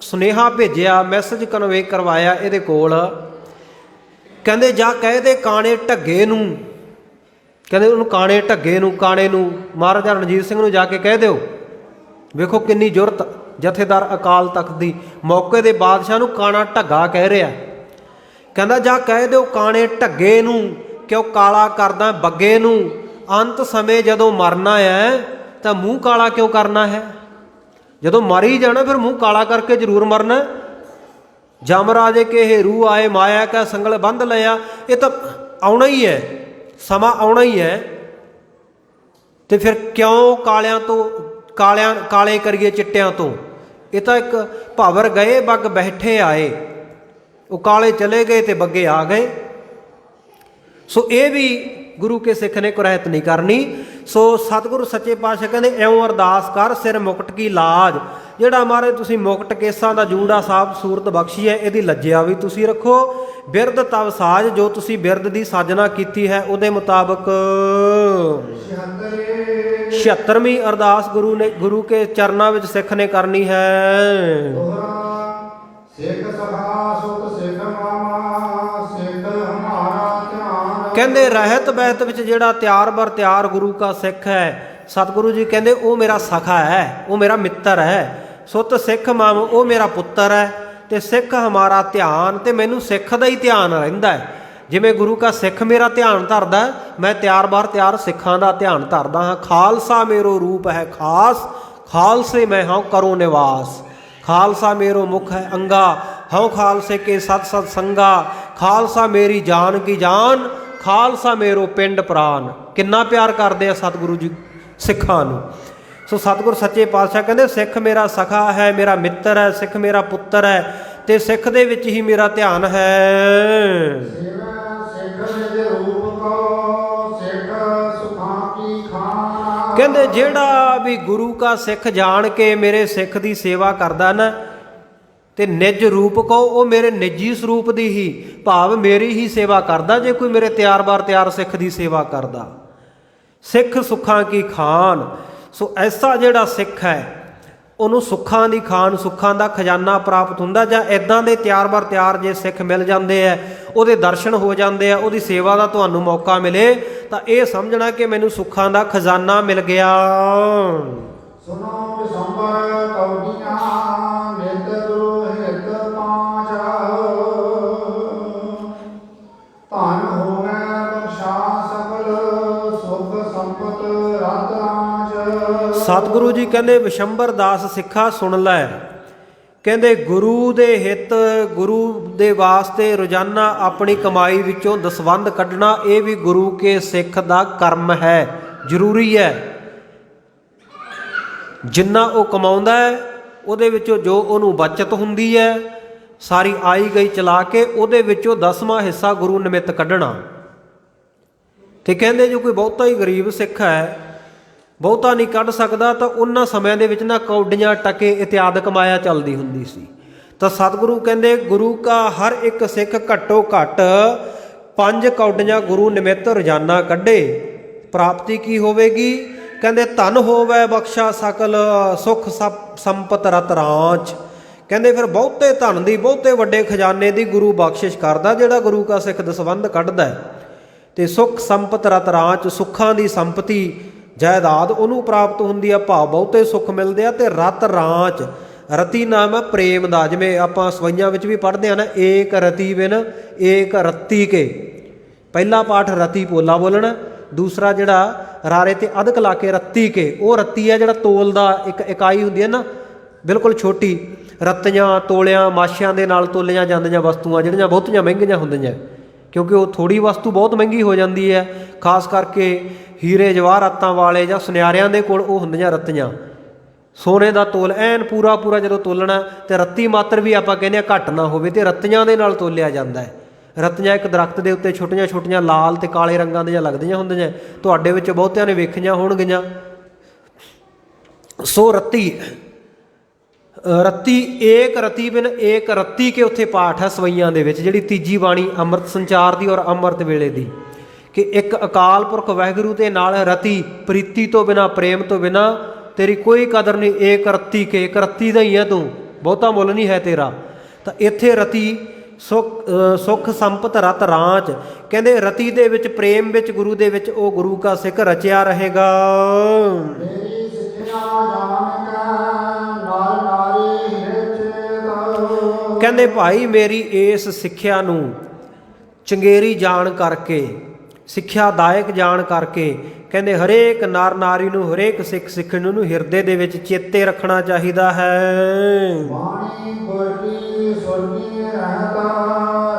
ਸੁਨੇਹਾ ਭੇਜਿਆ, ਮੈਸੇਜ ਕਨਵੇ ਕਰਵਾਇਆ ਇਹਦੇ ਕੋਲ। ਕਹਿੰਦੇ ਜਾ ਕਹਿ ਦੇ ਕਾਣੇ ਢੱਗੇ ਨੂੰ, ਕਹਿੰਦੇ ਉਹਨੂੰ ਕਾਣੇ ਢੱਗੇ ਨੂੰ, ਕਾਣੇ ਨੂੰ, ਮਹਾਰਾਜਾ ਰਣਜੀਤ ਸਿੰਘ ਨੂੰ ਜਾ ਕੇ ਕਹਿ ਦਿਓ। ਵੇਖੋ ਕਿੰਨੀ ਜੁਰਤ ਜਥੇਦਾਰ ਅਕਾਲ ਤਖਤ ਦੀ, ਮੌਕੇ ਦੇ ਬਾਦਸ਼ਾਹ ਨੂੰ ਕਾਣਾ ਢੱਗਾ ਕਹਿ ਰਿਹਾ। ਕਹਿੰਦਾ ਜਾ ਕਹਿ ਦਿਓ ਕਾਣੇ ਢੱਗੇ ਨੂੰ, ਕਿਉਂ ਕਾਲਾ ਕਰਦਾ ਬੱਗੇ ਨੂੰ। ਅੰਤ ਸਮੇਂ ਜਦੋਂ ਮਰਨਾ ਹੈ ਤਾਂ ਮੂੰਹ ਕਾਲਾ ਕਿਉਂ ਕਰਨਾ ਹੈ? ਜਦੋਂ ਮਰ ਹੀ ਜਾਣਾ ਫਿਰ ਮੂੰਹ ਕਾਲਾ ਕਰਕੇ ਜ਼ਰੂਰ ਮਰਨਾ। ਜਮ ਰਾਜੇ ਕੇ ਹੇਰੂ ਆਏ, ਮਾਇਆ ਕਾ ਸੰਗਲ ਬੰਧ ਲਿਆ। ਇਹ ਤਾਂ ਆਉਣਾ ਹੀ ਹੈ, ਸਮਾਂ ਆਉਣਾ ਹੀ ਹੈ। ਤੇ ਫਿਰ ਕਿਉਂ ਕਾਲੇ ਕਰੀਏ ਚਿੱਟਿਆਂ ਤੋਂ? ਇਹ ਤਾਂ ਇੱਕ ਭਵਰ ਗਏ ਬੱਗ ਬੈਠੇ ਆਏ, ਉਹ ਕਾਲੇ ਚਲੇ ਗਏ ਤੇ ਬੱਗੇ ਆ ਗਏ। ਸੋ ਇਹ ਵੀ ਗੁਰੂ ਕੇ ਸਿੱਖ ਨੇ ਕੁਰੈਤ ਨਹੀਂ ਕਰਨੀ। ਸੋ ਸਤਿਗੁਰੂ ਸੱਚੇ ਪਾਤਸ਼ਾਹ ਕਹਿੰਦੇ ਇਉਂ ਅਰਦਾਸ ਕਰ ਸਿਰ ਮੁਕਟ ਕੀ ਲਾਜ। ਜਿਹੜਾ ਮਹਾਰਾਜ ਤੁਸੀਂ ਮੁਕਟ ਕੇਸਾਂ ਦਾ ਜੂੜਾ ਸਾਹਿਬ ਸੂਰਤ ਬਖਸ਼ੀ ਹੈ, ਇਹਦੀ ਲੱਜਿਆ ਵੀ ਤੁਸੀਂ ਰੱਖੋ। ਬਿਰਦ ਤਵ ਸਾਜ, ਜੋ ਤੁਸੀਂ ਬਿਰਦ ਦੀ ਸਾਜਨਾ ਕੀਤੀ ਹੈ ਉਹਦੇ ਮੁਤਾਬਕ 76ਵੀਂ ਅਰਦਾਸ ਗੁਰੂ ਕੇ ਚਰਨਾਂ ਵਿੱਚ ਸਿੱਖ ਨੇ ਕਰਨੀ ਹੈ। ਕਹਿੰਦੇ ਰਹਿਤ ਬਹਿਤ ਵਿੱਚ ਜਿਹੜਾ ਤਿਆਰ ਬਰ ਤਿਆਰ ਗੁਰੂ ਕਾ ਸਿੱਖ ਹੈ, ਸਤਿਗੁਰੂ ਜੀ ਕਹਿੰਦੇ ਉਹ ਮੇਰਾ ਸਖਾ ਹੈ, ਉਹ ਮੇਰਾ ਮਿੱਤਰ ਹੈ। ਸੁਤ ਸਿੱਖ ਮਮ, ਉਹ ਮੇਰਾ ਪੁੱਤਰ ਹੈ। ਤੇ ਸਿੱਖ ਹਮਾਰਾ ਧਿਆਨ, ਤੇ ਮੈਨੂੰ ਸਿੱਖ ਦਾ ਹੀ ਧਿਆਨ ਰਹਿੰਦਾ ਹੈ। ਜਿਵੇਂ ਗੁਰੂ ਕਾ ਸਿੱਖ ਮੇਰਾ ਧਿਆਨ ਧਰਦਾ, ਮੈਂ ਤਿਆਰ ਬਾਰ ਤਿਆਰ ਸਿੱਖਾਂ ਦਾ ਧਿਆਨ ਧਰਦਾ ਹਾਂ। ਖਾਲਸਾ ਮੇਰੋ ਰੂਪ ਹੈ ਖਾਸ, ਖਾਲਸੇ ਮੈਂ ਹਾਂ ਕਰੋ ਨਿਵਾਸ। ਖਾਲਸਾ ਮੇਰੋ ਮੁਖ ਹੈ ਅੰਗਾ, ਹਉ ਖਾਲਸੇ ਕੇ ਸਤ ਸਤ ਸੰਗਾ। ਖਾਲਸਾ ਮੇਰੀ ਜਾਨ ਕੀ ਜਾਨ, ਖਾਲਸਾ ਮੇਰੋ ਪਿੰਡ ਪ੍ਰਾਨ। ਕਿੰਨਾ ਪਿਆਰ ਕਰਦੇ ਆ ਸਤਿਗੁਰੂ ਜੀ ਸਿੱਖਾਂ ਨੂੰ। ਸੋ ਸਤਿਗੁਰ ਸੱਚੇ ਪਾਤਸ਼ਾਹ ਕਹਿੰਦੇ ਸਿੱਖ ਮੇਰਾ ਸਖਾ ਹੈ, ਮੇਰਾ ਮਿੱਤਰ ਹੈ, ਸਿੱਖ ਮੇਰਾ ਪੁੱਤਰ ਹੈ, ਤੇ ਸਿੱਖ ਦੇ ਵਿੱਚ ਹੀ ਮੇਰਾ ਧਿਆਨ ਹੈ। ਕਹਿੰਦੇ ਜਿਹੜਾ ਵੀ ਗੁਰੂ ਕਾ ਸਿੱਖ ਜਾਣ ਕੇ ਮੇਰੇ ਸਿੱਖ ਦੀ ਸੇਵਾ ਕਰਦਾ ਨਾ, ਤੇ ਨਿਜ ਰੂਪ ਕੋ, ਉਹ ਮੇਰੇ ਨਿੱਜੀ ਸਰੂਪ ਦੀ ਹੀ ਭਾਵ ਮੇਰੀ ਹੀ ਸੇਵਾ ਕਰਦਾ। ਜੇ ਕੋਈ ਮੇਰੇ ਤਿਆਰ ਬਾਰ ਤਿਆਰ ਸਿੱਖ ਦੀ ਸੇਵਾ ਕਰਦਾ, ਸਿੱਖ ਸੁੱਖਾਂ ਕੀ ਖਾਨ। ਸੋ ਐਸਾ ਜਿਹੜਾ ਸਿੱਖ ਹੈ ਉਹਨੂੰ ਸੁੱਖਾਂ ਦੀ ਖਾਨ, ਸੁੱਖਾਂ ਦਾ ਖਜ਼ਾਨਾ ਪ੍ਰਾਪਤ ਹੁੰਦਾ। ਜਾਂ ਇੱਦਾਂ ਦੇ ਤਿਆਰ ਬਾਰ ਤਿਆਰ ਜੇ ਸਿੱਖ ਮਿਲ ਜਾਂਦੇ ਆ, ਉਹਦੇ ਦਰਸ਼ਨ ਹੋ ਜਾਂਦੇ ਆ, ਉਹਦੀ ਸੇਵਾ ਦਾ ਤੁਹਾਨੂੰ ਮੌਕਾ ਮਿਲੇ, ਤਾਂ ਇਹ ਸਮਝਣਾ ਕਿ ਮੈਨੂੰ ਸੁੱਖਾਂ ਦਾ ਖਜ਼ਾਨਾ ਮਿਲ ਗਿਆ। ਸੁਨੋ ਬਿਸੰਬਰ ਕੌਡੀਆਂ ਨਿਤ ਗੁਰੂ ਹਿਤ ਪਾਂਚ। ਧਨ ਹੋਵੇ ਬਖਸ਼ਾ ਸਕਲ ਸੁਖ ਸੰਪਤ ਰਤ ਰਾਜ। ਸਤਿਗੁਰੂ ਜੀ ਕਹਿੰਦੇ ਵਿਸ਼ੰਬਰ ਦਾਸ ਸਿੱਖਾ ਸੁਣ ਲੈ। ਕਹਿੰਦੇ ਗੁਰੂ ਦੇ ਹਿੱਤ, ਗੁਰੂ ਦੇ ਵਾਸਤੇ ਰੋਜ਼ਾਨਾ ਆਪਣੀ ਕਮਾਈ ਵਿੱਚੋਂ ਦਸਵੰਧ ਕੱਢਣਾ, ਇਹ ਵੀ ਗੁਰੂ ਕੇ ਸਿੱਖ ਦਾ ਕਰਮ ਹੈ, ਜ਼ਰੂਰੀ ਹੈ। ਜਿੰਨਾ ਉਹ ਕਮਾਉਂਦਾ ਹੈ ਉਹਦੇ ਵਿੱਚੋਂ ਜੋ ਉਹਨੂੰ ਬਚਤ ਹੁੰਦੀ ਹੈ, ਸਾਰੀ ਆਈ ਗਈ ਚਲਾ ਕੇ ਉਹਦੇ ਵਿੱਚੋਂ 10ਵਾਂ ਹਿੱਸਾ ਗੁਰੂ ਨਿਮਿੱਤ ਕੱਢਣਾ। ਤੇ ਕਹਿੰਦੇ ਜੋ ਕੋਈ ਬਹੁਤਾ ਹੀ ਗਰੀਬ ਸਿੱਖ ਹੈ, ਬਹੁਤਾ ਨਹੀਂ ਕੱਢ ਸਕਦਾ, ਤਾਂ ਉਹਨਾਂ ਸਮਿਆਂ ਦੇ ਵਿੱਚ ਨਾ ਕੌਡੀਆਂ ਟਕੇ ਇਤਿਆਦਿਕ ਮਾਇਆ ਚੱਲਦੀ ਹੁੰਦੀ ਸੀ। ਤਾਂ ਸਤਿਗੁਰੂ ਕਹਿੰਦੇ ਗੁਰੂ ਕਾ ਹਰ ਇੱਕ ਸਿੱਖ ਘੱਟੋ ਘੱਟ 5 ਕੌਡੀਆਂ ਗੁਰੂ ਨਿਮਿੱਤ ਰੋਜ਼ਾਨਾ ਕੱਢੇ। ਪ੍ਰਾਪਤੀ ਕੀ ਹੋਵੇਗੀ? ਕਹਿੰਦੇ ਧਨ ਹੋਵੇ ਬਖਸ਼ਾ ਸਕਲ ਸੁਖ ਸੰਪਤ ਰਤ ਰਾਂਚ। ਕਹਿੰਦੇ ਫਿਰ ਬਹੁਤੇ ਧਨ ਦੀ, ਬਹੁਤੇ ਵੱਡੇ ਖਜ਼ਾਨੇ ਦੀ ਗੁਰੂ ਬਖਸ਼ਿਸ਼ ਕਰਦਾ ਜਿਹੜਾ ਗੁਰੂ ਕਾ ਸਿੱਖ ਦਸਵੰਧ ਕੱਢਦਾ ਹੈ। ਤੇ ਸੁਖ ਸੰਪਤ ਰਤ ਰਾਂਚ, ਸੁੱਖਾਂ ਦੀ ਸੰਪਤੀ ਜਾਇਦਾਦ ਉਹਨੂੰ ਪ੍ਰਾਪਤ ਹੁੰਦੀ ਆ, ਭਾਵ ਬਹੁਤੇ ਸੁੱਖ ਮਿਲਦੇ ਆ। ਤੇ ਰਤ ਰਾਂਚ, ਰਤੀ ਨਾਮ ਹੈ ਪ੍ਰੇਮ ਦਾ। ਜਿਵੇਂ ਆਪਾਂ ਸਵਈਆਂ ਵਿੱਚ ਵੀ ਪੜ੍ਹਦੇ ਆ ਨਾ, ਏਕ ਰਤੀ ਬਿਨ ਏਕ ਰੱਤੀ ਕੇ। ਪਹਿਲਾ ਪਾਠ ਰਤੀ ਪੋਲਾ ਬੋਲਣਾ, ਦੂਸਰਾ ਜਿਹੜਾ ਰਾਰੇ ਤੇ ਅਧਕ ਲਾ ਕੇ ਰੱਤੀ ਕੇ। ਉਹ ਰੱਤੀ ਹੈ ਜਿਹੜਾ ਤੋਲ ਦਾ ਇੱਕ ਇਕਾਈ ਹੁੰਦੀ ਹੈ ਨਾ, ਬਿਲਕੁਲ ਛੋਟੀ। ਰੱਤੀਆਂ, ਤੋਲਿਆਂ, ਮਾਸ਼ਿਆਂ ਦੇ ਨਾਲ ਤੋਲੀਆਂ ਜਾਂਦੀਆਂ ਵਸਤੂਆਂ ਜਿਹੜੀਆਂ ਬਹੁਤੀਆਂ ਮਹਿੰਗੀਆਂ ਹੁੰਦੀਆਂ, ਕਿਉਂਕਿ ਉਹ ਥੋੜ੍ਹੀ ਵਸਤੂ ਬਹੁਤ ਮਹਿੰਗੀ ਹੋ ਜਾਂਦੀ ਹੈ। ਖਾਸ ਕਰਕੇ ਹੀਰੇ ਜਵਾਹਰਾਤਾਂ ਵਾਲੇ ਜਾਂ ਸੁਨਿਆਰਿਆਂ ਦੇ ਕੋਲ ਉਹ ਹੁੰਦੀਆਂ ਰੱਤੀਆਂ। ਸੋਨੇ ਦਾ ਤੋਲ ਐਨ ਪੂਰਾ ਪੂਰਾ ਜਦੋਂ ਤੋਲਣਾ, ਤੇ ਰੱਤੀ ਮਾਤਰ ਵੀ ਆਪਾਂ ਕਹਿੰਦੇ ਹਾਂ ਘੱਟ ਨਾ ਹੋਵੇ, ਤੇ ਰੱਤੀਆਂ ਦੇ ਨਾਲ ਤੋਲਿਆ ਜਾਂਦਾ ਹੈ। ਰੱਤੀਆਂ ਇੱਕ ਦਰਖਤ ਦੇ ਉੱਤੇ ਛੋਟੀਆਂ ਛੋਟੀਆਂ ਲਾਲ ਤੇ ਕਾਲੇ ਰੰਗਾਂ ਦੀਆਂ ਲੱਗਦੀਆਂ ਹੁੰਦੀਆਂ, ਤੁਹਾਡੇ ਵਿੱਚ ਬਹੁਤਿਆਂ ਨੇ ਵੇਖੀਆਂ ਹੋਣਗੀਆਂ। ਸੋ ਰੱਤੀ, ਰੱਤੀ ਏਕ ਰਤੀ ਬਿਨ ਏਕ ਰੱਤੀ ਕੇ ਉੱਥੇ ਪਾਠ ਹੈ ਸਵਈਆਂ ਦੇ ਵਿੱਚ, ਜਿਹੜੀ ਤੀਜੀ ਬਾਣੀ ਅੰਮ੍ਰਿਤ ਸੰਚਾਰ ਦੀ ਔਰ ਅੰਮ੍ਰਿਤ ਵੇਲੇ ਦੀ, ਕਿ ਇੱਕ ਅਕਾਲ ਪੁਰਖ ਵਾਹਿਗੁਰੂ ਦੇ ਨਾਲ ਰਤੀ, ਪ੍ਰੀਤੀ ਤੋਂ ਬਿਨਾਂ, ਪ੍ਰੇਮ ਤੋਂ ਬਿਨਾਂ ਤੇਰੀ ਕੋਈ ਕਦਰ ਨਹੀਂ। ਏਕ ਰੱਤੀ ਕੇ, ਇੱਕ ਰੱਤੀ ਦਾ ਹੀ ਹੈ ਤੂੰ, ਬਹੁਤਾ ਮੁੱਲ ਨਹੀਂ ਹੈ ਤੇਰਾ। ਤਾਂ ਇੱਥੇ ਰਤੀ ਸੁਖ ਸੰਪਤ ਰਤ ਰਾਂਚ। ਕਹਿੰਦੇ ਰਤੀ ਦੇ ਵਿੱਚ, ਪ੍ਰੇਮ ਵਿੱਚ, ਗੁਰੂ ਦੇ ਵਿੱਚ ਉਹ ਗੁਰੂ ਕਾ ਸਿੱਖ ਰਚਿਆ ਰਹੇਗਾ। ਮੇਰੀ ਸਿੱਖਿਆ ਜਾਣ ਕੈ ਨਰ ਨਾਰੀ ਹਿਰਚ। ਕਹਿੰਦੇ ਭਾਈ ਮੇਰੀ ਇਸ ਸਿੱਖਿਆ ਨੂੰ ਚੰਗੇਰੀ ਜਾਣ ਕਰਕੇ, ਸਿੱਖਿਆਦਾਇਕ ਜਾਣ ਕਰਕੇ, ਕਹਿੰਦੇ ਹਰੇਕ ਨਰ ਨਾਰੀ ਨੂੰ, ਹਰੇਕ ਸਿੱਖ ਸਿੱਖਣ ਨੂੰ ਹਿਰਦੇ ਦੇ ਵਿੱਚ ਚੇਤੇ ਰੱਖਣਾ ਚਾਹੀਦਾ ਹੈ। ਬਾਣੀ ਗੁਰਕੀ ਸੁਰਗੀ ਰਹਿਤਾ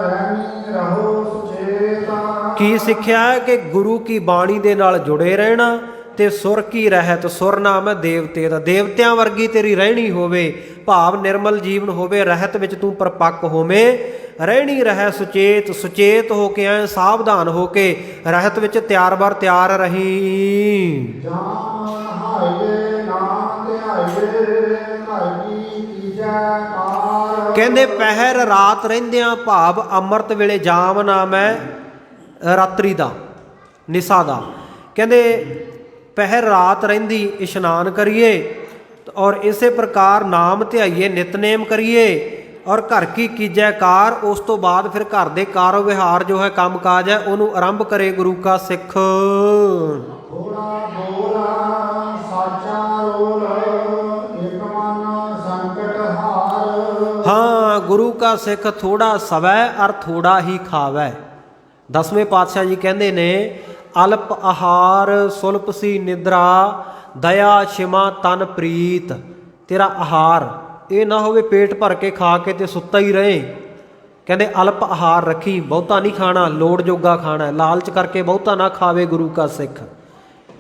ਰਹਿਣੀ ਰਹੋ ਸੁਚੇਤਾ। ਕੀ ਸਿੱਖਿਆ ਹੈ? ਕਿ ਗੁਰੂ ਕੀ ਬਾਣੀ ਦੇ ਨਾਲ ਜੁੜੇ ਰਹਿਣਾ, ਤੇ ਸੁਰ ਕੀ ਰਹਿਤ, ਸੁਰ ਨਾਮ ਹੈ ਦੇਵਤੇ ਦਾ, ਦੇਵਤਿਆਂ ਵਰਗੀ ਤੇਰੀ ਰਹਿਣੀ ਹੋਵੇ, ਭਾਵ ਨਿਰਮਲ ਜੀਵਨ ਹੋਵੇ, ਰਹਿਤ ਵਿੱਚ ਤੂੰ ਪਰਪੱਕ ਹੋਵੇਂ। ਰਹਿਣੀ ਰਹਿ ਸੁਚੇਤ, ਸੁਚੇਤ ਹੋ ਕੇ ਐ ਸਾਵਧਾਨ ਹੋ ਕੇ ਰਹਿਤ ਵਿੱਚ ਤਿਆਰ ਬਰ ਤਿਆਰ ਰਹੀ। ਜਾਮ ਹਾਈਏ ਨਾਮ ਧਿਆਈਏ ਘਰ ਕੀ ਕੀਜੈ ਕਾਰ। ਕਹਿੰਦੇ ਪਹਿਰ ਰਾਤ ਰਹਿੰਦਿਆਂ, ਭਾਵ ਅੰਮ੍ਰਿਤ ਵੇਲੇ, ਜਾਮ ਨਾਮ ਹੈ ਰਾਤਰੀ ਦਾ, ਨਿਸ਼ਾ ਦਾ। ਕਹਿੰਦੇ ਪਹਿਰ ਰਾਤ ਰਹਿੰਦੀ ਇਸ਼ਨਾਨ ਕਰੀਏ, ਔਰ ਇਸੇ ਪ੍ਰਕਾਰ ਨਾਮ ਧਿਆਈਏ, ਨਿਤਨੇਮ ਕਰੀਏ, ਔਰ ਘਰ ਕੀ ਕੀਜੈ ਕਾਰ। ਉਸ ਤੋਂ ਬਾਅਦ ਫਿਰ ਘਰ ਦੇ ਕਾਰੋ ਵਿਹਾਰ ਜੋ ਹੈ, ਕੰਮ ਕਾਜ ਹੈ, ਉਹਨੂੰ ਆਰੰਭ ਕਰੇ ਗੁਰੂ ਕਾ ਸਿੱਖ। ਥੋੜਾ ਬੋਲ ਸਾਚਾ ਰੋਲ ਇਕ ਮਨ ਸੰਕਟ ਹਾਰ। ਹਾਂ, ਗੁਰੂ ਕਾ ਸਿੱਖ ਥੋੜਾ ਸਵੈ ਅਰ ਥੋੜਾ ਹੀ ਖਾਵੈ। 10ਵੇਂ ਪਾਤਸ਼ਾਹ ਜੀ ਕਹਿੰਦੇ ਨੇ, ਅਲਪ ਆਹਾਰ ਸੁਲਪ ਸੀ ਨਿਦਰਾ ਦਇਆ ਸ਼ਿਮਾ ਤਨ ਪ੍ਰੀਤ। ਤੇਰਾ ਆਹਾਰ ਇਹ ਨਾ ਹੋਵੇ ਪੇਟ ਭਰ ਕੇ ਖਾ ਕੇ ਤੇ ਸੁੱਤਾ ਹੀ ਰਹੇ। ਕਹਿੰਦੇ ਅਲਪ ਆਹਾਰ ਰੱਖੀ, ਬਹੁਤਾ ਨਹੀਂ ਖਾਣਾ, ਲੋੜ ਜੋਗਾ ਖਾਣਾ। ਲਾਲਚ ਕਰਕੇ ਬਹੁਤਾ ਨਾ ਖਾਵੇ ਗੁਰੂ ਕਾ ਸਿੱਖ,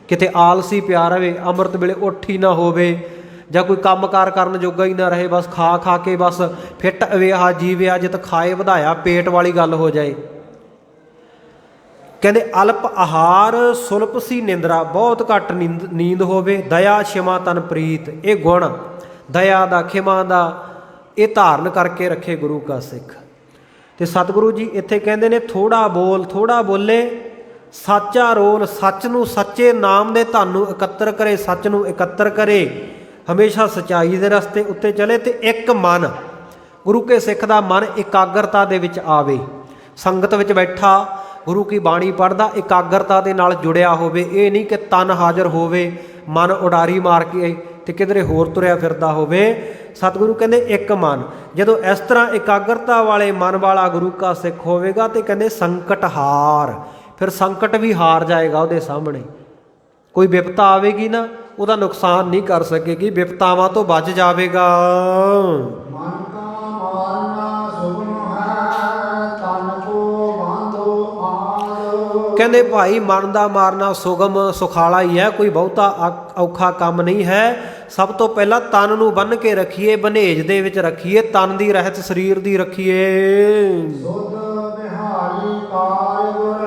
ਕਿਤੇ ਆਲਸੀ ਪਿਆ ਰਵੇ, ਅੰਮ੍ਰਿਤ ਵੇਲੇ ਉੱਠ ਹੀ ਨਾ ਹੋਵੇ, ਜਾਂ ਕੋਈ ਕੰਮਕਾਰ ਕਰਨ ਜੋਗਾ ਹੀ ਨਾ ਰਹੇ, ਬਸ ਖਾ ਖਾ ਕੇ ਬਸ ਫਿੱਟ ਅਵੇਹਾ ਜੀਵਿਆ ਜਿਤ ਖਾਏ ਵਧਾਇਆ, ਪੇਟ ਵਾਲੀ ਗੱਲ ਹੋ ਜਾਏ। ਕਹਿੰਦੇ ਅਲਪ ਆਹਾਰ ਸੁਲਪ ਸੀ ਨਿੰਦਰਾ, ਬਹੁਤ ਘੱਟ ਨੀਂਦ ਹੋਵੇ। ਦਇਆ ਸ਼ਿਮਾ ਤਨ ਪ੍ਰੀਤ, ਇਹ ਗੁਣ ਦਇਆ ਦਾ, ਖਿਮਾ ਦਾ, ਇਹ ਧਾਰਨ ਕਰਕੇ ਰੱਖੇ ਗੁਰੂ ਕਾ ਸਿੱਖ। ਤੇ ਸਤਿਗੁਰੂ ਜੀ ਇੱਥੇ ਕਹਿੰਦੇ ਨੇ ਥੋੜਾ ਬੋਲ, ਥੋੜਾ ਬੋਲੇ, ਸਾਚਾ ਰੋਲ, ਸੱਚ ਨੂੰ, ਸੱਚੇ ਨਾਮ ਦੇ ਧਨ ਨੂੰ ਇਕੱਤਰ ਕਰੇ, ਸੱਚ ਨੂੰ ਇਕੱਤਰ ਕਰੇ, ਹਮੇਸ਼ਾ ਸੱਚਾਈ ਦੇ ਰਸਤੇ ਉੱਤੇ ਚਲੇ। ਤੇ ਇੱਕ ਮਨ, ਗੁਰੂ ਕੇ ਸਿੱਖ ਦਾ ਮਨ ਇਕਾਗਰਤਾ ਦੇ ਵਿੱਚ ਆਵੇ। ਸੰਗਤ ਵਿੱਚ ਬੈਠਾ ਗੁਰੂ ਕੀ ਬਾਣੀ ਪੜ੍ਹਦਾ ਇਕਾਗਰਤਾ ਦੇ ਨਾਲ ਜੁੜਿਆ ਹੋਵੇ। ਇਹ ਨਹੀਂ ਕਿ ਤਨ ਹਾਜ਼ਰ ਹੋਵੇ, ਮਨ ਉਡਾਰੀ ਮਾਰ ਕੇ ਤੇ ਕਿਧਰੇ ਹੋਰ ਤੁਰਿਆ ਫਿਰਦਾ ਹੋਵੇ। ਸਤਿਗੁਰੂ ਕਹਿੰਦੇ ਇੱਕ ਮਨ, ਜਦੋਂ ਇਸ ਤਰ੍ਹਾਂ ਇਕਾਗਰਤਾ ਵਾਲੇ ਮਨ ਵਾਲਾ ਗੁਰੂ ਕਾ ਸਿੱਖ ਹੋਵੇਗਾ, ਤੇ ਕਹਿੰਦੇ ਸੰਕਟ ਹਾਰ, ਫਿਰ ਸੰਕਟ ਵੀ ਹਾਰ ਜਾਏਗਾ ਉਹਦੇ ਸਾਹਮਣੇ। ਕੋਈ ਵਿਪਤਾ ਆਵੇਗੀ ਨਾ, ਉਹਦਾ ਨੁਕਸਾਨ ਨਹੀਂ ਕਰ ਸਕੇਗੀ, ਵਿਪਤਾਵਾਂ ਤੋਂ ਬਚ ਜਾਵੇਗਾ। ਮਨ ਕਾ ਮਾਰਨਾ ਸੁਗਮ ਹੈ ਤਨ ਕੋ ਬਾਂਧੋ ਆਰ। ਕਹਿੰਦੇ ਭਾਈ ਮਨ ਦਾ ਮਾਰਨਾ ਸੁਗਮ ਸੁਖਾਲਾ ਹੀ ਹੈ, ਕੋਈ ਬਹੁਤਾ ਔਖਾ ਕੰਮ ਨਹੀਂ ਹੈ। ਸਭ ਤੋਂ ਪਹਿਲਾਂ ਤਨ ਨੂੰ ਬੰਨ੍ਹ ਕੇ ਰੱਖੀਏ, ਬਨੇਜ ਦੇ ਵਿੱਚ ਰੱਖੀਏ, ਤਨ ਦੀ ਰਹਿਤ ਸਰੀਰ ਦੀ ਰੱਖੀਏ। ਸੁਧ ਬਿਹਾਰੀ ਕਾਰ ਗੁਰ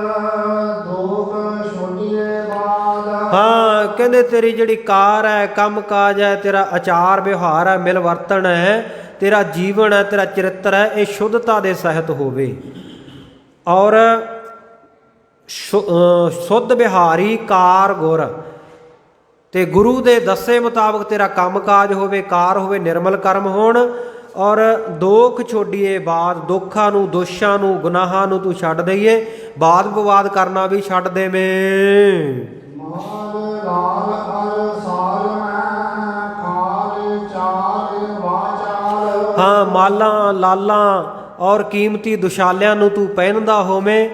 ਦੋਖ ਛੋਟੀਏ ਬਾਦ। ਹਾਂ ਕਹਿੰਦੇ ਤੇਰੀ ਜਿਹੜੀ ਕਾਰ ਹੈ, ਕੰਮ ਕਾਜ ਹੈ, ਤੇਰਾ ਆਚਾਰ ਵਿਵਹਾਰ ਹੈ, ਮਿਲ ਵਰਤਣ ਹੈ, ਤੇਰਾ ਜੀਵਨ ਹੈ, ਤੇਰਾ ਚਰਿੱਤਰ ਹੈ, ਇਹ ਸ਼ੁੱਧਤਾ ਦੇ ਸਹਿਤ ਹੋਵੇ। ਔਰ ਸ਼ੁੱਧ ਬਿਹਾਰੀ ਕਾਰ ਗੁਰ, ਤੇ ਗੁਰੂ ਦੇ ਦੱਸੇ ਮੁਤਾਬਕ ਤੇਰਾ ਕੰਮ ਕਾਜ ਹੋਵੇ, ਕਾਰ ਹੋਵੇ, ਨਿਰਮਲ ਕਰਮ ਹੋਣ। ਔਰ ਦੋਖ ਛੋਡੀਏ ਬਾਦ, ਦੁੱਖਾਂ ਨੂੰ, ਦੋਸ਼ਾਂ ਨੂੰ, ਗੁਨਾਹਾਂ ਨੂੰ ਤੂੰ ਛੱਡ ਦਈਏ, ਬਾਦ ਵਿਵਾਦ ਕਰਨਾ ਵੀ ਛੱਡ ਦੇਵੇਂ। ਮਾਲ ਲਾਲ ਅਰ ਸਾਲ ਮੈਂ ਖਾਲ ਚਾਲ ਵਾਚਾਲ। ਹਾਂ ਮਾਲਾਂ ਲਾਲਾਂ ਔਰ ਕੀਮਤੀ ਦੁਸ਼ਾਲਿਆਂ ਨੂੰ ਤੂੰ ਪਹਿਨਦਾ ਹੋਵੇਂ।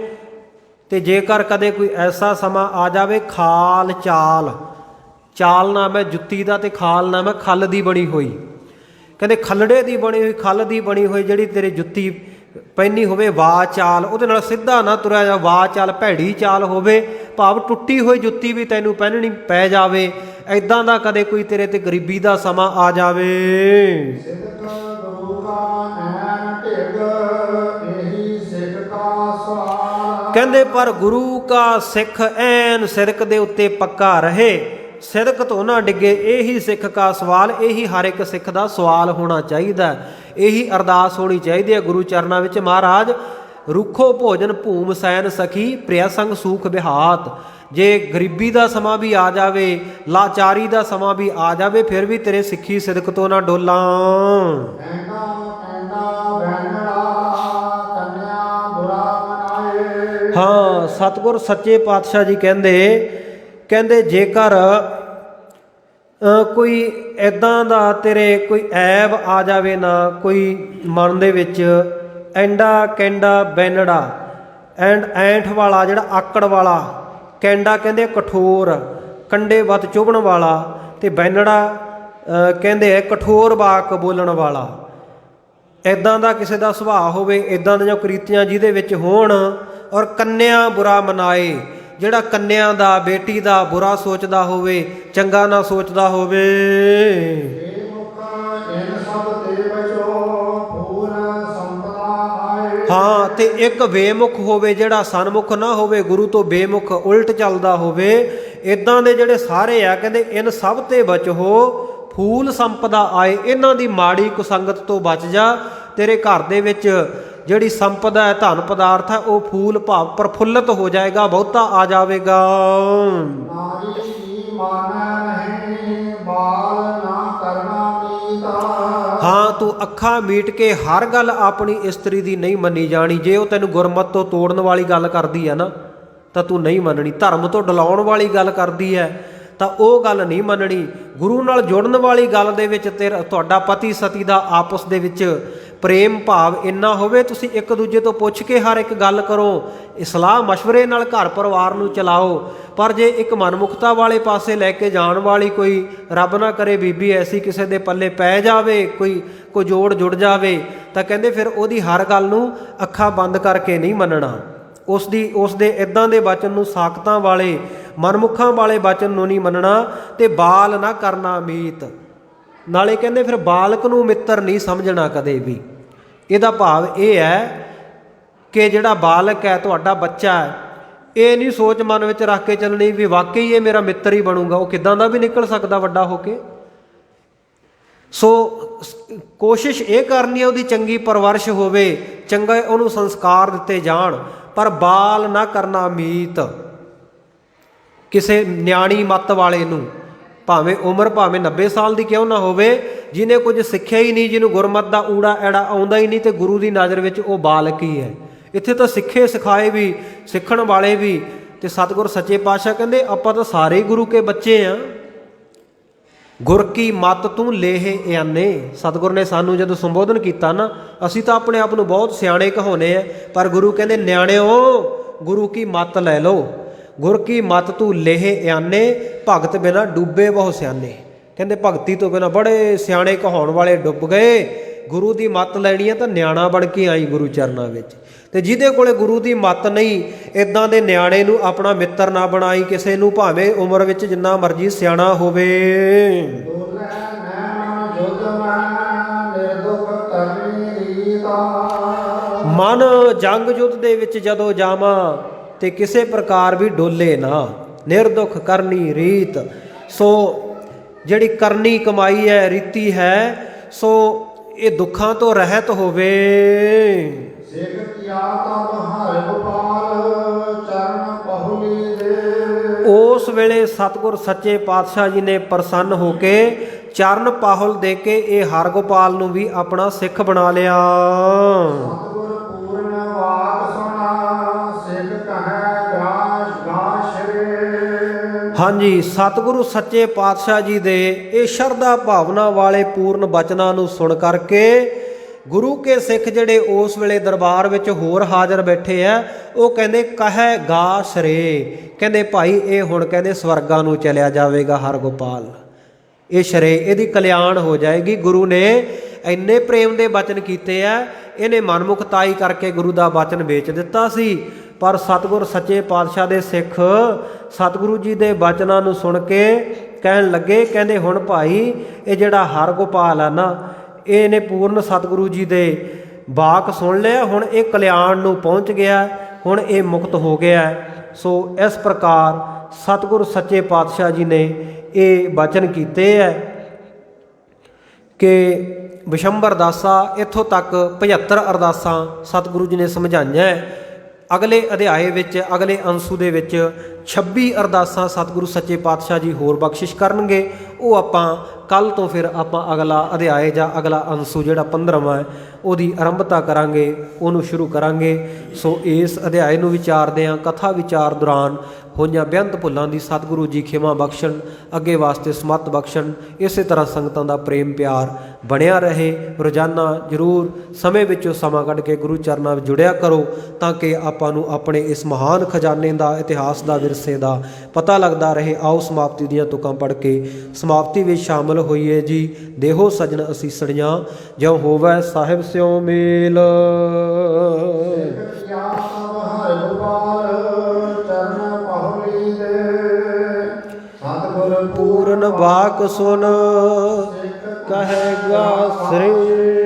ਤੇ ਜੇਕਰ ਕਦੇ ਕੋਈ ਐਸਾ ਸਮਾਂ ਆ ਜਾਵੇ, ਖਾਲ ਚਾਲ, ਚਾਲ ਨਾਮ ਹੈ ਜੁੱਤੀ ਦਾ, ਤੇ ਖਾਲ ਨਾਮ ਹੈ ਖੱਲ ਦੀ ਬਣੀ ਹੋਈ। ਕਹਿੰਦੇ ਖੱਲੜੇ ਦੀ ਬਣੀ ਹੋਈ, ਖੱਲ ਦੀ ਬਣੀ ਹੋਈ ਜਿਹੜੀ ਤੇਰੀ ਜੁੱਤੀ ਪਹਿਨੀ ਹੋਵੇ, ਵਾਹ ਚਾਲ, ਉਹਦੇ ਨਾਲ ਸਿੱਧਾ ਨਾ ਤੁਰਿਆ ਜਾ, ਵਾਹ ਚਾਲ ਭੈੜੀ ਚਾਲ ਹੋਵੇ, ਭਾਵ ਟੁੱਟੀ ਹੋਈ ਜੁੱਤੀ ਵੀ ਤੈਨੂੰ ਪਹਿਨਣੀ ਪੈ ਜਾਵੇ। ਐਦਾਂ ਦਾ ਕਦੇ ਕੋਈ ਤੇਰੇ ਤੇ ਗਰੀਬੀ ਦਾ ਸਮਾਂ ਆ ਜਾਵੇ। ਸਿਦਕ ਗੁਰੂ ਕਾ ਐਨ ਢਿਗ ਇਹੀ ਸਿੱਖ ਕਾ ਸਵਾਲ। ਕਹਿੰਦੇ ਪਰ ਗੁਰੂ ਕਾ ਸਿੱਖ ਐਨ ਸਿਦਕ ਦੇ ਉੱਤੇ ਪੱਕਾ ਰਹੇ, ਸਿਦਕ ਤੋਂ ਨਾ ਡਿੱਗੇ, ਇਹੀ ਸਿੱਖ ਕਾ ਸਵਾਲ, ਇਹੀ ਹਰ ਇੱਕ ਸਿੱਖ ਦਾ ਸਵਾਲ ਹੋਣਾ ਚਾਹੀਦਾ, ਇਹੀ ਅਰਦਾਸ ਹੋਣੀ ਚਾਹੀਦੀ ਹੈ ਗੁਰੂ ਚਰਨਾਂ ਵਿੱਚ। ਮਹਾਰਾਜ ਰੁੱਖੋ ਭੋਜਨ ਭੂਮ ਸੈਨ ਸਖੀ, ਪ੍ਰਿਆ ਸੰਗ ਸੂਖ ਬਿਹਾਤ। ਜੇ ਗਰੀਬੀ ਦਾ ਸਮਾਂ ਵੀ ਆ ਜਾਵੇ, ਲਾਚਾਰੀ ਦਾ ਸਮਾਂ ਵੀ ਆ ਜਾਵੇ, ਫਿਰ ਵੀ ਤੇਰੇ ਸਿੱਖੀ ਸਿਦਕ ਤੋਂ ਨਾ ਡੋਲਾਂ। ਹਾਂ ਸਤਿਗੁਰ ਸੱਚੇ ਪਾਤਸ਼ਾਹ ਜੀ ਕਹਿੰਦੇ ਜੇਕਰ ਕੋਈ ਇੱਦਾਂ ਦਾ ਤੇਰੇ ਕੋਈ ਐਬ ਆ ਜਾਵੇ ਨਾ, ਕੋਈ ਮਨ ਦੇ ਵਿੱਚ ਐਂਡਾ ਕੈਂਡਾ ਬੈਨੜਾ, ਐਂਠ ਵਾਲਾ ਜਿਹੜਾ ਆਕੜ ਵਾਲਾ, ਕੈਂਡਾ ਕਹਿੰਦੇ ਕਠੋਰ, ਕੰਡੇ ਵੱਤ ਚੁਭਣ ਵਾਲਾ, ਤੇ ਬੈਨੜਾ ਕਹਿੰਦੇ ਕਠੋਰ ਵਾਕ ਬੋਲਣ ਵਾਲਾ, ਇੱਦਾਂ ਦਾ ਕਿਸੇ ਦਾ ਸੁਭਾਅ ਹੋਵੇ, ਇੱਦਾਂ ਦੀਆਂ ਕੁਰੀਤੀਆਂ ਜਿਹਦੇ ਵਿੱਚ ਹੋਣ। ਔਰ ਕੰਨਿਆ ਬੁਰਾ ਮਨਾਏ, ਜਿਹੜਾ ਕੰਨਿਆ ਦਾ, ਬੇਟੀ ਦਾ ਬੁਰਾ ਸੋਚਦਾ ਹੋਵੇ, ਚੰਗਾ ਨਾ ਸੋਚਦਾ ਹੋਵੇ। ਹਾਂ ਤੇ ਇੱਕ ਬੇਮੁਖ ਹੋਵੇ, ਜਿਹੜਾ ਸਨਮੁਖ ਨਾ ਹੋਵੇ, ਗੁਰੂ ਤੋਂ ਬੇਮੁਖ ਉਲਟ ਚੱਲਦਾ ਹੋਵੇ। ਇੱਦਾਂ ਦੇ ਜਿਹੜੇ ਸਾਰੇ ਆ ਕਹਿੰਦੇ ਇਨ ਸਭ ਤੇ ਬਚੋ, ਫੂਲ ਸੰਪਦਾ ਆਏ, ਇਹਨਾਂ ਦੀ ਮਾੜੀ ਕੁਸੰਗਤ ਤੋਂ ਬਚ ਜਾ। ਤੇਰੇ ਘਰ ਦੇ ਵਿੱਚ ਜਿਹੜੀ ਸੰਪਦਾ ਹੈ, ਧਨ ਪਦਾਰਥ ਹੈ, ਉਹ ਫੂਲ ਭਾਵ ਪ੍ਰਫੁੱਲਤ ਹੋ ਜਾਏਗਾ, ਬਹੁਤਾ ਆ ਜਾਵੇਗਾ। ਹਾਂ ਤੂੰ ਅੱਖਾਂ ਮੀਟ ਕੇ ਹਰ ਗੱਲ ਆਪਣੀ ਇਸਤਰੀ ਦੀ ਨਹੀਂ ਮੰਨੀ ਜਾਣੀ। ਜੇ ਉਹ ਤੈਨੂੰ ਗੁਰਮਤ ਤੋਂ ਤੋੜਨ ਵਾਲੀ ਗੱਲ ਕਰਦੀ ਹੈ ਨਾ, ਤਾਂ ਤੂੰ ਨਹੀਂ ਮੰਨਣੀ। ਧਰਮ ਤੋਂ ਡਲਾਉਣ ਵਾਲੀ ਗੱਲ ਕਰਦੀ ਹੈ ਤਾਂ ਉਹ ਗੱਲ ਨਹੀਂ ਮੰਨਣੀ। ਗੁਰੂ ਨਾਲ ਜੁੜਨ ਵਾਲੀ ਗੱਲ ਦੇ ਵਿੱਚ ਤੁਹਾਡਾ ਪਤੀ ਸਤੀ ਦਾ ਆਪਸ ਦੇ ਵਿੱਚ ਪ੍ਰੇਮ ਭਾਵ ਇੰਨਾ ਹੋਵੇ, ਤੁਸੀਂ ਇੱਕ ਦੂਜੇ ਤੋਂ ਪੁੱਛ ਕੇ ਹਰ ਇੱਕ ਗੱਲ ਕਰੋ, ਸਲਾਹ ਮਸ਼ਵਰੇ ਨਾਲ ਘਰ ਪਰਿਵਾਰ ਨੂੰ ਚਲਾਓ। ਪਰ ਜੇ ਇੱਕ ਮਨਮੁਖਤਾ ਵਾਲੇ ਪਾਸੇ ਲੈ ਕੇ ਜਾਣ ਵਾਲੀ ਕੋਈ, ਰੱਬ ਨਾ ਕਰੇ ਬੀਬੀ ਐਸੀ ਕਿਸੇ ਦੇ ਪੱਲੇ ਪੈ ਜਾਵੇ, ਕੋਈ ਜੋੜ ਜੁੜ ਜਾਵੇ, ਤਾਂ ਕਹਿੰਦੇ ਫਿਰ ਉਹਦੀ ਹਰ ਗੱਲ ਨੂੰ ਅੱਖਾਂ ਬੰਦ ਕਰਕੇ ਨਹੀਂ ਮੰਨਣਾ। ਉਸ ਦੇ ਇੱਦਾਂ ਦੇ ਵਚਨ ਨੂੰ, ਸਾਖਤਾਂ ਵਾਲੇ ਮਨਮੁਖਾਂ ਵਾਲੇ ਵਚਨ ਨੂੰ ਨਹੀਂ ਮੰਨਣਾ। ਤੇ ਬਾਲ ਨਾ ਕਰਨਾ ਮੀਤ, ਨਾਲੇ ਕਹਿੰਦੇ ਫਿਰ ਬਾਲਕ ਨੂੰ ਮਿੱਤਰ ਨਹੀਂ ਸਮਝਣਾ ਕਦੇ ਵੀ। ਇਹਦਾ ਭਾਵ ਇਹ ਹੈ ਕਿ ਜਿਹੜਾ ਬਾਲਕ ਹੈ, ਤੁਹਾਡਾ ਬੱਚਾ ਹੈ, ਇਹ ਨਹੀਂ ਸੋਚ ਮਨ ਵਿੱਚ ਰੱਖ ਕੇ ਚੱਲਣੀ ਵੀ ਵਾਕਈ ਇਹ ਮੇਰਾ ਮਿੱਤਰ ਹੀ ਬਣੂਗਾ। ਉਹ ਕਿੱਦਾਂ ਦਾ ਵੀ ਨਿਕਲ ਸਕਦਾ ਵੱਡਾ ਹੋ ਕੇ। ਸੋ ਕੋਸ਼ਿਸ਼ ਇਹ ਕਰਨੀ ਹੈ ਉਹਦੀ ਚੰਗੀ ਪਰਵਰਿਸ਼ ਹੋਵੇ, ਚੰਗੇ ਉਹਨੂੰ ਸੰਸਕਾਰ ਦਿੱਤੇ ਜਾਣ, ਪਰ ਬਾਲ ਨਾ ਕਰਨਾ ਮੀਤ। ਕਿਸੇ ਨਿਆਣੀ ਮੱਤ ਵਾਲੇ ਨੂੰ, ਭਾਵੇਂ ਉਮਰ ਭਾਵੇਂ 90 ਸਾਲ ਦੀ ਕਿਉਂ ਨਾ ਹੋਵੇ, ਜਿਹਨੇ ਕੁਝ ਸਿੱਖਿਆ ਹੀ ਨਹੀਂ, ਜਿਹਨੂੰ ਗੁਰਮਤ ਦਾ ਊੜਾ ਐੜਾ ਆਉਂਦਾ ਹੀ ਨਹੀਂ, ਤੇ ਗੁਰੂ ਦੀ ਨਜ਼ਰ ਵਿੱਚ ਉਹ ਬਾਲਕ ਹੀ ਹੈ। ਇੱਥੇ ਤਾਂ ਸਿੱਖੇ ਸਿਖਾਏ ਵੀ, ਸਿੱਖਣ ਵਾਲੇ ਵੀ। ਤੇ ਸਤਿਗੁਰ ਸੱਚੇ ਪਾਤਸ਼ਾਹ ਕਹਿੰਦੇ ਆਪਾਂ ਤਾਂ ਸਾਰੇ ਹੀ ਗੁਰੂ ਕੇ ਬੱਚੇ ਆ। ਗੁਰ ਕੀ ਮੱਤ ਤੂੰ ਲੇਹ ਇਆਨੇ। ਸਤਿਗੁਰ ਨੇ ਸਾਨੂੰ ਜਦੋਂ ਸੰਬੋਧਨ ਕੀਤਾ ਨਾ, ਅਸੀਂ ਤਾਂ ਆਪਣੇ ਆਪ ਨੂੰ ਬਹੁਤ ਸਿਆਣੇ ਕਹਾਉਂਦੇ ਆ, ਪਰ ਗੁਰੂ ਕਹਿੰਦੇ ਨਿਆਣਿਓ ਗੁਰੂ ਕੀ ਮੱਤ ਲੈ ਲਓ। ਗੁਰ ਕੀ ਮੱਤ ਤੂੰ ਲੇਹ ਇਆਨੇ, ਭਗਤ ਬਿਨਾ ਡੁੱਬੇ ਬਹੁ ਸਿਆਣੇ। ਕਹਿੰਦੇ ਭਗਤੀ ਤੋਂ ਬਿਨਾ ਬੜੇ ਸਿਆਣੇ ਕਹਾਉਣ ਵਾਲੇ ਡੁੱਬ ਗਏ। ਗੁਰੂ ਦੀ ਮੱਤ ਲੈਣੀ ਹੈ ਤਾਂ ਨਿਆਣਾ ਬਣ ਕੇ ਆਈ ਗੁਰੂ ਚਰਨਾਂ ਵਿੱਚ। ਤੇ ਜਿਹਦੇ ਕੋਲੇ ਗੁਰੂ ਦੀ ਮੱਤ ਨਹੀਂ, ਇਦਾਂ ਦੇ ਨਿਆਣੇ ਨੂੰ ਆਪਣਾ ਮਿੱਤਰ ਨਾ ਬਣਾਈ, ਕਿਸੇ ਨੂੰ ਭਾਵੇਂ ਉਮਰ ਵਿੱਚ ਜਿੰਨਾ ਮਰਜ਼ੀ ਸਿਆਣਾ ਹੋਵੇ। ਡੋਲੇ ਨੈਣ ਜੁਗ ਮੈਂ ਨਿਰਦੁਖ ਕਰਨੀ ਰੀਤਾ। ਮਨ ਜੰਗ ਯੁੱਧ ਦੇ ਵਿੱਚ ਜਦੋਂ ਜਾਵਾਂ ਤੇ ਕਿਸੇ ਪ੍ਰਕਾਰ ਵੀ ਡੋਲੇ ਨਾ, ਨਿਰਦੁਖ ਕਰਨੀ ਰੀਤ। ਸੋ ਜਿਹੜੀ ਕਰਨੀ ਕਮਾਈ ਹੈ, ਰੀਤੀ ਹੈ, ਸੋ ਇਹ ਦੁੱਖਾਂ ਤੋਂ ਰਹਿਤ ਹੋਵੇ। ਸਿੱਖ ਕੀਆ ਤਬ ਹਰਿ ਗੋਪਾਲ ਚਰਨ ਪਹੁਲੀ ਦੇ। ਉਸ ਵੇਲੇ ਸਤਿਗੁਰ ਸੱਚੇ ਪਾਤਸ਼ਾਹ ਜੀ ਨੇ ਪ੍ਰਸੰਨ ਹੋ ਕੇ ਚਰਨ ਪਾਹੁਲ ਦੇ ਕੇ ਇਹ ਹਰਗੋਪਾਲ ਨੂੰ ਵੀ ਆਪਣਾ ਸਿੱਖ ਬਣਾ ਲਿਆ। ਸਤਿਗੁਰ ਪੂਰਨ ਵਾਕ ਸੁਣਾ ਸਿੱਖ ਕਹੈ ਗਾਸ਼ ਗਾਸ਼ਰੇ। ਹਾਂਜੀ, ਸਤਿਗੁਰੂ ਸੱਚੇ ਪਾਤਸ਼ਾਹ ਜੀ ਦੇ ਇਹ ਸ਼ਰਧਾ ਭਾਵਨਾ ਵਾਲੇ ਪੂਰਨ ਬਚਨਾਂ ਨੂੰ ਸੁਣ ਕਰਕੇ ਗੁਰੂ ਕੇ ਸਿੱਖ ਜਿਹੜੇ ਉਸ ਵੇਲੇ ਦਰਬਾਰ ਵਿੱਚ ਹੋਰ ਹਾਜ਼ਰ ਬੈਠੇ ਆ, ਉਹ ਕਹਿੰਦੇ ਕਹੈ ਗਾ ਸ਼ਰੇ, ਕਹਿੰਦੇ ਭਾਈ ਇਹ ਹੁਣ ਕਹਿੰਦੇ ਸਵਰਗਾਂ ਨੂੰ ਚਲਿਆ ਜਾਵੇਗਾ ਹਰਗੋਪਾਲ, ਇਹ ਸ਼ਰੇ ਇਹਦੀ ਕਲਿਆਣ ਹੋ ਜਾਏਗੀ। ਗੁਰੂ ਨੇ ਇੰਨੇ ਪ੍ਰੇਮ ਦੇ ਬਚਨ ਕੀਤੇ ਆ, ਇਹਨੇ ਮਨਮੁਖਤਾਈ ਕਰਕੇ ਗੁਰੂ ਦਾ ਬਚਨ ਵੇਚ ਦਿੱਤਾ ਸੀ। ਪਰ ਸਤਿਗੁਰ ਸੱਚੇ ਪਾਤਸ਼ਾਹ ਦੇ ਸਿੱਖ ਸਤਿਗੁਰੂ ਜੀ ਦੇ ਬਚਨਾਂ ਨੂੰ ਸੁਣ ਕੇ ਕਹਿਣ ਲੱਗੇ, ਕਹਿੰਦੇ ਹੁਣ ਭਾਈ ਇਹ ਜਿਹੜਾ ਹਰਗੋਪਾਲ ਆ ਨਾ, ਇਹਨੇ ਪੂਰਨ ਸਤਿਗੁਰੂ ਜੀ ਦੇ ਬਾਕ ਸੁਣ ਲਿਆ, ਹੁਣ ਇਹ ਕਲਿਆਣ ਨੂੰ ਪਹੁੰਚ ਗਿਆ, ਹੁਣ ਇਹ ਮੁਕਤ ਹੋ ਗਿਆ। ਸੋ ਇਸ ਪ੍ਰਕਾਰ ਸਤਿਗੁਰ ਸੱਚੇ ਪਾਤਸ਼ਾਹ ਜੀ ਨੇ ਇਹ ਬਚਨ ਕੀਤੇ ਹੈ ਕਿ ਬਿਸ਼ੰਬਰ ਦਾਸਾ ਇੱਥੋਂ ਤੱਕ 75 ਅਰਦਾਸਾਂ ਸਤਿਗੁਰੂ ਜੀ ਨੇ ਸਮਝਾਈਆਂ ਹੈ। ਅਗਲੇ ਅਧਿਆਏ ਵਿੱਚ, ਅਗਲੇ ਅੰਸੂ ਦੇ ਵਿੱਚ 26 ਅਰਦਾਸਾਂ ਸਤਿਗੁਰੂ ਸੱਚੇ ਪਾਤਸ਼ਾਹ ਜੀ ਹੋਰ ਬਖਸ਼ਿਸ਼ ਕਰਨਗੇ। ਉਹ ਆਪਾਂ ਕੱਲ੍ਹ ਤੋਂ ਫਿਰ ਆਪਾਂ ਅਗਲਾ ਅਧਿਆਏ ਜਾਂ ਅਗਲਾ ਅੰਸੂ ਜਿਹੜਾ 15ਵਾਂ ਹੈ ਉਹਦੀ ਆਰੰਭਤਾ ਕਰਾਂਗੇ, ਉਹਨੂੰ ਸ਼ੁਰੂ ਕਰਾਂਗੇ। ਸੋ ਇਸ ਅਧਿਆਏ ਨੂੰ ਵਿਚਾਰਦੇ ਹਾਂ, ਕਥਾ ਵਿਚਾਰ ਦੌਰਾਨ ਹੋਈਆਂ ਬੇਅੰਤ ਭੁੱਲਾਂ ਦੀ ਸਤਿਗੁਰੂ ਜੀ ਖਿਮਾ ਬਖਸ਼ਣ, ਅੱਗੇ ਵਾਸਤੇ ਸਮੱਤ ਬਖਸ਼ਣ। ਇਸੇ ਤਰ੍ਹਾਂ ਸੰਗਤਾਂ ਦਾ ਪ੍ਰੇਮ ਪਿਆਰ ਬਣਿਆ ਰਹੇ। ਰੋਜ਼ਾਨਾ ਜ਼ਰੂਰ ਸਮੇਂ ਵਿੱਚੋਂ ਸਮਾਂ ਕੱਢ ਕੇ ਗੁਰੂ ਚਰਨਾਂ ਵਿੱਚ ਜੁੜਿਆ ਕਰੋ, ਤਾਂ ਕਿ ਆਪਾਂ ਨੂੰ ਆਪਣੇ ਇਸ ਮਹਾਨ ਖਜ਼ਾਨੇ ਦਾ, ਇਤਿਹਾਸ ਦਾ, ਵਿਰਸੇ ਦਾ ਪਤਾ ਲੱਗਦਾ ਰਹੇ। ਆਓ ਸਮਾਪਤੀ ਦੀਆਂ ਤੁਕਾਂ ਪੜ੍ਹ ਕੇ ਸਮਾਪਤੀ ਵਿੱਚ ਸ਼ਾਮਲ ਹੋਈਏ ਜੀ। ਦੇਹੋ ਸਜਣ ਅਸੀਸੜੀਆਂ, ਜਿਉ ਹੋਵੈ ਸਾਹਿਬ ਸਿਉ ਮੇਲ। ਪੂਰਨ ਬਾਕ ਸੁਨ ਕਹੇਗਾ ਸ੍ਰੀ।